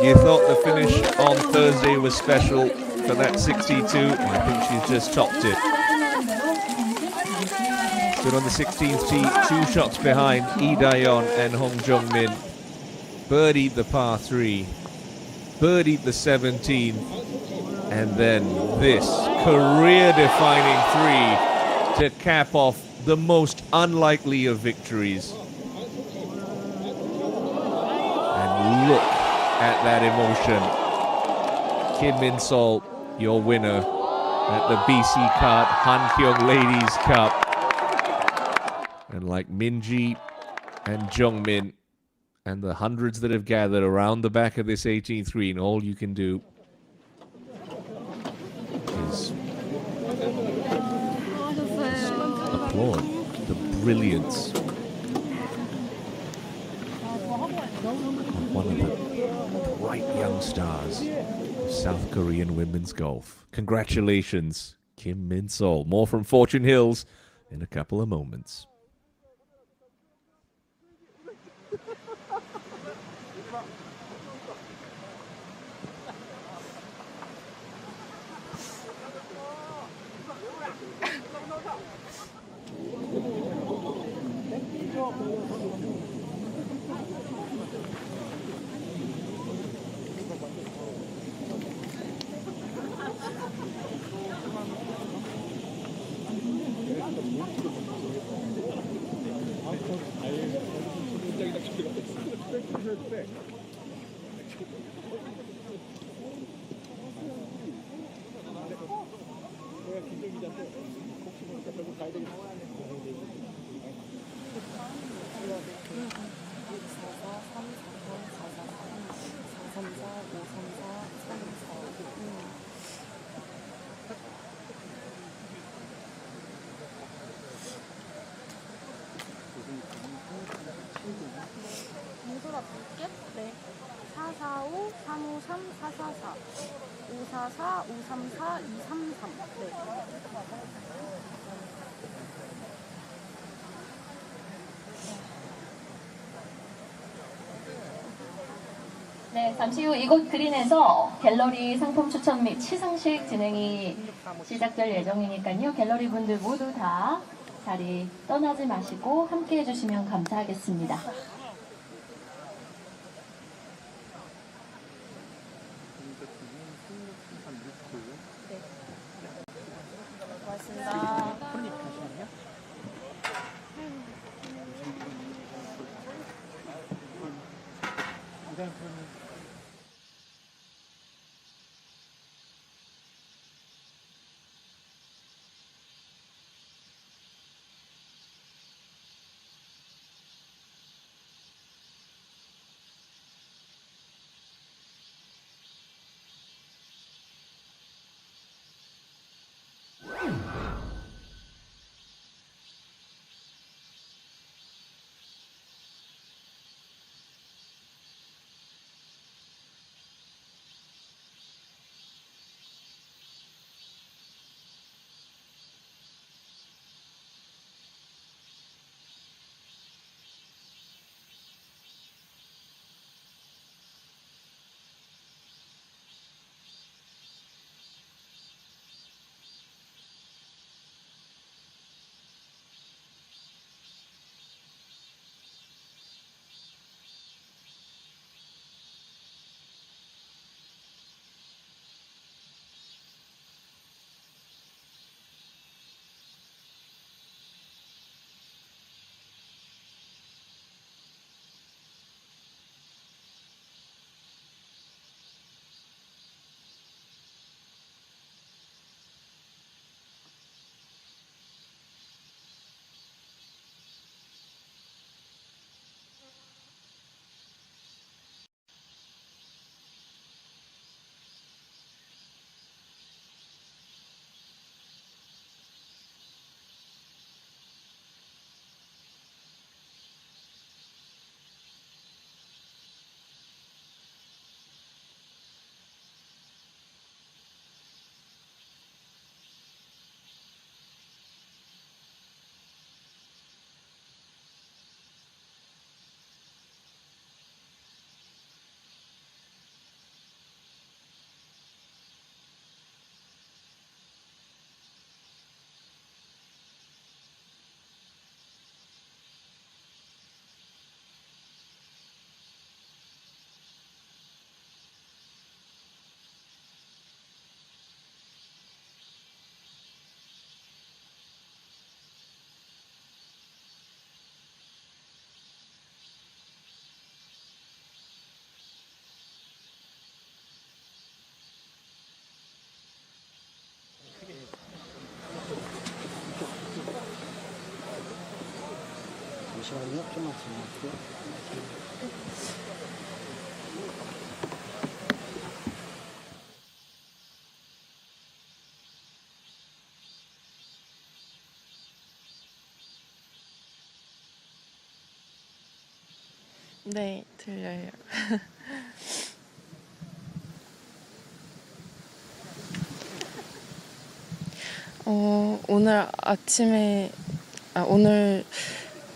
You thought the finish on Thursday was special for that 62. I think she's just topped it. Stood on the 16th tee, 2 shots behind Lee Dayon and Hong Jung-min. Birdied the par 3, birdied the 17, and then this career-defining 3 to cap off the most unlikely of victories. And look at that emotion. Kim Min-sol, your winner at the BC Card Hankyung Ladies Cup. And like Minji and Jung-min and the hundreds that have gathered around the back of this 18th green, all you can do is applaud the brilliance of one of the bright young stars of South Korean women's golf. Congratulations, Kim Min-sol. More from Fortune Hills in a couple of moments. 네, 잠시 후 이곳 그린에서 갤러리 상품 추천 및 시상식 진행이 시작될 예정이니까요. 갤러리 분들 모두 다 자리 떠나지 마시고 함께 해주시면 감사하겠습니다. 잠시만요. 좀만 기다려주세요. 네, 들려요. 오늘 아침에 오늘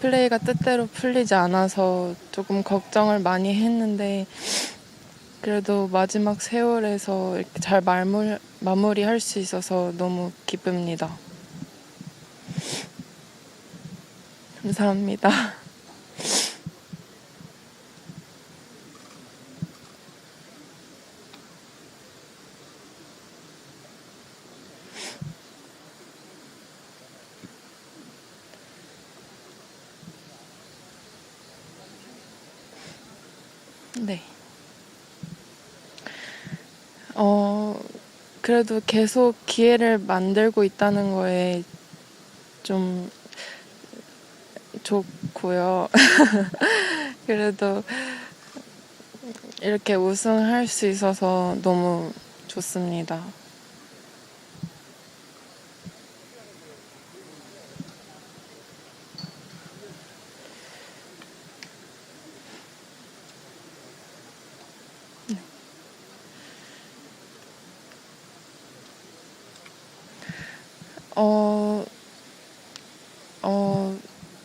플레이가 뜻대로 풀리지 않아서 조금 걱정을 많이 했는데 그래도 마지막 세월에서 이렇게 잘 마무리할 수 있어서 너무 기쁩니다. 감사합니다. 네. 그래도 계속 기회를 만들고 있다는 거에 좀 좋고요. 그래도 이렇게 우승할 수 있어서 너무 좋습니다.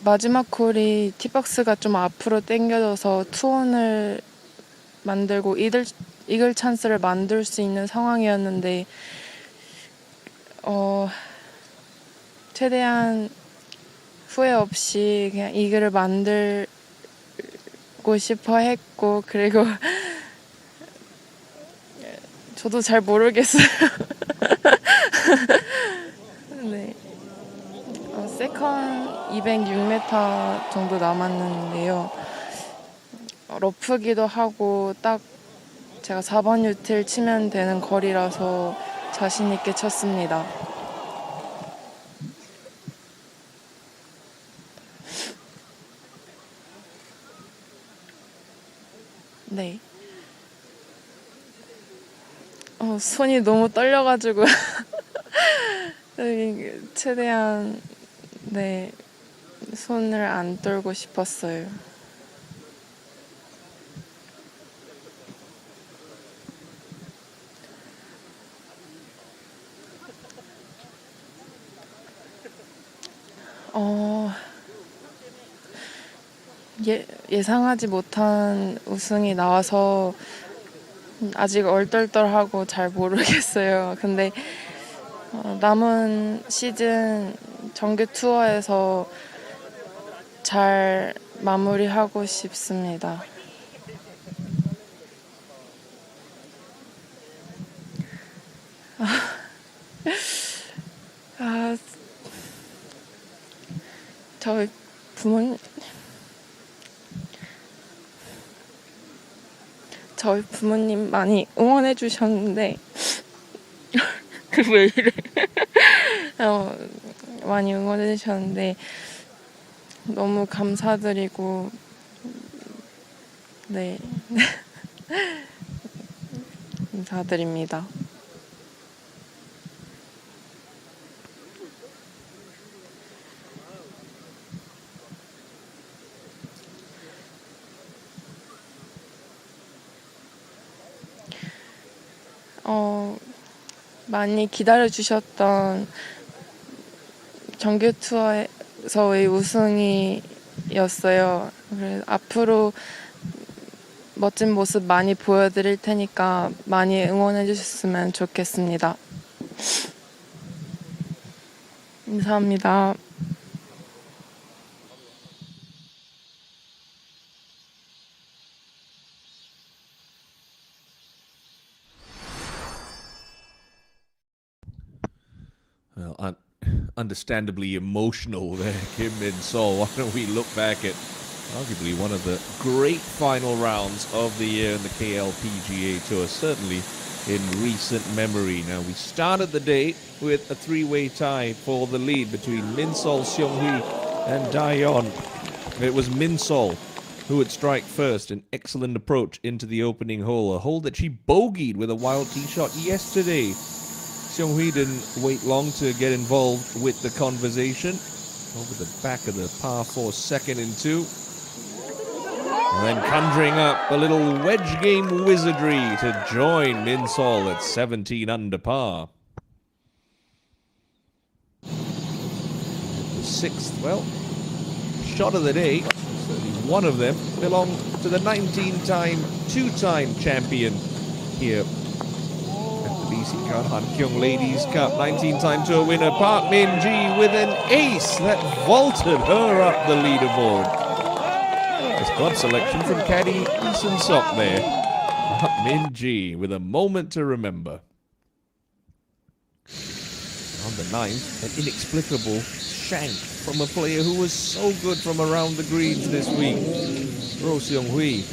마지막 홀이 티박스가 좀 앞으로 당겨져서 투혼을 만들고 이글 찬스를 만들 수 있는 상황이었는데 최대한 후회 없이 그냥 이글을 만들고 싶어 했고 그리고 저도 잘 모르겠어요. 네. 세컨 206m 정도 남았는데요. 러프기도 하고 딱 제가 4번 유틸 치면 되는 거리라서 자신 있게 쳤습니다. 네. 손이 너무 떨려가지고 최대한 네 손을 안 떨고 싶었어요. 예상하지 못한 우승이 나와서 아직 얼떨떨하고 잘 모르겠어요. 근데 남은 시즌 정규 투어에서 잘 마무리하고 싶습니다. 저희 부모님 많이 응원해 주셨는데 왜 이래? 많이 응원해 주셨는데 너무 감사드리고 네 감사드립니다. 많이 기다려주셨던 정규 투어에서의 우승이었어요. 그래서 앞으로 멋진 모습 많이 보여드릴 테니까 많이 응원해 주셨으면 좋겠습니다. 감사합니다. Well, understandably emotional there, Kim Min Sol. Why don't we look back at arguably one of the great final rounds of the year in the KLPGA Tour, certainly in recent memory. Now, we started the day with a three-way tie for the lead between Min Sol, Seung Hui and Daeyeon. It was Min Sol who would strike first. An excellent approach into the opening hole. A hole that she bogeyed with a wild tee shot yesterday. Seung Hui didn't wait long to get involved with the conversation. Over the back of the par 4 second and 2. And then conjuring up a little wedge game wizardry to join Min Sol at 17 under par. The sixth, well, shot of the day, certainly one of them, belonged to the 19-time, two-time champion here at the BC Card Hankyung Ladies Cup. 19-time tour winner Park Min-ji with an ace that vaulted her up the leaderboard. It's club selection from caddy Eason Sok there. Park Min-ji with a moment to remember. On the ninth, an inexplicable shank from a player who was so good from around the greens this week. Ro Seung Hui,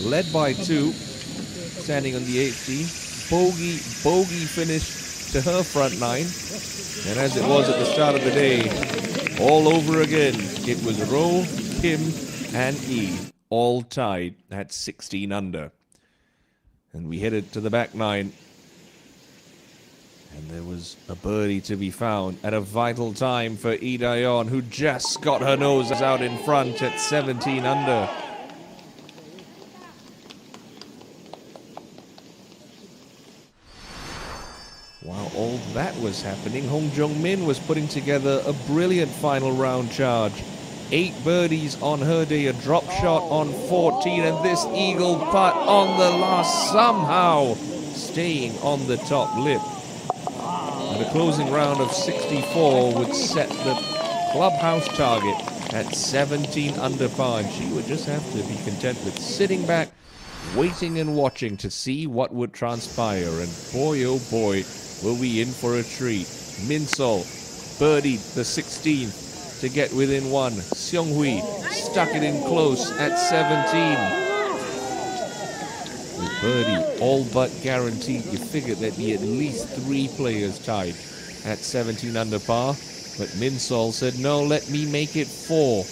led by 2, standing on the 8th tee. Bogey finish to her front 9. And as it was at the start of the day, all over again. It was Ro, Kim, and E, all tied at 16 under. And we headed to the back 9. And there was a birdie to be found at a vital time for Lee Daeon, who just got her nose out in front at 17 under. While all that was happening, Hong Jong-min was putting together a brilliant final round charge. 8 birdies on her day, a drop shot on 14, and this eagle putt on the last, somehow staying on the top lip. And a closing round of 64 would set the clubhouse target at 17 under par. And she would just have to be content with sitting back, waiting and watching to see what would transpire. And boy, oh boy, were we in for a treat. Min Sol birdied the 16th to get within 1. Seung Hui stuck it in close at 17. With birdie all but guaranteed, you figured there'd be at least 3 players tied at 17 under par. But Min Sol said, no, let me make it 4.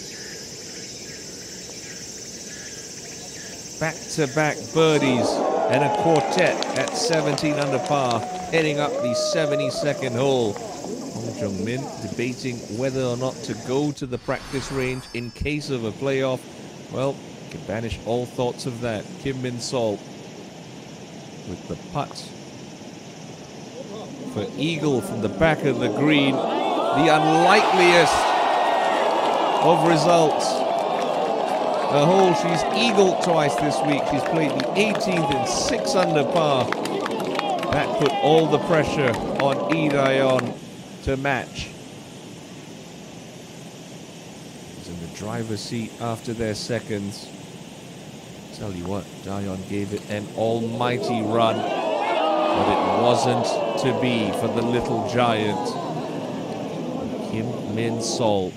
Back-to-back birdies and a quartet at 17 under par, heading up the 72nd hole. Hong Jong-min debating whether or not to go to the practice range in case of a playoff. Well, can banish all thoughts of that. Kim Min Sol with the putt for eagle from the back of the green. The unlikeliest of results. A hole she's eagled twice this week. She's played the 18th in 6 under par. That put all the pressure on Lee Daeon to match. She's in the driver's seat after their seconds. Tell you what, Daeon gave it an almighty run, but it wasn't to be for the little giant. Kim Min Sol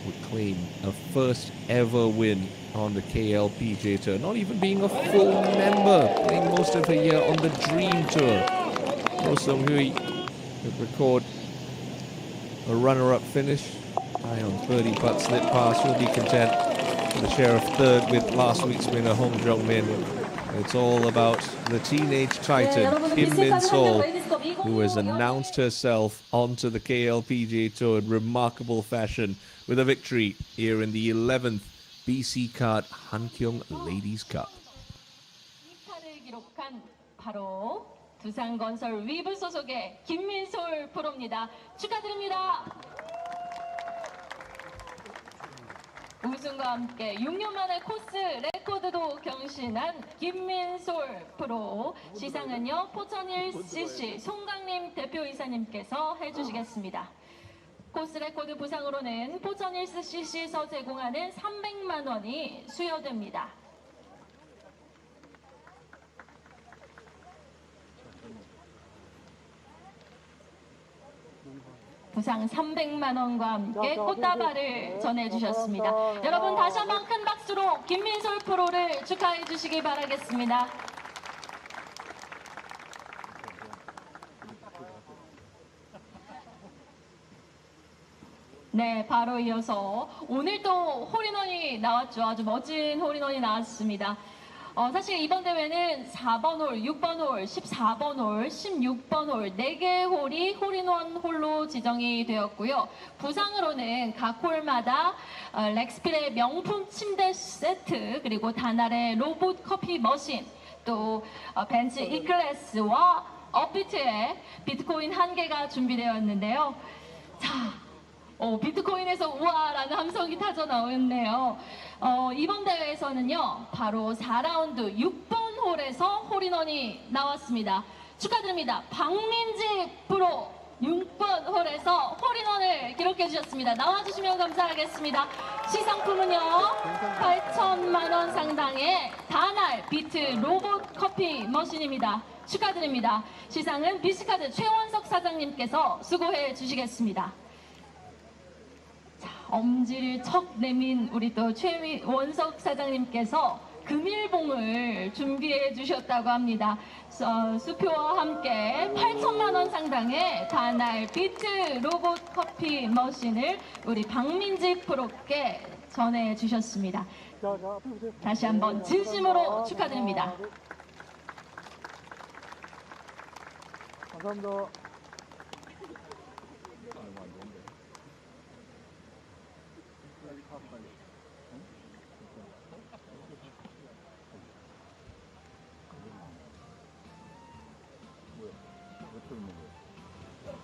would claim a first ever win on the KLPGA Tour, not even being a full member, playing most of her year on the Dream Tour. Ro Seung Hui would record a runner-up finish. Daeon's birdie putt slip past, will be content with a share of 3rd with last week's winner Hong Jong-min. It's all about the teenage titan Kim Min Sol, who has announced herself onto the KLPGA Tour in remarkable fashion with a victory here in the 11th BC Card Hankyung Ladies Cup. 바로 두산건설 위브 소속의 김민솔 프로입니다. 축하드립니다. 우승과 함께 6년 만에 코스 레코드도 경신한 김민솔 프로. 시상은요 포천힐CC 송강림 대표이사님께서 해주시겠습니다. 코스 레코드 부상으로는 포천힐CC에서 제공하는 300만 원이 수여됩니다. 부상 300만 원과 함께 꽃다발을 전해주셨습니다. 여러분 다시 한번 큰 박수로 김민솔 프로를 축하해 주시기 바라겠습니다. 네, 바로 이어서 오늘 또 홀인원이 나왔죠. 아주 멋진 홀인원이 나왔습니다. 사실 이번 대회는 4번 홀, 6번 홀, 14번 홀, 16번 홀 4개의 홀이 홀인원 홀로 지정이 되었고요. 부상으로는 각 홀마다 렉스필의 명품 침대 세트, 그리고 다날의 로봇 커피 머신, 또 벤츠 E클래스와 업비트의 비트코인 1개가 준비되었는데요. 자, 비트코인에서 우와라는 함성이 터져 나오네요. 이번 대회에서는요, 바로 4라운드 6번 홀에서 홀인원이 나왔습니다. 축하드립니다. 박민지 프로 6번 홀에서 홀인원을 기록해 주셨습니다. 나와주시면 감사하겠습니다. 시상품은요, 8천만 원 상당의 다날 비트 로봇 커피 머신입니다. 축하드립니다. 시상은 비스카드 최원석 사장님께서 수고해 주시겠습니다. 엄지를 척 내민 우리 또 최원석 사장님께서 금일봉을 준비해 주셨다고 합니다. 수표와 함께 8천만 원 상당의 다날 비트 로봇 커피 머신을 우리 박민지 프로께 전해 주셨습니다. 다시 한번 진심으로 축하드립니다. 감사합니다.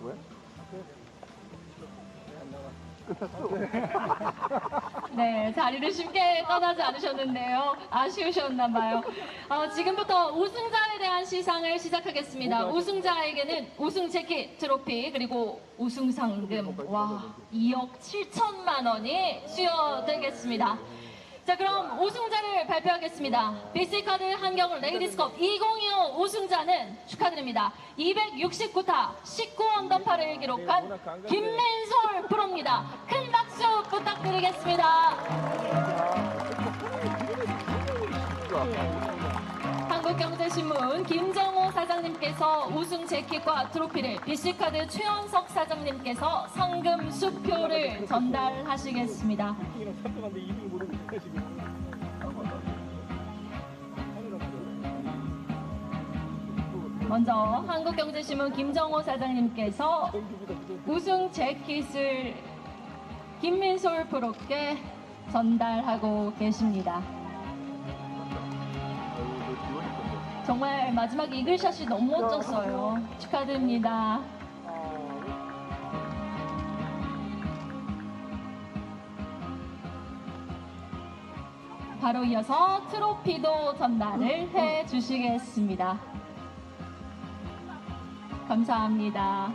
왜? 네, 자리를 쉽게 떠나지 않으셨는데요. 아쉬우셨나봐요. 지금부터 우승자에 대한 시상을 시작하겠습니다. 우승자에게는 우승 재킷, 트로피, 그리고 우승 상금, 2억 7천만 원이 수여되겠습니다. 자, 그럼 우승자를 발표하겠습니다. 비스카드 한경 레이디스컵 2025 우승자는 축하드립니다. 269타 19언더파를 기록한 김민솔 프로입니다. 큰 박수 부탁드리겠습니다. 한국경제신문 김정호 사장님께서 우승 재킷과 트로피를, 비스카드 최원석 사장님께서 상금 수표를 전달하시겠습니다. 먼저 한국경제신문 김정호 사장님께서 우승 재킷을 김민솔 프로께 전달하고 계십니다. 정말 마지막 이글샷이 너무 멋졌어요. 축하드립니다. 바로 이어서 트로피도 전달을 해 주시겠습니다. 감사합니다.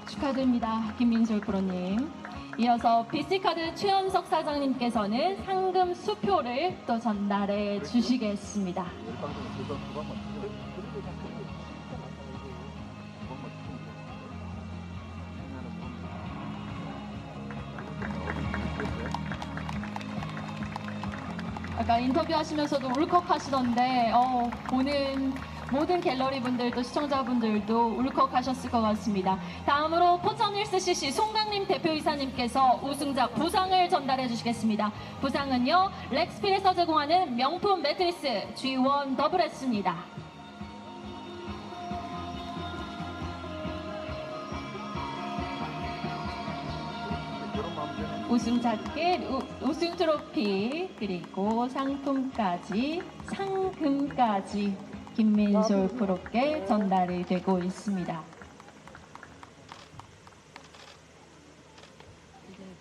축하드립니다. 김민솔 프로님. 이어서 비스카드 최원석 사장님께서는 상금 수표를 또 전달해 주시겠습니다. 아까 인터뷰하시면서도 울컥하시던데 보는 모든 갤러리 분들도 시청자분들도 울컥하셨을 것 같습니다. 다음으로 포천힐스 CC 송강림 대표이사님께서 우승자 부상을 전달해 주시겠습니다. 부상은요, 렉스필에서 제공하는 명품 매트리스 G1 더블S입니다. 우승 자켓, 우승 트로피, 그리고 상금까지 김민솔 프로께 전달이 되고 있습니다.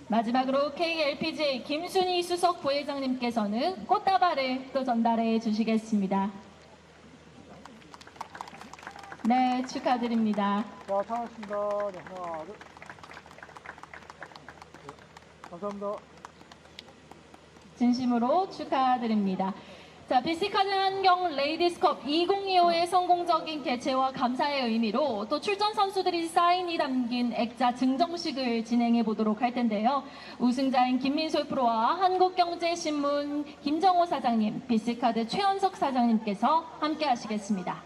마지막으로 KLPGA 김순희 수석 부회장님께서는 꽃다발을 또 전달해 주시겠습니다. 네, 축하드립니다. 자, 사랑하십니다. 네, 하나, 둘. 감사합니다. 진심으로 축하드립니다. 자, 비스카드 한경 레이디스컵 2025의 성공적인 개최와 감사의 의미로 또 출전 선수들이 사인이 담긴 액자 증정식을 진행해 보도록 할 텐데요. 우승자인 김민솔 프로와 한국경제신문 김정호 사장님, 비스카드 최원석 사장님께서 함께 하시겠습니다.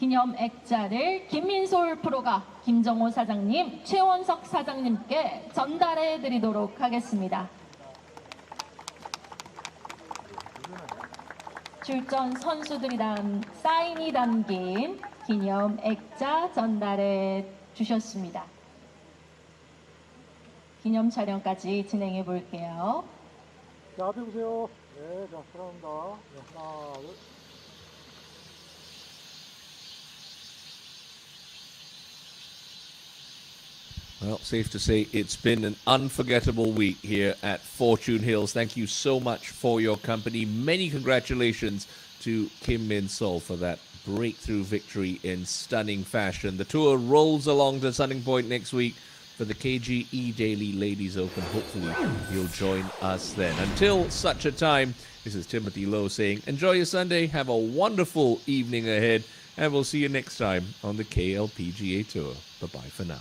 기념 액자를 김민솔 프로가 김정호 사장님, 최원석 사장님께 전달해 드리도록 하겠습니다. 출전 선수들이 사인이 담긴 기념 액자 전달해 주셨습니다. 기념 촬영까지 진행해 볼게요. 자, 앞에 보세요. 네, 자, 사랑합니다. 네, 하나, 둘. Well, safe to say it's been an unforgettable week here at Fortune Hills. Thank you so much for your company. Many congratulations to Kim Min-sol for that breakthrough victory in stunning fashion. The tour rolls along to Sunning Point next week for the KGE Daily Ladies Open. Hopefully you'll join us then. Until such a time, this is Timothy Lowe saying, enjoy your Sunday, have a wonderful evening ahead, and we'll see you next time on the KLPGA Tour. Bye-bye for now.